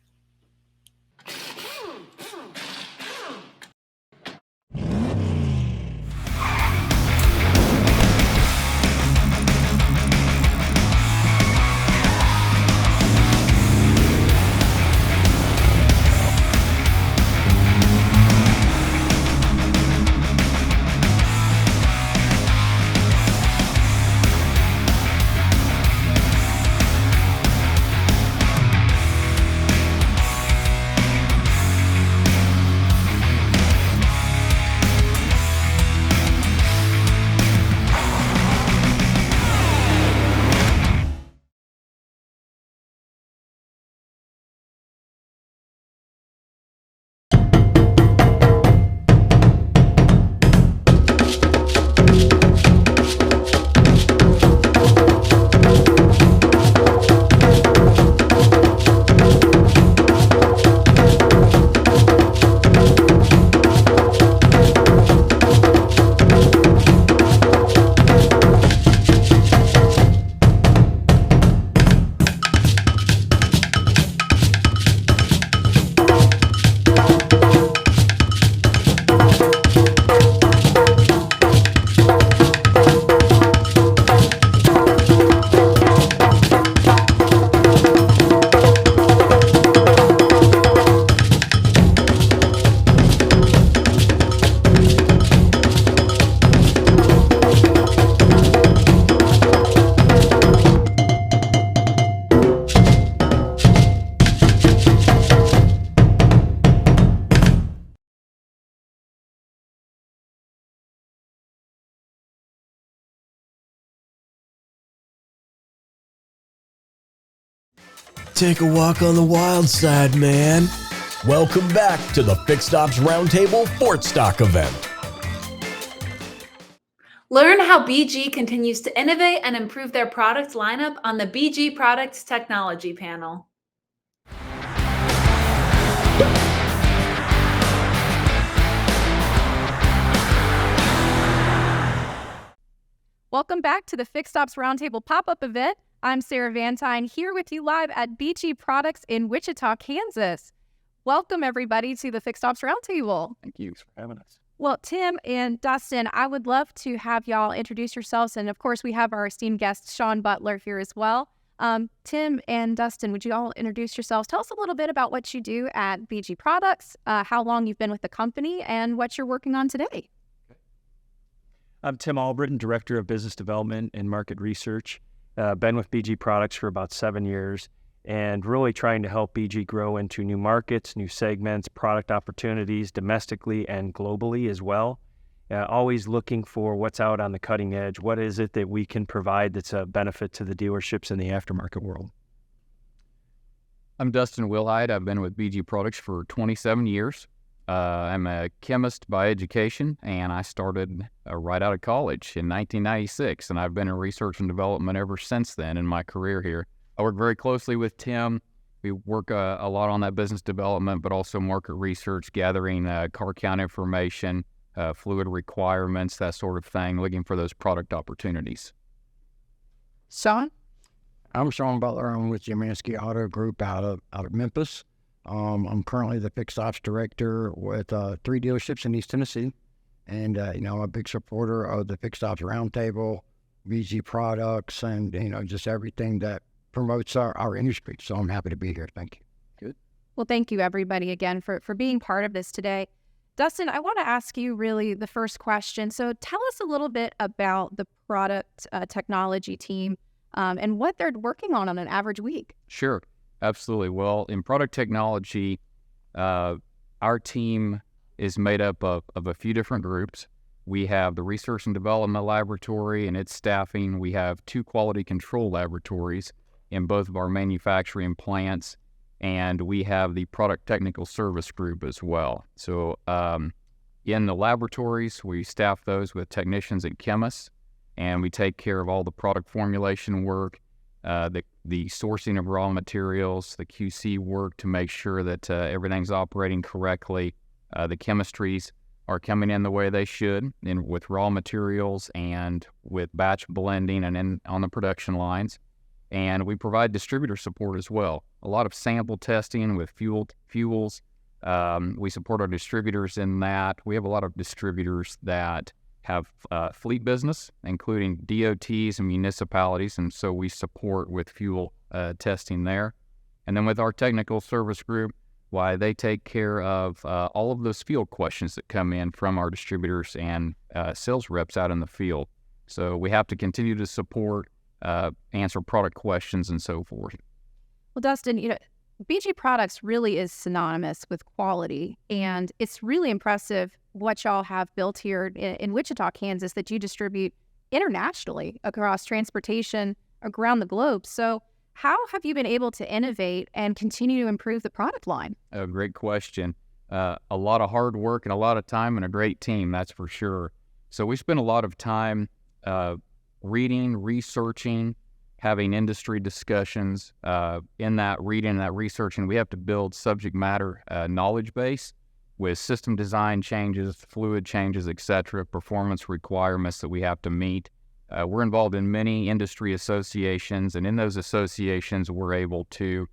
Take a walk on the wild side, man. Welcome back to the Fixed Ops Roundtable FORTSTOCK event. Learn how BG continues to innovate and improve their product lineup on the BG Products Technology panel. Welcome back to the Fixed Ops Roundtable pop-up event. I'm Sarah Vantine, here with you live at BG Products in Wichita, Kansas. Welcome, everybody, to the Fixed Ops Roundtable. Thank you for having us. Well, Tim and Dustin, I would love to have y'all introduce yourselves. And, of course, we have our esteemed guest, Shawn Butler, here as well. Tim and Dustin, would you all introduce yourselves? Tell us a little bit about what you do at BG Products, how long you've been with the company, and what you're working on today. I'm Tim Allbritten, Director of Business Development and Market Research. Been with BG Products for about 7 years and really trying to help BG grow into new markets, new segments, product opportunities domestically and globally as well. Always looking for what's out on the cutting edge. What is it that we can provide that's a benefit to the dealerships in the aftermarket world? I'm Dustin Willhite. I've been with BG Products for 27 years. I'm a chemist by education, and I started right out of college in 1996, and I've been in research and development ever since then in my career here. I work very closely with Tim. We work a lot on that business development, but also market research, gathering car count information, fluid requirements, that sort of thing, looking for those product opportunities. Shawn? I'm Shawn Butler. I'm with Jaminski Auto Group out of Memphis. I'm currently the Fixed Ops Director with 3 dealerships in East Tennessee. And, I'm a big supporter of the Fixed Ops Roundtable, BG Products, and, just everything that promotes our industry. So I'm happy to be here. Thank you. Good. Well, thank you, everybody, again, for being part of this today. Dustin, I want to ask you really the first question. So tell us a little bit about the product technology team and what they're working on an average week. Sure. Absolutely. Well, in product technology, our team is made up of a few different groups. We have the Research and Development Laboratory and its staffing. We have 2 quality control laboratories in both of our manufacturing plants, and we have the Product Technical Service Group as well. So in the laboratories, we staff those with technicians and chemists, and we take care of all the product formulation work, the sourcing of raw materials, the QC work to make sure that everything's operating correctly. The chemistries are coming in the way they should, with raw materials and with batch blending and on the production lines. And we provide distributor support as well. A lot of sample testing with fuels. We support our distributors in that. We have a lot of distributors that have fleet business, including DOTs and municipalities, and so we support with fuel testing there. And then with our technical service group, why they take care of all of those field questions that come in from our distributors and sales reps out in the field. So we have to continue to support, answer product questions, and so forth. Well, Dustin, BG Products really is synonymous with quality, and it's really impressive what y'all have built here in Wichita, Kansas, that you distribute internationally across transportation around the globe. So how have you been able to innovate and continue to improve the product line? A great question. A lot of hard work and a lot of time and a great team, that's for sure. So we spend a lot of time reading, researching, having industry discussions. In that reading and that researching, we have to build subject matter knowledge base with system design changes, fluid changes, etc., performance requirements that we have to meet. We're involved in many industry associations, and in those associations, we're able to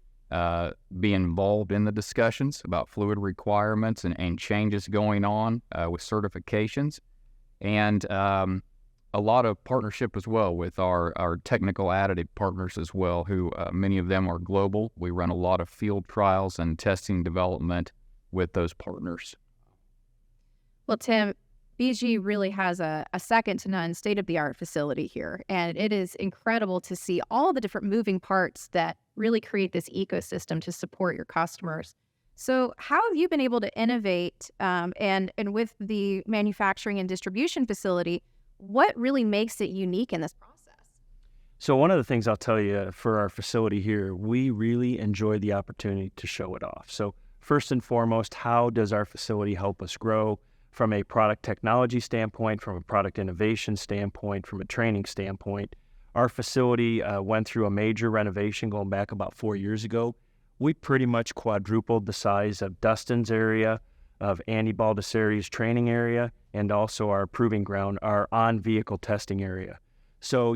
be involved in the discussions about fluid requirements and changes going on with certifications, and a lot of partnership as well with our technical additive partners as well, who many of them are global. We run a lot of field trials and testing development with those partners. Well, Tim, BG really has a second-to-none state-of-the-art facility here, and it is incredible to see all the different moving parts that really create this ecosystem to support your customers. So how have you been able to innovate, and with the manufacturing and distribution facility, what really makes it unique in this process? So one of the things I'll tell you for our facility here, we really enjoy the opportunity to show it off. So first and foremost, how does our facility help us grow from a product technology standpoint, from a product innovation standpoint, from a training standpoint? Our facility went through a major renovation going back about 4 years ago. We pretty much quadrupled the size of Dustin's area, of Andy Baldessari's training area, and also our proving ground, our on-vehicle testing area. So,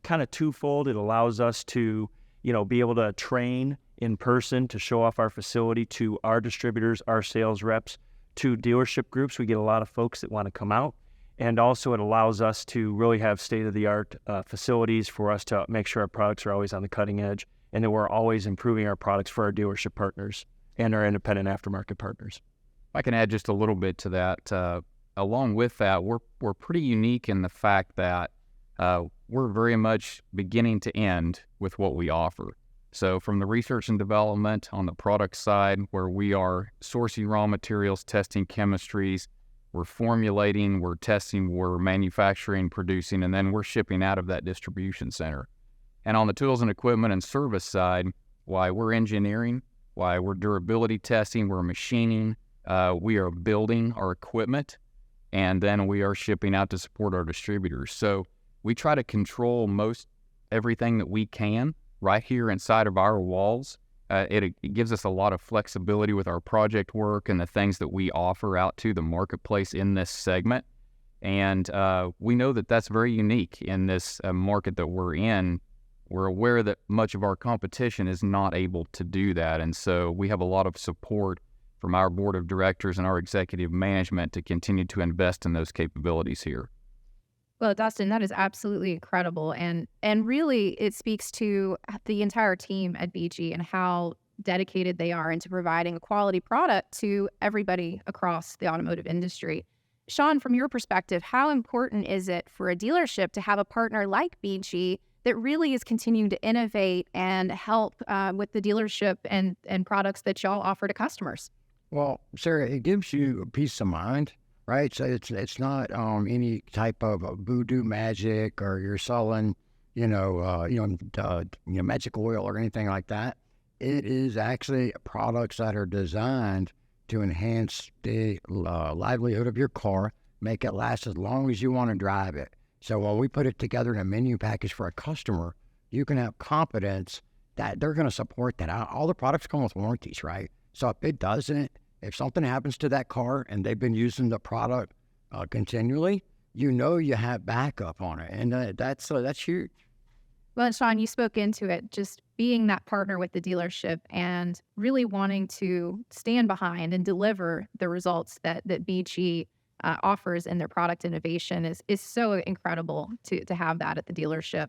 kind of twofold. It allows us to, be able to train in person to show off our facility to our distributors, our sales reps, to dealership groups. We get a lot of folks that want to come out. And also it allows us to really have state-of-the-art facilities for us to make sure our products are always on the cutting edge and that we're always improving our products for our dealership partners and our independent aftermarket partners. I can add just a little bit to that. Along with that, we're pretty unique in the fact that we're very much beginning to end with what we offer. So from the research and development on the product side, where we are sourcing raw materials, testing chemistries, we're formulating, we're testing, we're manufacturing, producing, and then we're shipping out of that distribution center. And on the tools and equipment and service side, why we're engineering, why we're durability testing, we're machining, we are building our equipment, and then we are shipping out to support our distributors. So we try to control most everything that we can right here inside of our walls. It gives us a lot of flexibility with our project work and the things that we offer out to the marketplace in this segment. And we know that that's very unique in this market that we're in. We're aware that much of our competition is not able to do that. And so we have a lot of support from our board of directors and our executive management to continue to invest in those capabilities here. Well, Dustin, that is absolutely incredible. And really, it speaks to the entire team at BG and how dedicated they are into providing a quality product to everybody across the automotive industry. Shawn, from your perspective, how important is it for a dealership to have a partner like BG that really is continuing to innovate and help with the dealership and products that y'all offer to customers? Well, Sarah, it gives you peace of mind, right? So it's not any type of voodoo magic, or you're selling, magic oil or anything like that. It is actually products that are designed to enhance the livelihood of your car, make it last as long as you want to drive it. So when we put it together in a menu package for a customer, you can have confidence that they're going to support that. All the products come with warranties, right? So if it doesn't, if something happens to that car and they've been using the product continually, you have backup on it. And that's huge. Well, Shawn, you spoke into it, just being that partner with the dealership and really wanting to stand behind and deliver the results that BG offers in their product innovation is so incredible to have that at the dealership.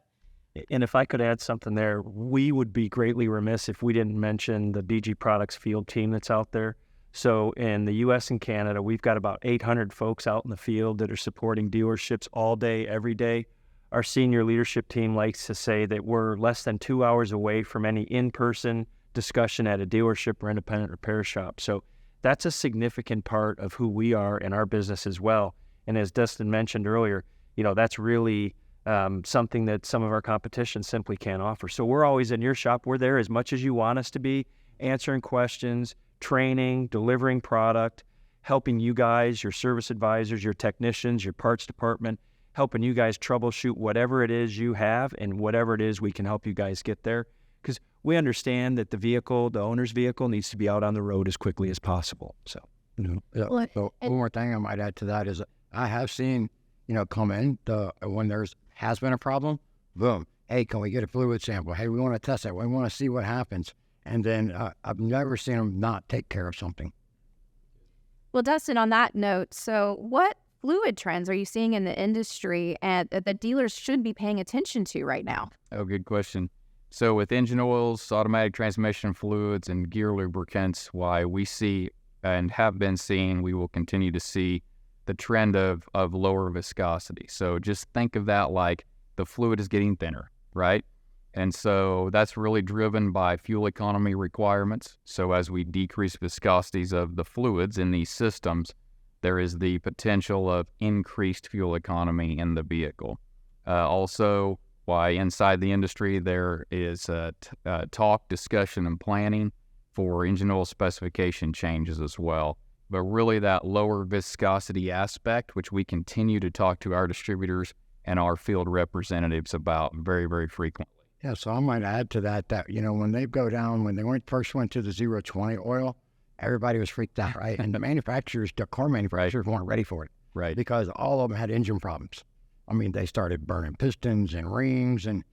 And if I could add something there, we would be greatly remiss if we didn't mention the BG Products field team that's out there. So in the U.S. and Canada, we've got about 800 folks out in the field that are supporting dealerships all day, every day. Our senior leadership team likes to say that we're less than 2 hours away from any in-person discussion at a dealership or independent repair shop. So that's a significant part of who we are in our business as well. And as Dustin mentioned earlier, that's really something that some of our competition simply can't offer. So we're always in your shop. We're there as much as you want us to be, answering questions, training, delivering product, helping you guys, your service advisors, your technicians, your parts department, helping you guys troubleshoot whatever it is you have and whatever it is we can help you guys get there. Because we understand that the owner's vehicle needs to be out on the road as quickly as possible. So, one more thing I might add to that is I have seen, come in when has been a problem, boom, hey, can we get a fluid sample? Hey, we want to test it. We want to see what happens. And then I've never seen them not take care of something. Well, Dustin, on that note, so what fluid trends are you seeing in the industry and that dealers should be paying attention to right now? Oh, good question. So with engine oils, automatic transmission fluids, and gear lubricants, why we see and have been seeing, we will continue to see the trend of lower viscosity. So just think of that like the fluid is getting thinner, right? And so that's really driven by fuel economy requirements. So as we decrease viscosities of the fluids in these systems, there is the potential of increased fuel economy in the vehicle. Also, why inside the industry there is talk, discussion, and planning for engine oil specification changes as well. But really that lower viscosity aspect, which we continue to talk to our distributors and our field representatives about very, very frequently. Yeah, so I might add to that, when they go down, when they first went to the 020 oil, everybody was freaked out, right? And the car manufacturers weren't ready for it. Right. Because all of them had engine problems. I mean, they started burning pistons and rings and,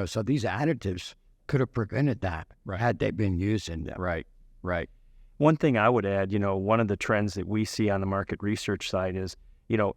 so these additives could have prevented that had they been using them. Right. One thing I would add, one of the trends that we see on the market research side is,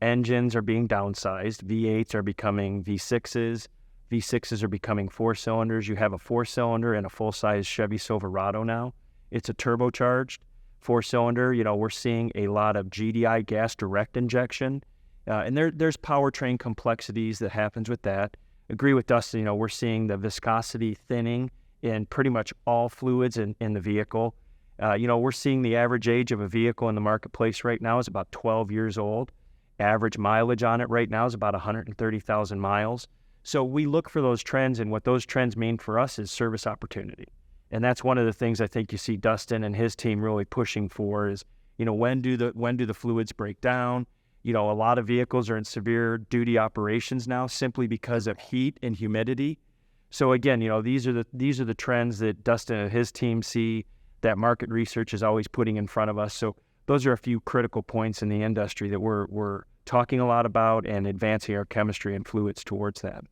engines are being downsized. V8s are becoming V6s. V6s are becoming 4-cylinders. You have a 4-cylinder in a full-size Chevy Silverado now. It's a turbocharged 4-cylinder. We're seeing a lot of GDI, gas direct injection. And there's powertrain complexities that happens with that. Agree with Dustin, we're seeing the viscosity thinning in pretty much all fluids in the vehicle. We're seeing the average age of a vehicle in the marketplace right now is about 12 years old. Average mileage on it right now is about 130,000 miles. So we look for those trends, and what those trends mean for us is service opportunity. And that's one of the things I think you see Dustin and his team really pushing for is, when do the fluids break down? A lot of vehicles are in severe duty operations now simply because of heat and humidity. So again, these are the trends that Dustin and his team see that market research is always putting in front of us. So those are a few critical points in the industry that we're talking a lot about and advancing our chemistry and fluids towards that.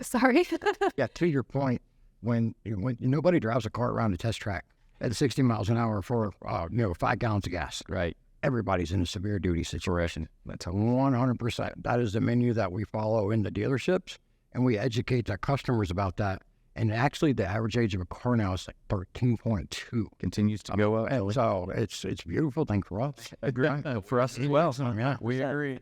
Sorry. Yeah, to your point, when nobody drives a car around a test track at 60 miles an hour for 5 gallons of gas. Right. Everybody's in a severe duty situation. That's 100%. That is the menu that we follow in the dealerships, and we educate the customers about that. And actually, the average age of a car now is like 13.2. Continues to go up. So it's a beautiful thing for us. For us as well. Yeah, we agree.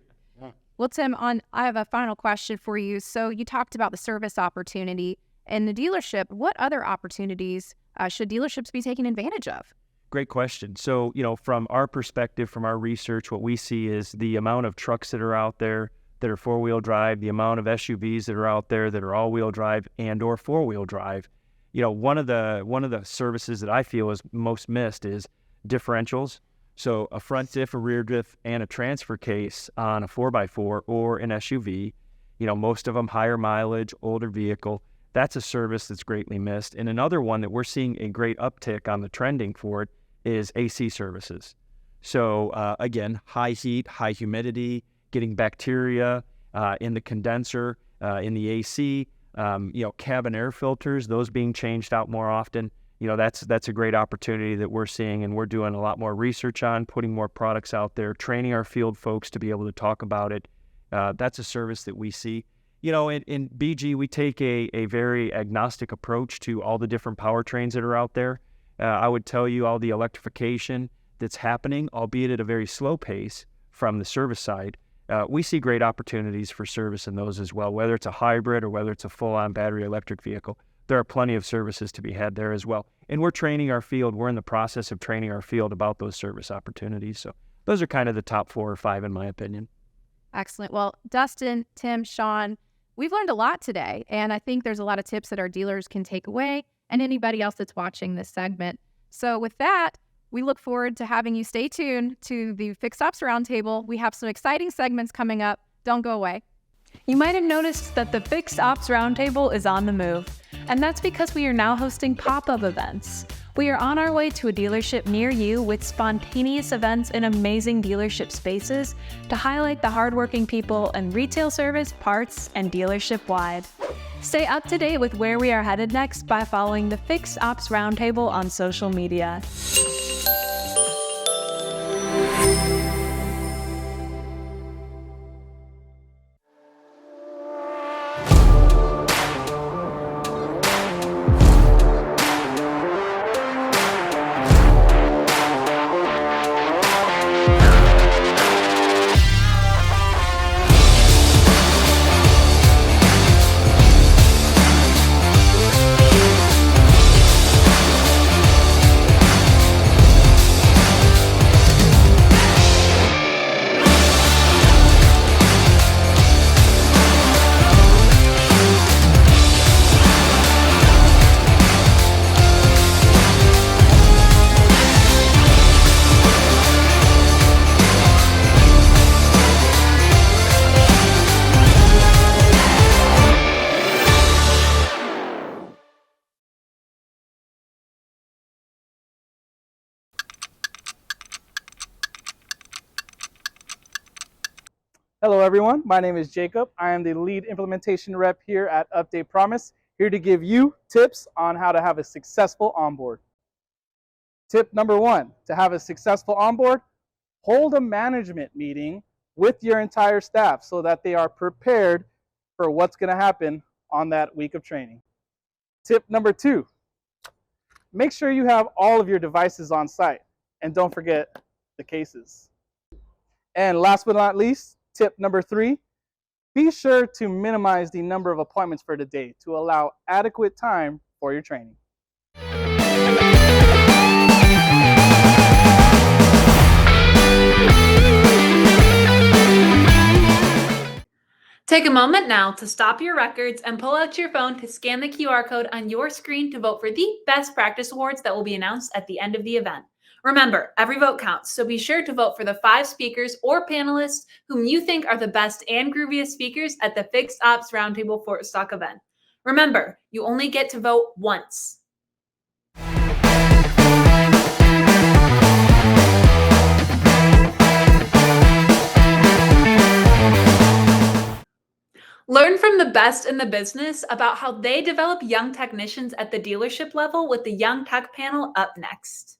Well, Tim, I have a final question for you. So you talked about the service opportunity in the dealership. What other opportunities should dealerships be taking advantage of? Great question. So, from our perspective, from our research, what we see is the amount of trucks that are out there that are 4-wheel drive, the amount of SUVs that are out there that are all-wheel drive and or 4-wheel drive. One of the services that I feel is most missed is differentials. So a front diff, a rear diff, and a transfer case on a 4x4 or an SUV. Most of them higher mileage, older vehicle. That's a service that's greatly missed. And another one that we're seeing a great uptick on the trending for it is AC services. So again, high heat, high humidity, getting bacteria in the condenser, in the AC, cabin air filters, those being changed out more often. That's a great opportunity that we're seeing, and we're doing a lot more research on, putting more products out there, training our field folks to be able to talk about it. That's a service that we see. In BG, we take a very agnostic approach to all the different powertrains that are out there. I would tell you all the electrification that's happening, albeit at a very slow pace from the service side. We see great opportunities for service in those as well, whether it's a hybrid or whether it's a full-on battery electric vehicle. There are plenty of services to be had there as well. And we're training our field. We're in the process of training our field about those service opportunities. So those are kind of the top 4 or 5 in my opinion. Excellent. Well, Dustin, Tim, Shawn, we've learned a lot today, and I think there's a lot of tips that our dealers can take away and anybody else that's watching this segment. So with that, we look forward to having you stay tuned to the Fixed Ops Roundtable. We have some exciting segments coming up. Don't go away. You might have noticed that the Fixed Ops Roundtable is on the move, and that's because we are now hosting pop-up events. We are on our way to a dealership near you with spontaneous events in amazing dealership spaces to highlight the hardworking people in retail service, parts, and dealership-wide. Stay up to date with where we are headed next by following the Fixed Ops Roundtable on social media. Hello, everyone. My name is Jacob. I am the lead implementation rep here at Update Promise, here to give you tips on how to have a successful onboard. Tip number 1, to have a successful onboard, hold a management meeting with your entire staff so that they are prepared for what's going to happen on that week of training. Tip number 2, make sure you have all of your devices on site, and don't forget the cases. And last but not least, tip number 3, be sure to minimize the number of appointments for the day to allow adequate time for your training. Take a moment now to stop your records and pull out your phone to scan the QR code on your screen to vote for the Best Practice Awards that will be announced at the end of the event. Remember, every vote counts, so be sure to vote for the 5 speakers or panelists whom you think are the best and grooviest speakers at the Fixed Ops Roundtable FORTSTOCK event. Remember, you only get to vote once. Learn from the best in the business about how they develop young technicians at the dealership level with the Young Tech panel up next.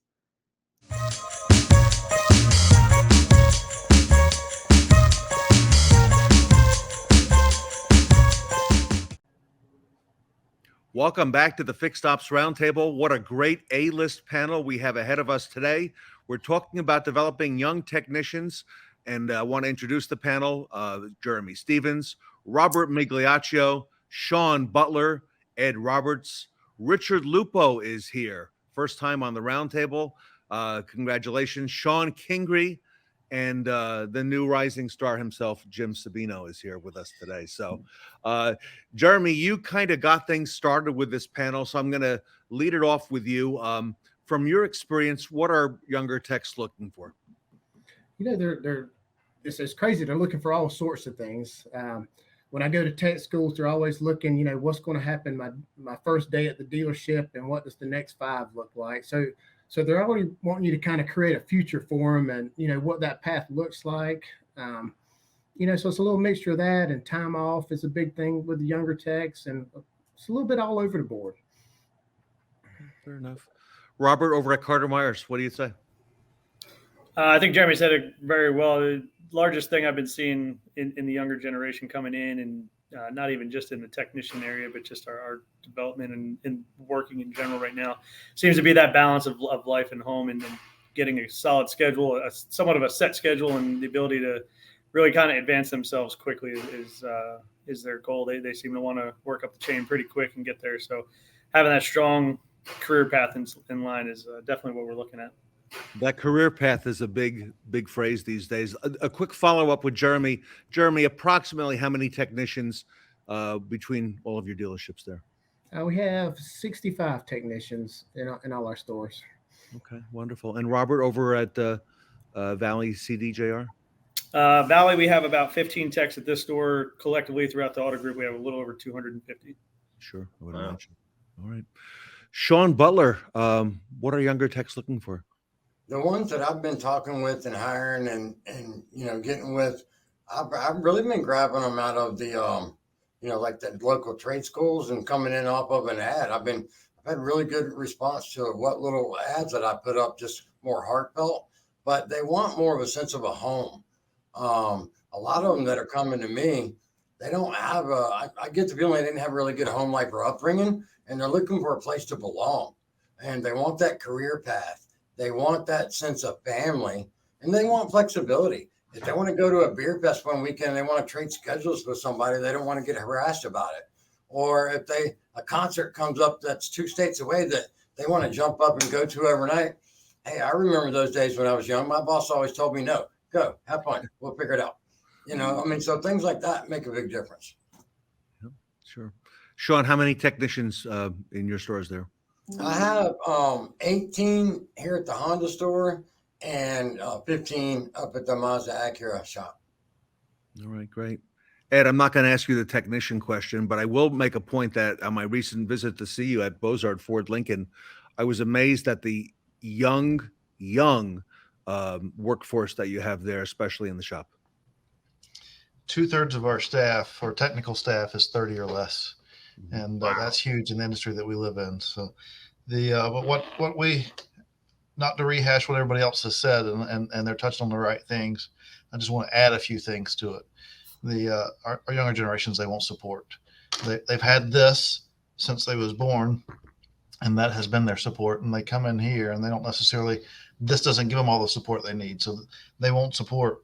Welcome back to the Fixed Ops Roundtable. What a great A-list panel we have ahead of us today. We're talking about developing young technicians, and I want to introduce the panel. Jeremy Stevens, Robert Migliaccio, Shawn Butler, Ed Roberts, Richard Lupo is here. First time on the roundtable. Congratulations. Shon Kingrey, and the new rising star himself, Jim Sabino, is here with us today. So, Jeremy, you kind of got things started with this panel, so I'm going to lead it off with you. From your experience, what are younger techs looking for? You know, it's crazy. They're looking for all sorts of things. When I go to tech schools, they're always looking, you know, what's going to happen my first day at the dealership and what does the next 5 look like. So they're already wanting you to kind of create a future for them and, you know, what that path looks like. You know, so it's a little mixture of that, and time off is a big thing with the younger techs, and it's a little bit all over the board. Fair enough. Robert, over at Carter Myers, what do you say? I think Jeremy said it very well. The largest thing I've been seeing in the younger generation coming in, and not even just in the technician area, but just our development and working in general right now, seems to be that balance of life and home, and getting a solid schedule, somewhat of a set schedule, and the ability to really kind of advance themselves quickly is their goal. They seem to want to work up the chain pretty quick and get there. So having that strong career path in line is definitely what we're looking at. That career path is a big phrase these days. A quick follow-up with Jeremy. Jeremy, approximately how many technicians between all of your dealerships there? We have 65 technicians in all our stores. Okay, wonderful. And Robert, over at Valley CDJR? Valley, we have about 15 techs at this store. Collectively, throughout the auto group, we have a little over 250. Sure, I would imagine. All right. Shawn Butler, what are younger techs looking for? The ones that I've been talking with and hiring and you know, getting with, I've really been grabbing them out of the you know, like the local trade schools and coming in off of an ad. I've had really good response to what little ads that I put up, just more heartfelt, but they want more of a sense of a home. A lot of them that are coming to me, they don't have I get the feeling they didn't have a really good home life or upbringing, and they're looking for a place to belong, and they want that career path. They want that sense of family, and they want flexibility. If they want to go to a beer fest one weekend, they want to trade schedules with somebody. They don't want to get harassed about it. Or if a concert comes up that's 2 states away that they want to jump up and go to overnight. Hey, I remember those days when I was young. My boss always told me, no, go, have fun. We'll figure it out. You know, I mean, so things like that make a big difference. Yeah, sure. Shawn, how many technicians in your stores there? I have 18 here at the Honda store and 15 up at the Mazda Acura shop. All right, great. Ed, I'm not going to ask you the technician question, but I will make a point that on my recent visit to see you at Bozard Ford Lincoln, I was amazed at the young workforce that you have there, especially in the shop. 2/3 of our staff, or technical staff, is 30 or less, and that's huge in the industry that we live in. So but what we, not to rehash what everybody else has said, and they're touching on the right things, I just want to add a few things to it. Our younger generations, they won't support. They've had this since they was born, and that has been their support. And they come in here and they don't necessarily, this doesn't give them all the support they need, so they won't support.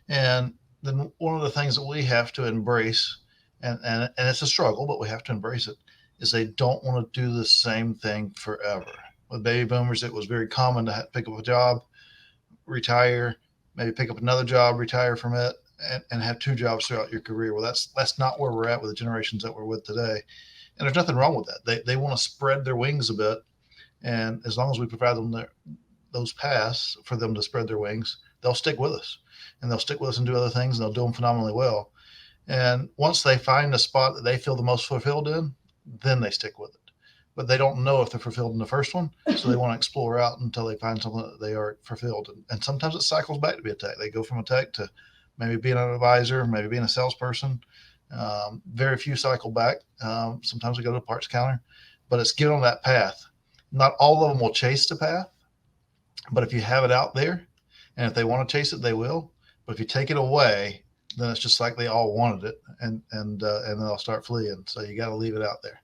And then one of the things that we have to embrace, and it's a struggle, but we have to embrace it, is they don't want to do the same thing forever. With baby boomers, it was very common to pick up a job, retire, maybe pick up another job, retire from it, and have 2 jobs throughout your career. Well, that's not where we're at with the generations that we're with today. And there's nothing wrong with that. They want to spread their wings a bit. And as long as we provide them those paths for them to spread their wings, they'll stick with us. And they'll stick with us and do other things, and they'll do them phenomenally well. And once they find a spot that they feel the most fulfilled in, then they stick with it. But they don't know if they're fulfilled in the first one, so they want to explore out until they find something that they are fulfilled. And sometimes it cycles back to be a tech. They go from a tech to maybe being an advisor, maybe being a salesperson. Very few cycle back. Sometimes we go to a parts counter, but it's get on that path. Not all of them will chase the path, but if you have it out there, and if they want to chase it, they will. But if you take it away, then it's just like they all wanted it, and then they'll start fleeing. So you got to leave it out there.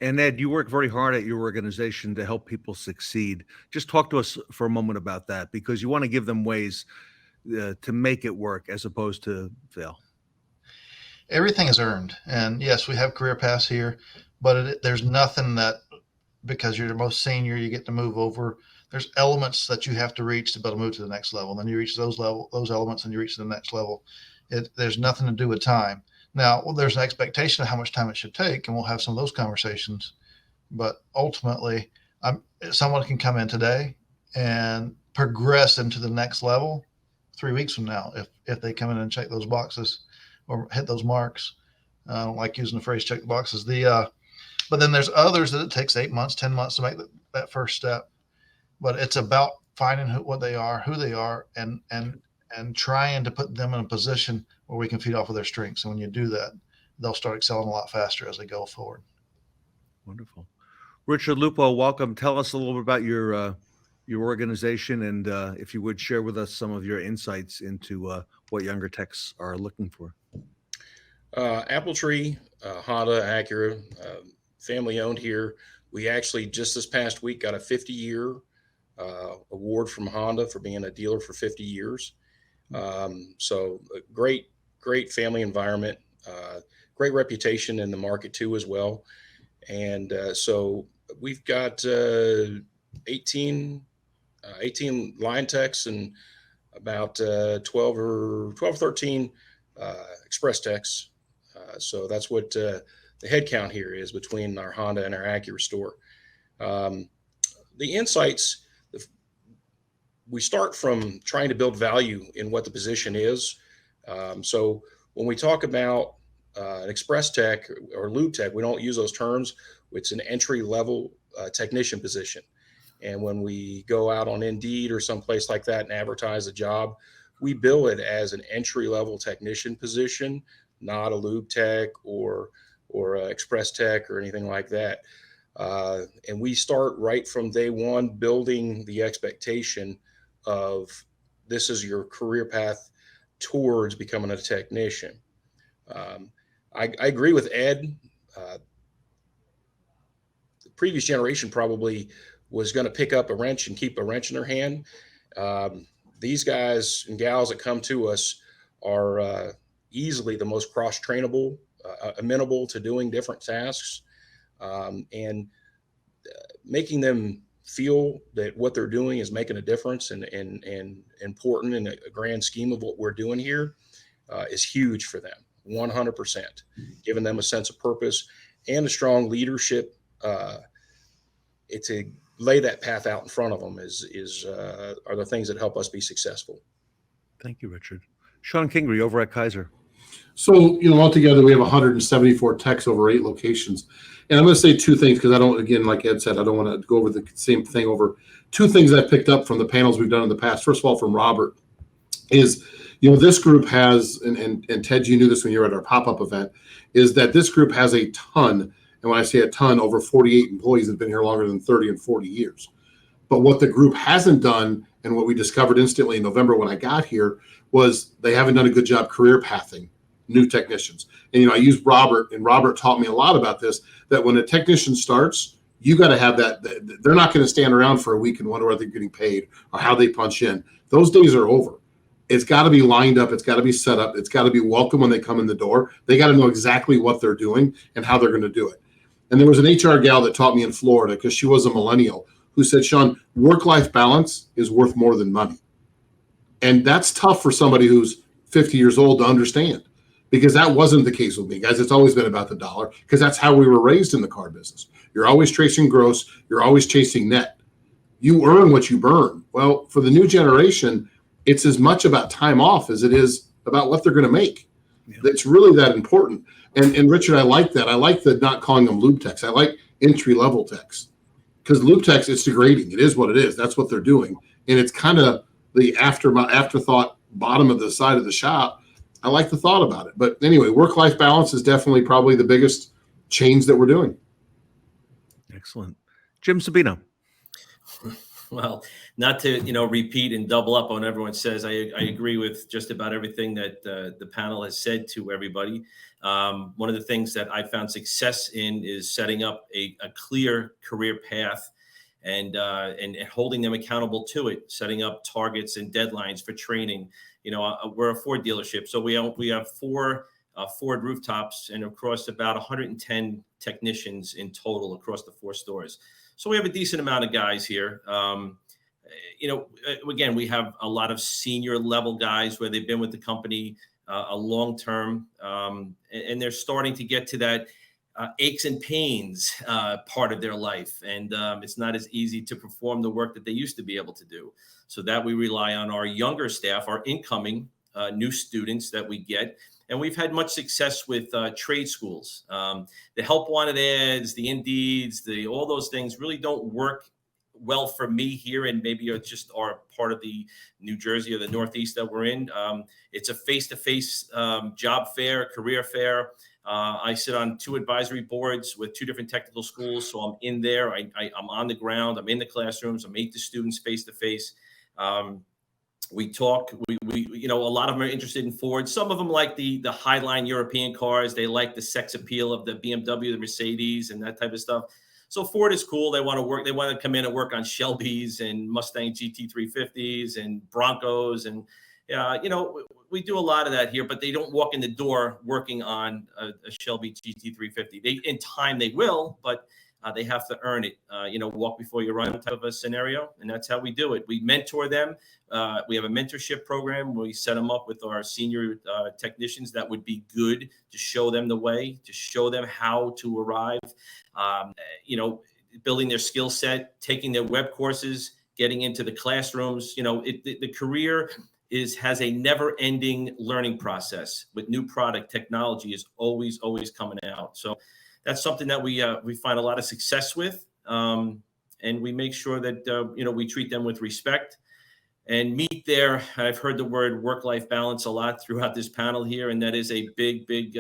And Ed, you work very hard at your organization to help people succeed. Just talk to us for a moment about that, because you want to give them ways to make it work as opposed to fail. Everything is earned. And yes, we have career paths here, but there's nothing that because you're the most senior, you get to move over. There's elements that you have to reach to be able to move to the next level. And then you reach those elements and you reach to the next level. There's nothing to do with time. Now, there's an expectation of how much time it should take, and we'll have some of those conversations. But ultimately, someone can come in today and progress into the next level 3 weeks from now if they come in and check those boxes or hit those marks. I don't like using the phrase check the boxes. But then there's others that it takes 8 months, 10 months to make that first step. But it's about finding what they are, who they are, and trying to put them in a position where we can feed off of their strengths. And when you do that, they'll start excelling a lot faster as they go forward. Wonderful. Richard Lupo, welcome. Tell us a little bit about your organization, and if you would share with us some of your insights into what younger techs are looking for. Apple Tree, Honda, Acura, family owned here. We actually just this past week got a 50-year award from Honda for being a dealer for 50 years. So a great family environment, great reputation in the market too as well. And so we've got 18 line techs and about 12 or 13 express techs. So that's what the head count here is between our Honda and our Acura store. The insights, we start from trying to build value in what the position is. So when we talk about an express tech or lube tech, we don't use those terms. It's an entry level technician position. And when we go out on Indeed or someplace like that and advertise a job, we bill it as an entry level technician position, not a lube tech or express tech or anything like that. And we start right from day one building the expectation of this is your career path towards becoming a technician. I agree with Ed. The previous generation probably was going to pick up a wrench and keep a wrench in their hand. These guys and gals that come to us are easily the most cross-trainable, amenable to doing different tasks, and making them feel that what they're doing is making a difference and important in a grand scheme of what we're doing here is huge for them, 100%. Giving them a sense of purpose and a strong leadership to lay that path out in front of them are the things that help us be successful. Thank you, Richard. Shawn Kingrey over at Kaiser. So, altogether we have 174 techs over 8 locations. And I'm going to say 2 things because I don't, again, like Ed said, I don't want to go over the same thing over. 2 things I picked up from the panels we've done in the past. First of all, from Robert is, This group has, and Ted, you knew this when you were at our pop-up event, is that this group has a ton, and when I say a ton, over 48 employees have been here longer than 30 and 40 years. But what the group hasn't done, and what we discovered instantly in November when I got here, was they haven't done a good job career pathing new technicians. And, I used Robert, and Robert taught me a lot about this, that when a technician starts, you got to have that. They're not going to stand around for a week and wonder whether they're getting paid or how they punch in. Those days are over. It's got to be lined up. It's got to be set up. It's got to be welcome when they come in the door. They got to know exactly what they're doing and how they're going to do it. And there was an HR gal that taught me in Florida, because she was a millennial, who said, Shawn, work-life balance is worth more than money. And that's tough for somebody who's 50 years old to understand, because that wasn't the case with me, guys. It's always been about the dollar, because that's how we were raised in the car business. You're always chasing gross. You're always chasing net. You earn what you burn. Well, for the new generation, it's as much about time off as it is about what they're going to make. Yeah. It's really that important. And Richard, I like that. I like the not calling them lube techs. I like entry-level techs, because lube techs, it's degrading. It is what it is. That's what they're doing. And it's kind of the afterthought, bottom of the side of the shop. I like the thought about it. But anyway, work-life balance is definitely probably the biggest change that we're doing. Excellent. Jim Sabino. Well, not to repeat and double up on what everyone says. I agree with just about everything that the panel has said to everybody. One of the things that I found success in is setting up a clear career path and holding them accountable to it, setting up targets and deadlines for training. We're a Ford dealership, so we have 4 Ford rooftops and across about 110 technicians in total across the 4 stores. So we have a decent amount of guys here. Again, we have a lot of senior level guys where they've been with the company a long term, and they're starting to get to that aches and pains part of their life. And it's not as easy to perform the work that they used to be able to do. So that we rely on our younger staff, our incoming new students that we get. And we've had much success with trade schools. The help wanted ads, the Indeeds, all those things really don't work well for me here, and maybe just are part of the New Jersey or the Northeast that we're in. It's a face-to-face job fair, career fair. I sit on 2 advisory boards with 2 different technical schools, so I'm in there. I'm on the ground. I'm in the classrooms. I meet the students face-to-face. We talk. We a lot of them are interested in Ford. Some of them like the highline European cars. They like the sex appeal of the BMW, the Mercedes, and that type of stuff. So Ford is cool. They want to work. They want to come in and work on Shelbys and Mustang GT350s and Broncos, and we do a lot of that here. But they don't walk in the door working on a Shelby GT350. In time they will, but they have to earn it. Walk before you run type of a scenario, and that's how we do it. We mentor them. We have a mentorship program where we set them up with our senior technicians that would be good to show them the way, to show them how to arrive. Building their skill set, taking their web courses, getting into the classrooms. The career has a never-ending learning process with new product. Technology is always coming out. So that's something that we find a lot of success with, and we make sure that we treat them with respect and meet their. I've heard the word work-life balance a lot throughout this panel here, and that is a big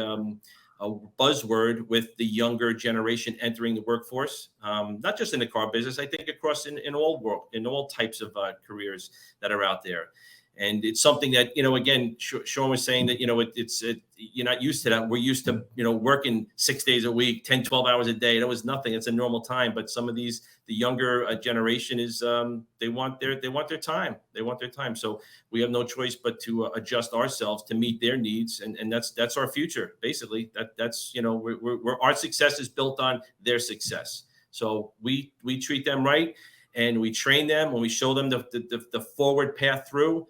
a buzzword with the younger generation entering the workforce, not just in the car business. I think across in all types of careers that are out there. And it's something that, again, Shawn was saying that, you're not used to that. We're used to, working 6 days a week, 10, 12 hours a day. That was nothing. It's a normal time. But some of the younger generation is, they want their time. They want their time. So we have no choice but to adjust ourselves to meet their needs. And that's our future, basically. That's our success is built on their success. So we treat them right, and we train them, when we show them the forward path through.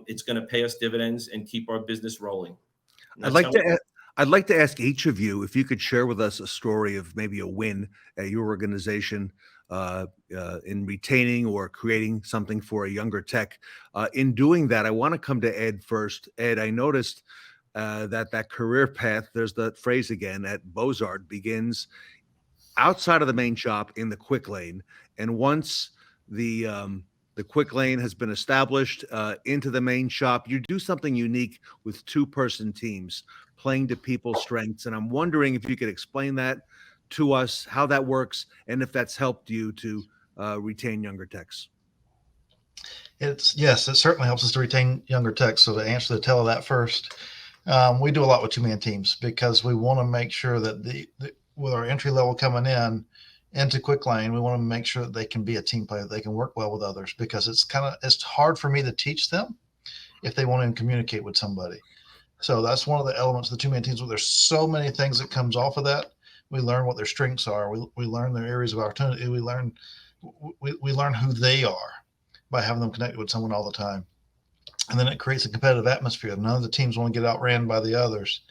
It's going to pay us dividends and keep our business rolling. I'd like to ask each of you if you could share with us a story of maybe a win at your organization in retaining or creating something for a younger tech. In doing that, I want to come to Ed first. Ed, I noticed that career path, there's the phrase again, at Bozard, begins outside of the main shop in the quick lane. And once the The quick lane has been established into the main shop. You do something unique with two-person teams playing to people's strengths. And I'm wondering if you could explain that to us, how that works, and if that's helped you to retain younger techs. Yes, it certainly helps us to retain younger techs. So to answer the tell of that first, we do a lot with two-man teams because we want to make sure that with our entry level coming in into quick lane, we want to make sure that they can be a team player, that they can work well with others, because it's hard for me to teach them if they want to communicate with somebody. So that's one of the elements of the two-man teams. Where there's so many things that comes off of that. We learn what their strengths are. We learn their areas of opportunity. We learn who they are by having them connected with someone all the time. And then it creates a competitive atmosphere. None of the teams want to get outran by the others.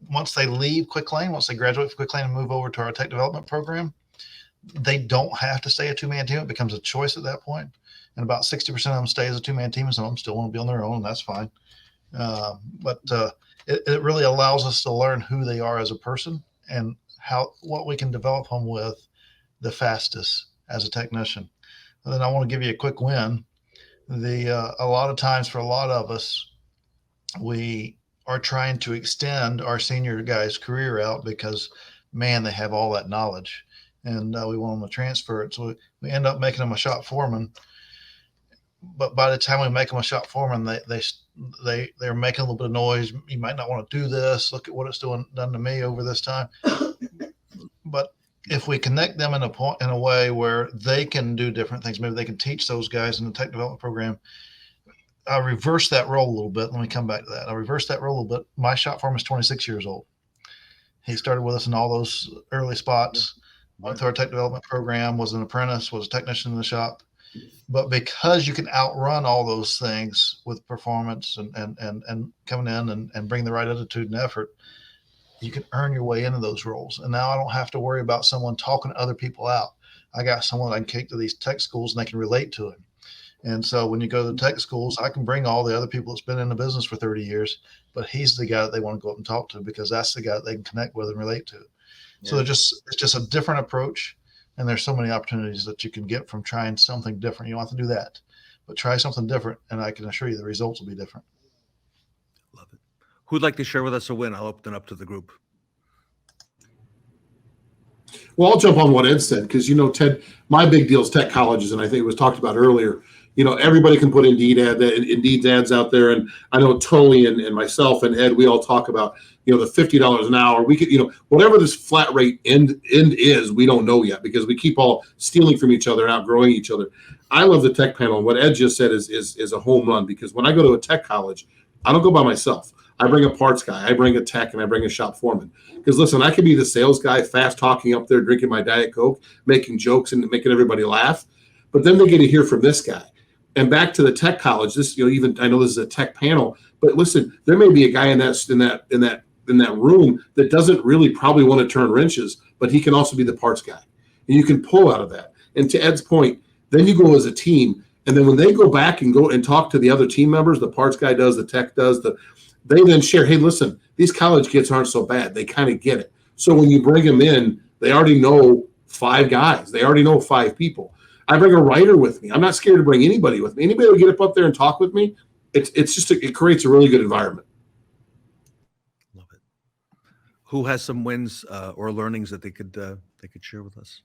Once they leave quick lane, once they graduate from quick lane and move over to our tech development program, they don't have to stay a two-man team. It becomes a choice at that point. And about 60% of them stay as a two-man team, and some of them still want to be on their own, and that's fine. But it really allows us to learn who they are as a person and what we can develop them with the fastest as a technician. And then I want to give you a quick win. A lot of times for a lot of us, we are trying to extend our senior guys' career out because, man, they have all that knowledge, and we want them to transfer it. So we end up making them a shop foreman. But by the time we make them a shop foreman, they're making a little bit of noise. You might not want to do this. Look at what it's done to me over this time. But if we connect them in a way where they can do different things, maybe they can teach those guys in the tech development program. I'll reverse that role a little bit. Let me come back to that. I'll reverse that role a little bit. My shop foreman is 26 years old. He started with us in all those early spots, went through our tech development program, was an apprentice, was a technician in the shop. But because you can outrun all those things with performance and coming in and bring the right attitude and effort, you can earn your way into those roles. And now I don't have to worry about someone talking to other people out. I got someone I can take to these tech schools and they can relate to him. And so when you go to the tech schools, I can bring all the other people that's been in the business for 30 years, but he's the guy that they want to go up and talk to because that's the guy that they can connect with and relate to. Yeah. So it's just a different approach. And there's so many opportunities that you can get from trying something different. You don't have to do that, but try something different. And I can assure you the results will be different. Love it. Who'd like to share with us a win? I'll open up to the group. Well, I'll jump on what Ed said, because, Ted, my big deal is tech colleges. And I think it was talked about earlier. Everybody can put Indeed ads out there. And I know Tully and myself and Ed, we all talk about, the $50 an hour. We could, whatever this flat rate end is, we don't know yet because we keep all stealing from each other and outgrowing each other. I love the tech panel. What Ed just said is a home run, because when I go to a tech college, I don't go by myself. I bring a parts guy, I bring a tech, and I bring a shop foreman. Because listen, I can be the sales guy, fast talking up there, drinking my Diet Coke, making jokes and making everybody laugh. But then they get to hear from this guy. And back to the tech college, this, even I know this is a tech panel, but listen, there may be a guy in that room that doesn't really probably want to turn wrenches, but he can also be the parts guy. And you can pull out of that. And to Ed's point, then you go as a team. And then when they go back and go and talk to the other team members, the parts guy does, the tech does, they then share, hey, listen, these college kids aren't so bad. They kind of get it. So when you bring them in, they already know 5 guys. They already know 5 people. I bring a writer with me. I'm not scared to bring anybody with me. Anybody will get up there and talk with me. It creates a really good environment. Love it. Who has some wins or learnings that they could share with us?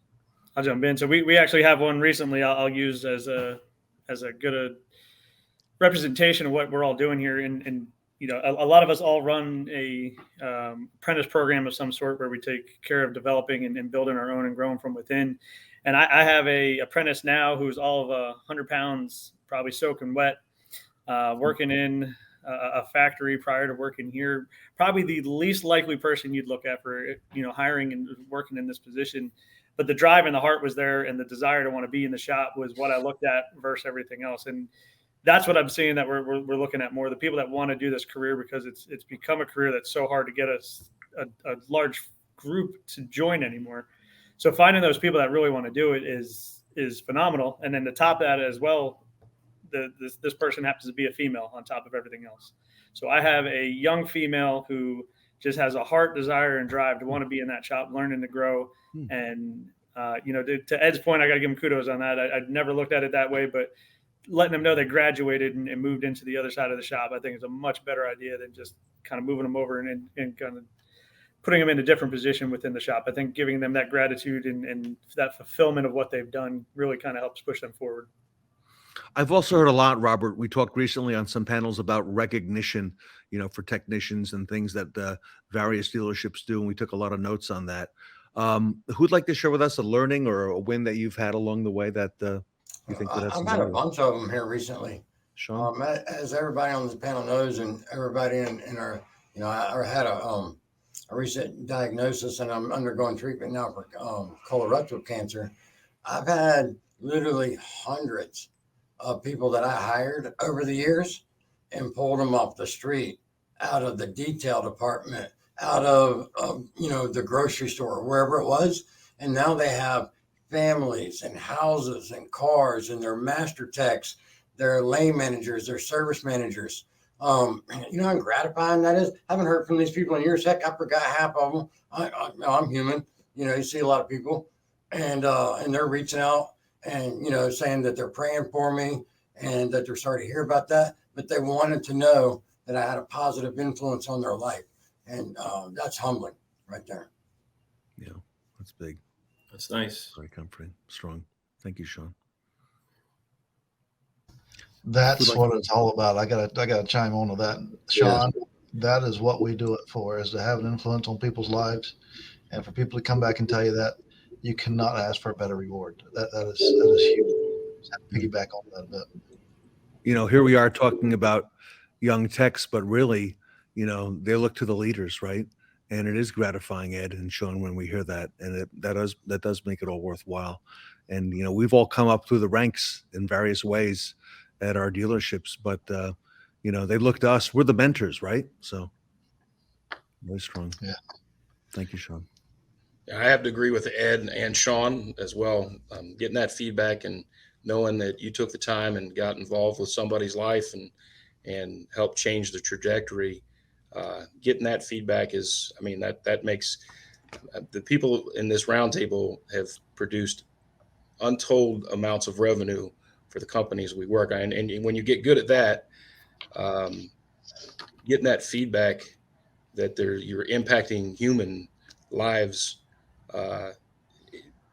I'll jump in. So we actually have one recently. I'll use as a good representation of what we're all doing here. And a lot of us all run a apprentice program of some sort where we take care of developing and building our own and growing from within. And I have a apprentice now who's all of 100 pounds, probably soaking wet, working in a factory prior to working here. Probably the least likely person you'd look at for hiring and working in this position. But the drive and the heart was there, and the desire to want to be in the shop was what I looked at versus everything else. And that's what I'm seeing that we're looking at more. The people that want to do this career, because it's become a career that's so hard to get a large group to join anymore. So finding those people that really want to do it is phenomenal. And then to top that as well, this person happens to be a female on top of everything else. So I have a young female who just has a heart, desire, and drive to want to be in that shop, learning to grow. And To Ed's point, I got to give him kudos on that. I'd never looked at it that way, but letting them know they graduated and moved into the other side of the shop, I think is a much better idea than just kind of moving them over and kind of putting them in a different position within the shop. I think giving them that gratitude and that fulfillment of what they've done really kind of helps push them forward. I've also heard a lot, Robert. We talked recently on some panels about recognition, for technicians and things that various dealerships do, and we took a lot of notes on that. Who'd like to share with us a learning or a win that you've had along the way that you think would have some I've had a value? bunch of them here recently. Shawn? As everybody on this panel knows, and everybody in our, I had a recent diagnosis, and I'm undergoing treatment now for colorectal cancer. I've had literally hundreds of people that I hired over the years and pulled them off the street, out of the detail department, out of the grocery store, wherever it was. And now they have families and houses and cars, and they're master techs, they're lane managers, they're service managers. How gratifying that is. I haven't heard from these people in years. Heck, I forgot half of them. I'm human. You see a lot of people, and they're reaching out and saying that they're praying for me and that they're sorry to hear about that, but they wanted to know that I had a positive influence on their life, and that's humbling right there. Yeah, that's big. That's nice. Very comforting. Strong. Thank you, Shawn. That's what it's all about. I gotta chime on to that, Shawn. Yeah. That is what we do it for, is to have an influence on people's lives, and for people to come back and tell you that, you cannot ask for a better reward. That is huge. Just have to piggyback on that a bit. Here we are talking about young techs, but really, they look to the leaders, right? And it is gratifying, Ed and Shawn, when we hear that, and that does make it all worthwhile. And we've all come up through the ranks in various ways at our dealerships, but they look to us. We're the mentors, right? So very strong. Yeah. Thank you, Shawn. I have to agree with Ed and Shawn as well. Getting that feedback and knowing that you took the time and got involved with somebody's life and helped change the trajectory. Getting that feedback that makes the people in this roundtable have produced untold amounts of revenue for the companies we work on. And when you get good at that, getting that feedback that you're impacting human lives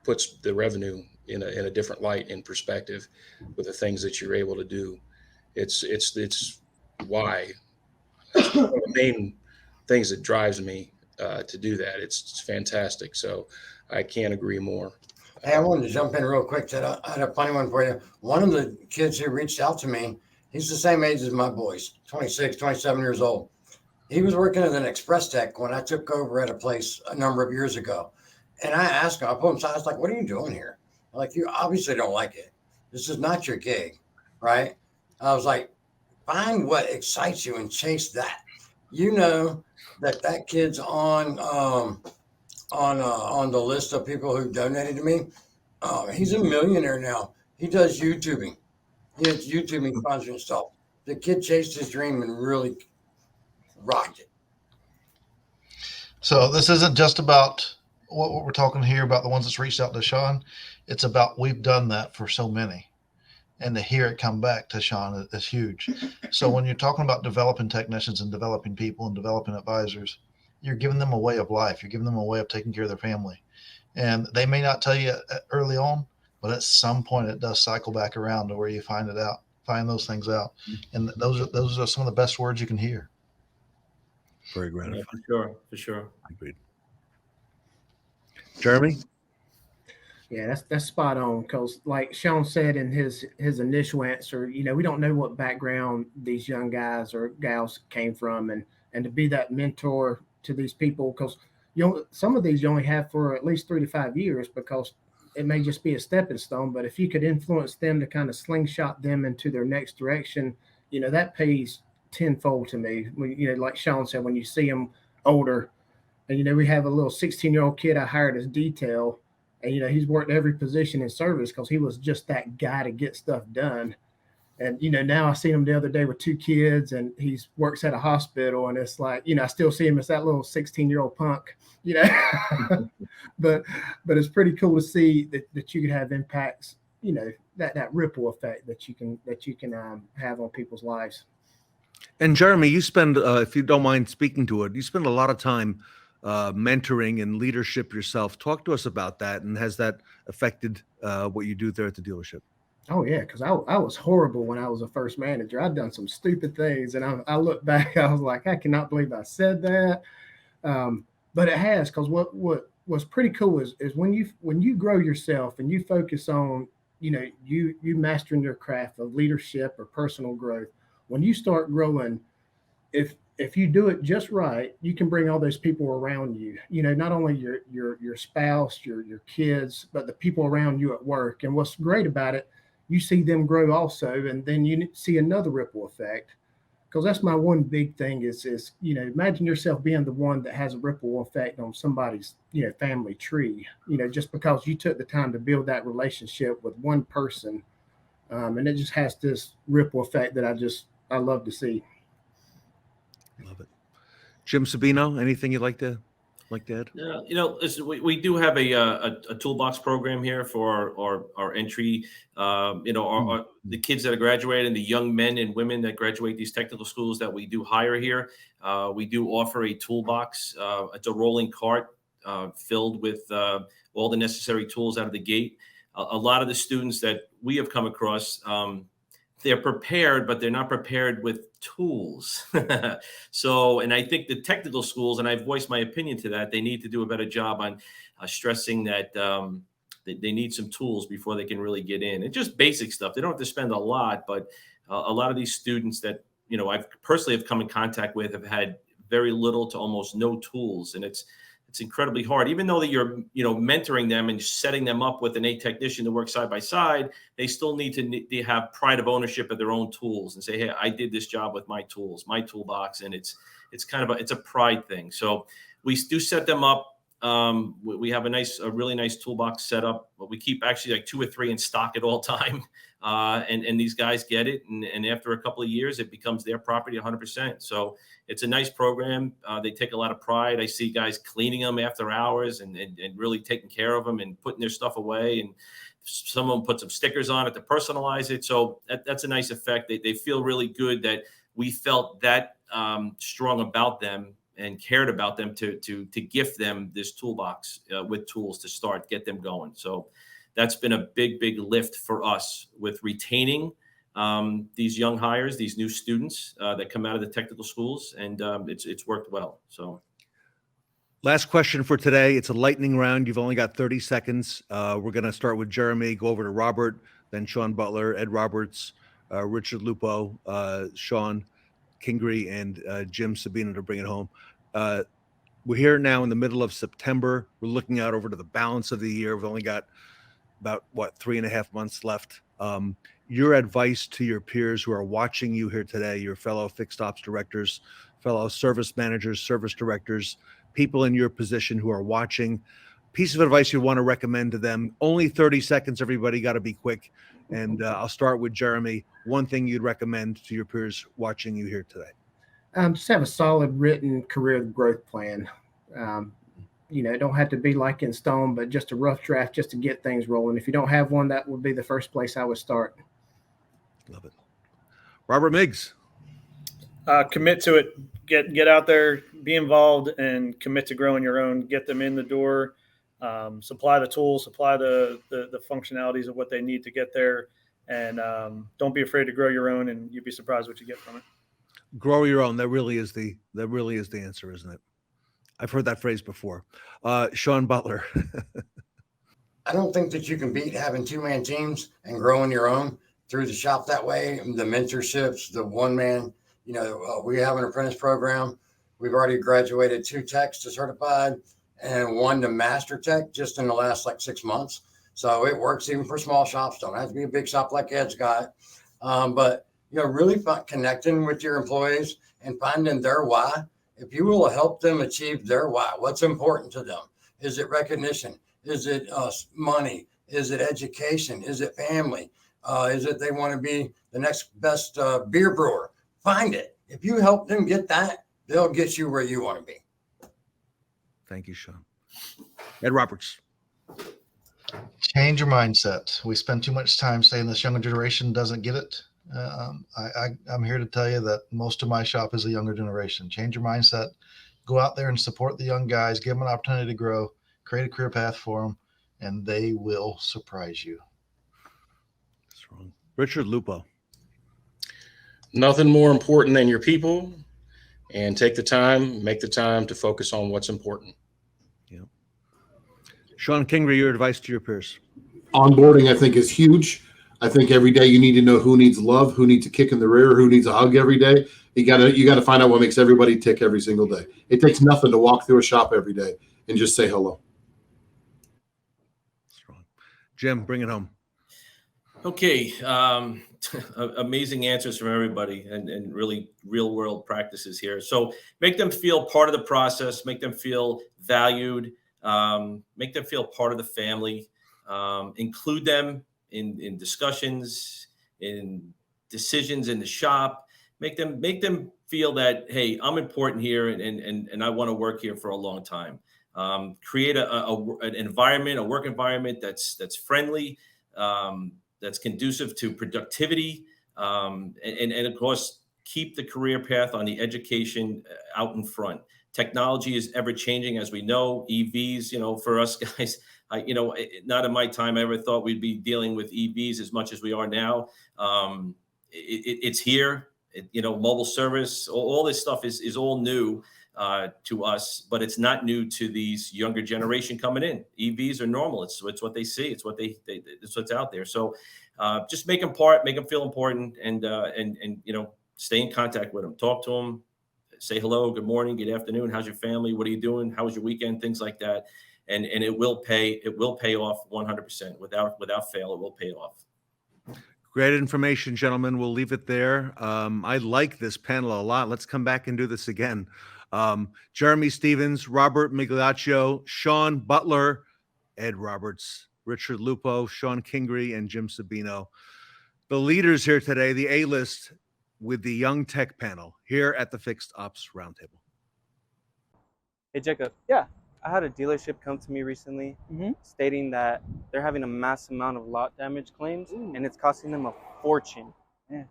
puts the revenue in a different light and perspective with the things that you're able to do. It's why it's one of the main things that drives me to do that. It's fantastic. So I can't agree more. Hey, I wanted to jump in real quick. I had a funny one for you. One of the kids who reached out to me, he's the same age as my boys, 26, 27 years old. He was working as an express tech when I took over at a place a number of years ago. And I asked him, I pulled him aside, I was like, what are you doing here? I'm like, you obviously don't like it. This is not your gig, right? I was like, find what excites you and chase that. That kid's on the list of people who donated to me. He's a millionaire now. He does YouTubing. He has YouTubing sponsoring stuff. The kid chased his dream and really rocked it. So this isn't just about what we're talking here about the ones that's reached out to Shawn. It's about we've done that for so many. And to hear it come back to Shawn is huge. So when you're talking about developing technicians and developing people and developing advisors, you're giving them a way of life. You're giving them a way of taking care of their family. And they may not tell you early on, but at some point it does cycle back around to where you find those things out. And those are some of the best words you can hear. Very gratifying. Yeah, for sure. Agreed. Jeremy? Yeah, that's spot on. Because like Shawn said in his initial answer, we don't know what background these young guys or gals came from, and to be that mentor to these people, because some of these you only have for at least 3 to 5 years, because it may just be a stepping stone. But if you could influence them to kind of slingshot them into their next direction, that pays tenfold to me. Like Shawn said, when you see them older, and we have a little 16-year-old kid I hired as detail. And, he's worked every position in service because he was just that guy to get stuff done. And, now I seen him the other day with 2 kids, and he works at a hospital, and it's like, I still see him as that little 16-year-old punk, but it's pretty cool to see that you can have impacts, that ripple effect that you can have on people's lives. And Jeremy, you spend, if you don't mind speaking to it, you spend a lot of time mentoring and leadership yourself. Talk to us about that, and has that affected what you do there at the dealership? Oh yeah, because I was horrible when I was a first manager. I'd done some stupid things, and I look back, I was like, I cannot believe I said that. But it has, because what's pretty cool is when you grow yourself and you focus on you mastering your craft of leadership or personal growth. When you start growing, if you do it just right, you can bring all those people around you. Not only your spouse, your kids, but the people around you at work. And what's great about it, you see them grow also, and then you see another ripple effect. Because that's my one big thing is imagine yourself being the one that has a ripple effect on somebody's family tree. Just because you took the time to build that relationship with one person, and it just has this ripple effect that I love to see. Love it. Jim Sabino, anything you'd like to add? Yeah, listen, we do have a toolbox program here for our entry. The kids that are graduating, the young men and women that graduate these technical schools that we do hire here. We do offer a toolbox. It's a rolling cart filled with all the necessary tools out of the gate. A lot of the students that we have come across, they're prepared, but they're not prepared with tools. And I think the technical schools, and I've voiced my opinion to that, they need to do a better job on stressing that they need some tools before they can really get in. And just basic stuff. They don't have to spend a lot, but a lot of these students that, I've personally have come in contact with have had very little to almost no tools. And it's incredibly hard, even though that you're, mentoring them and setting them up with an A technician to work side by side. They still need to have pride of ownership of their own tools and say, hey, I did this job with my tools, my toolbox. And it's kind of it's a pride thing. So we do set them up. We have a really nice toolbox set up, but we keep actually like 2 or 3 in stock at all time. And these guys get it. And after a couple of years, it becomes their property 100%. So it's a nice program. They take a lot of pride. I see guys cleaning them after hours and really taking care of them and putting their stuff away. And some of them put some stickers on it to personalize it. So that's a nice effect. They feel really good that we felt that strong about them and cared about them to gift them this toolbox with tools to start, get them going. So that's been a big, big lift for us with retaining these young hires, these new students that come out of the technical schools, and it's worked well. So, last question for today. It's a lightning round. You've only got 30 seconds. We're going to start with Jeremy, go over to Robert, then Shawn Butler, Ed Roberts, Richard Lupo, Shawn, Kingrey, and Jim Sabino to bring it home. We're here now in the middle of September. We're looking out over to the balance of the year. We've only got about 3.5 months left. Your advice to your peers who are watching you here today, your fellow fixed ops directors, fellow service managers, service directors, people in your position who are watching, piece of advice you want to recommend to them. Only 30 seconds, everybody, got to be quick. And I'll start with Jeremy. One thing you'd recommend to your peers watching you here today. Just have a solid written career growth plan. It don't have to be like in stone, but just a rough draft just to get things rolling. If you don't have one, that would be the first place I would start. Love it. Robert Miggs. Commit to it. Get out there, be involved, and commit to growing your own. Get them in the door. Supply the tools, supply the functionalities of what they need to get there, and don't be afraid to grow your own. And you'd be surprised what you get from it. Grow your own. That really is the answer, isn't it? I've heard that phrase before. Shawn Butler. I don't think that you can beat having 2-man teams and growing your own through the shop that way. The mentorships, the one-man, we have an apprentice program. We've already graduated 2 techs to certified and 1 to master tech just in the last 6 months. So it works even for small shops. Don't have to be a big shop like Ed's got. But really connecting with your employees and finding their why. If you will help them achieve their why, what's important to them? Is it recognition? Is it money? Is it education? Is it family? Is it they want to be the next best beer brewer? Find it. If you help them get that, they'll get you where you want to be. Thank you, Shawn. Ed Roberts. Change your mindset. We spend too much time saying this younger generation doesn't get it. I'm here to tell you that most of my shop is a younger generation. Change your mindset. Go out there and support the young guys. Give them an opportunity to grow. Create a career path for them, and they will surprise you. That's wrong. Richard Lupo. Nothing more important than your people, and make the time to focus on what's important. Yeah. Shawn Kingrey, your advice to your peers. Onboarding, I think, is huge. I think every day you need to know who needs love, who needs a kick in the rear, who needs a hug every day. You gotta find out what makes everybody tick every single day. It takes nothing to walk through a shop every day and just say hello. Jim, bring it home. Okay. Amazing answers from everybody and really real world practices here. So make them feel part of the process, make them feel valued, make them feel part of the family, include them in discussions, in decisions in the shop, make them feel that, hey, I'm important here and I want to work here for a long time. Create an environment, a work environment that's friendly, that's conducive to productivity, and of course, keep the career path on the education out in front. Technology is ever changing, as we know. EVs, for us guys, not in my time I ever thought we'd be dealing with EVs as much as we are now. It's here. Mobile service, all this stuff is all new to us, but it's not new to these younger generation coming in. EVs are normal. It's what they see. It's it's what's out there. So just make them feel important, and stay in contact with them. Talk to them. Say hello, good morning, good afternoon. How's your family? What are you doing? How was your weekend? Things like that, and it will pay. It will pay off 100% without fail. It will pay off. Great information, gentlemen. We'll leave it there. I like this panel a lot. Let's come back and do this again. Jeremy Stevens, Robert Migliaccio, Shawn, Butler, Ed Roberts, Richard Lupo, Shawn Kingrey, and Jim Sabino. The leaders here today, the A-list with the Young Tech panel here at the Fixed Ops Roundtable. Hey, Jacob. Yeah. I had a dealership come to me recently stating that they're having a mass amount of lot damage claims and it's costing them a fortune. Yeah.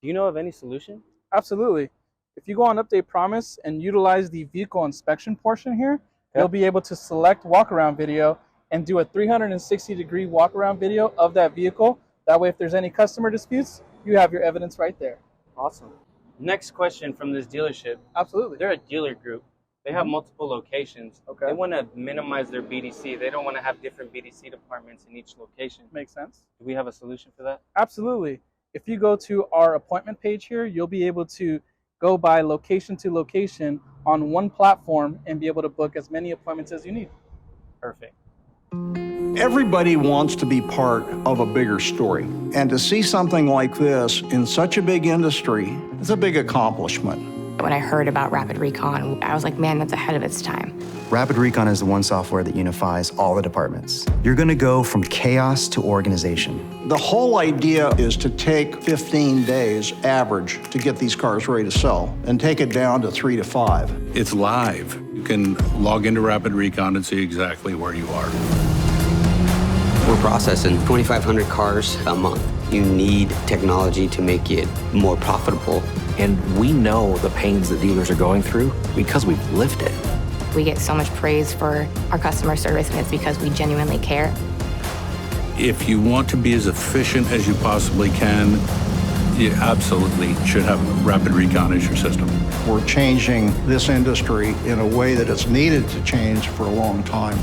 Do you know of any solution? Absolutely. If you go on Update Promise and utilize the vehicle inspection portion here, you'll be able to select walk-around video and do a 360-degree walk-around video of that vehicle. That way, if there's any customer disputes, you have your evidence right there. Awesome. Next question from this dealership. Absolutely. They're a dealer group. They have multiple locations. Okay. They want to minimize their BDC. They don't want to have different BDC departments in each location. Makes sense. Do we have a solution for that? Absolutely. If you go to our appointment page here, you'll be able to go by location to location on one platform and be able to book as many appointments as you need. Perfect. Everybody wants to be part of a bigger story. And to see something like this in such a big industry is a big accomplishment. When I heard about Rapid Recon, I was like, man, that's ahead of its time. Rapid Recon is the one software that unifies all the departments. You're going to go from chaos to organization. The whole idea is to take 15 days average to get these cars ready to sell and take it down to 3 to 5. It's live. You can log into Rapid Recon and see exactly where you are. We're processing 2,500 cars a month. You need technology to make it more profitable. And we know the pains that dealers are going through because we've lived it. We get so much praise for our customer service, and it's because we genuinely care. If you want to be as efficient as you possibly can, you absolutely should have Rapid Recon as your system. We're changing this industry in a way that it's needed to change for a long time.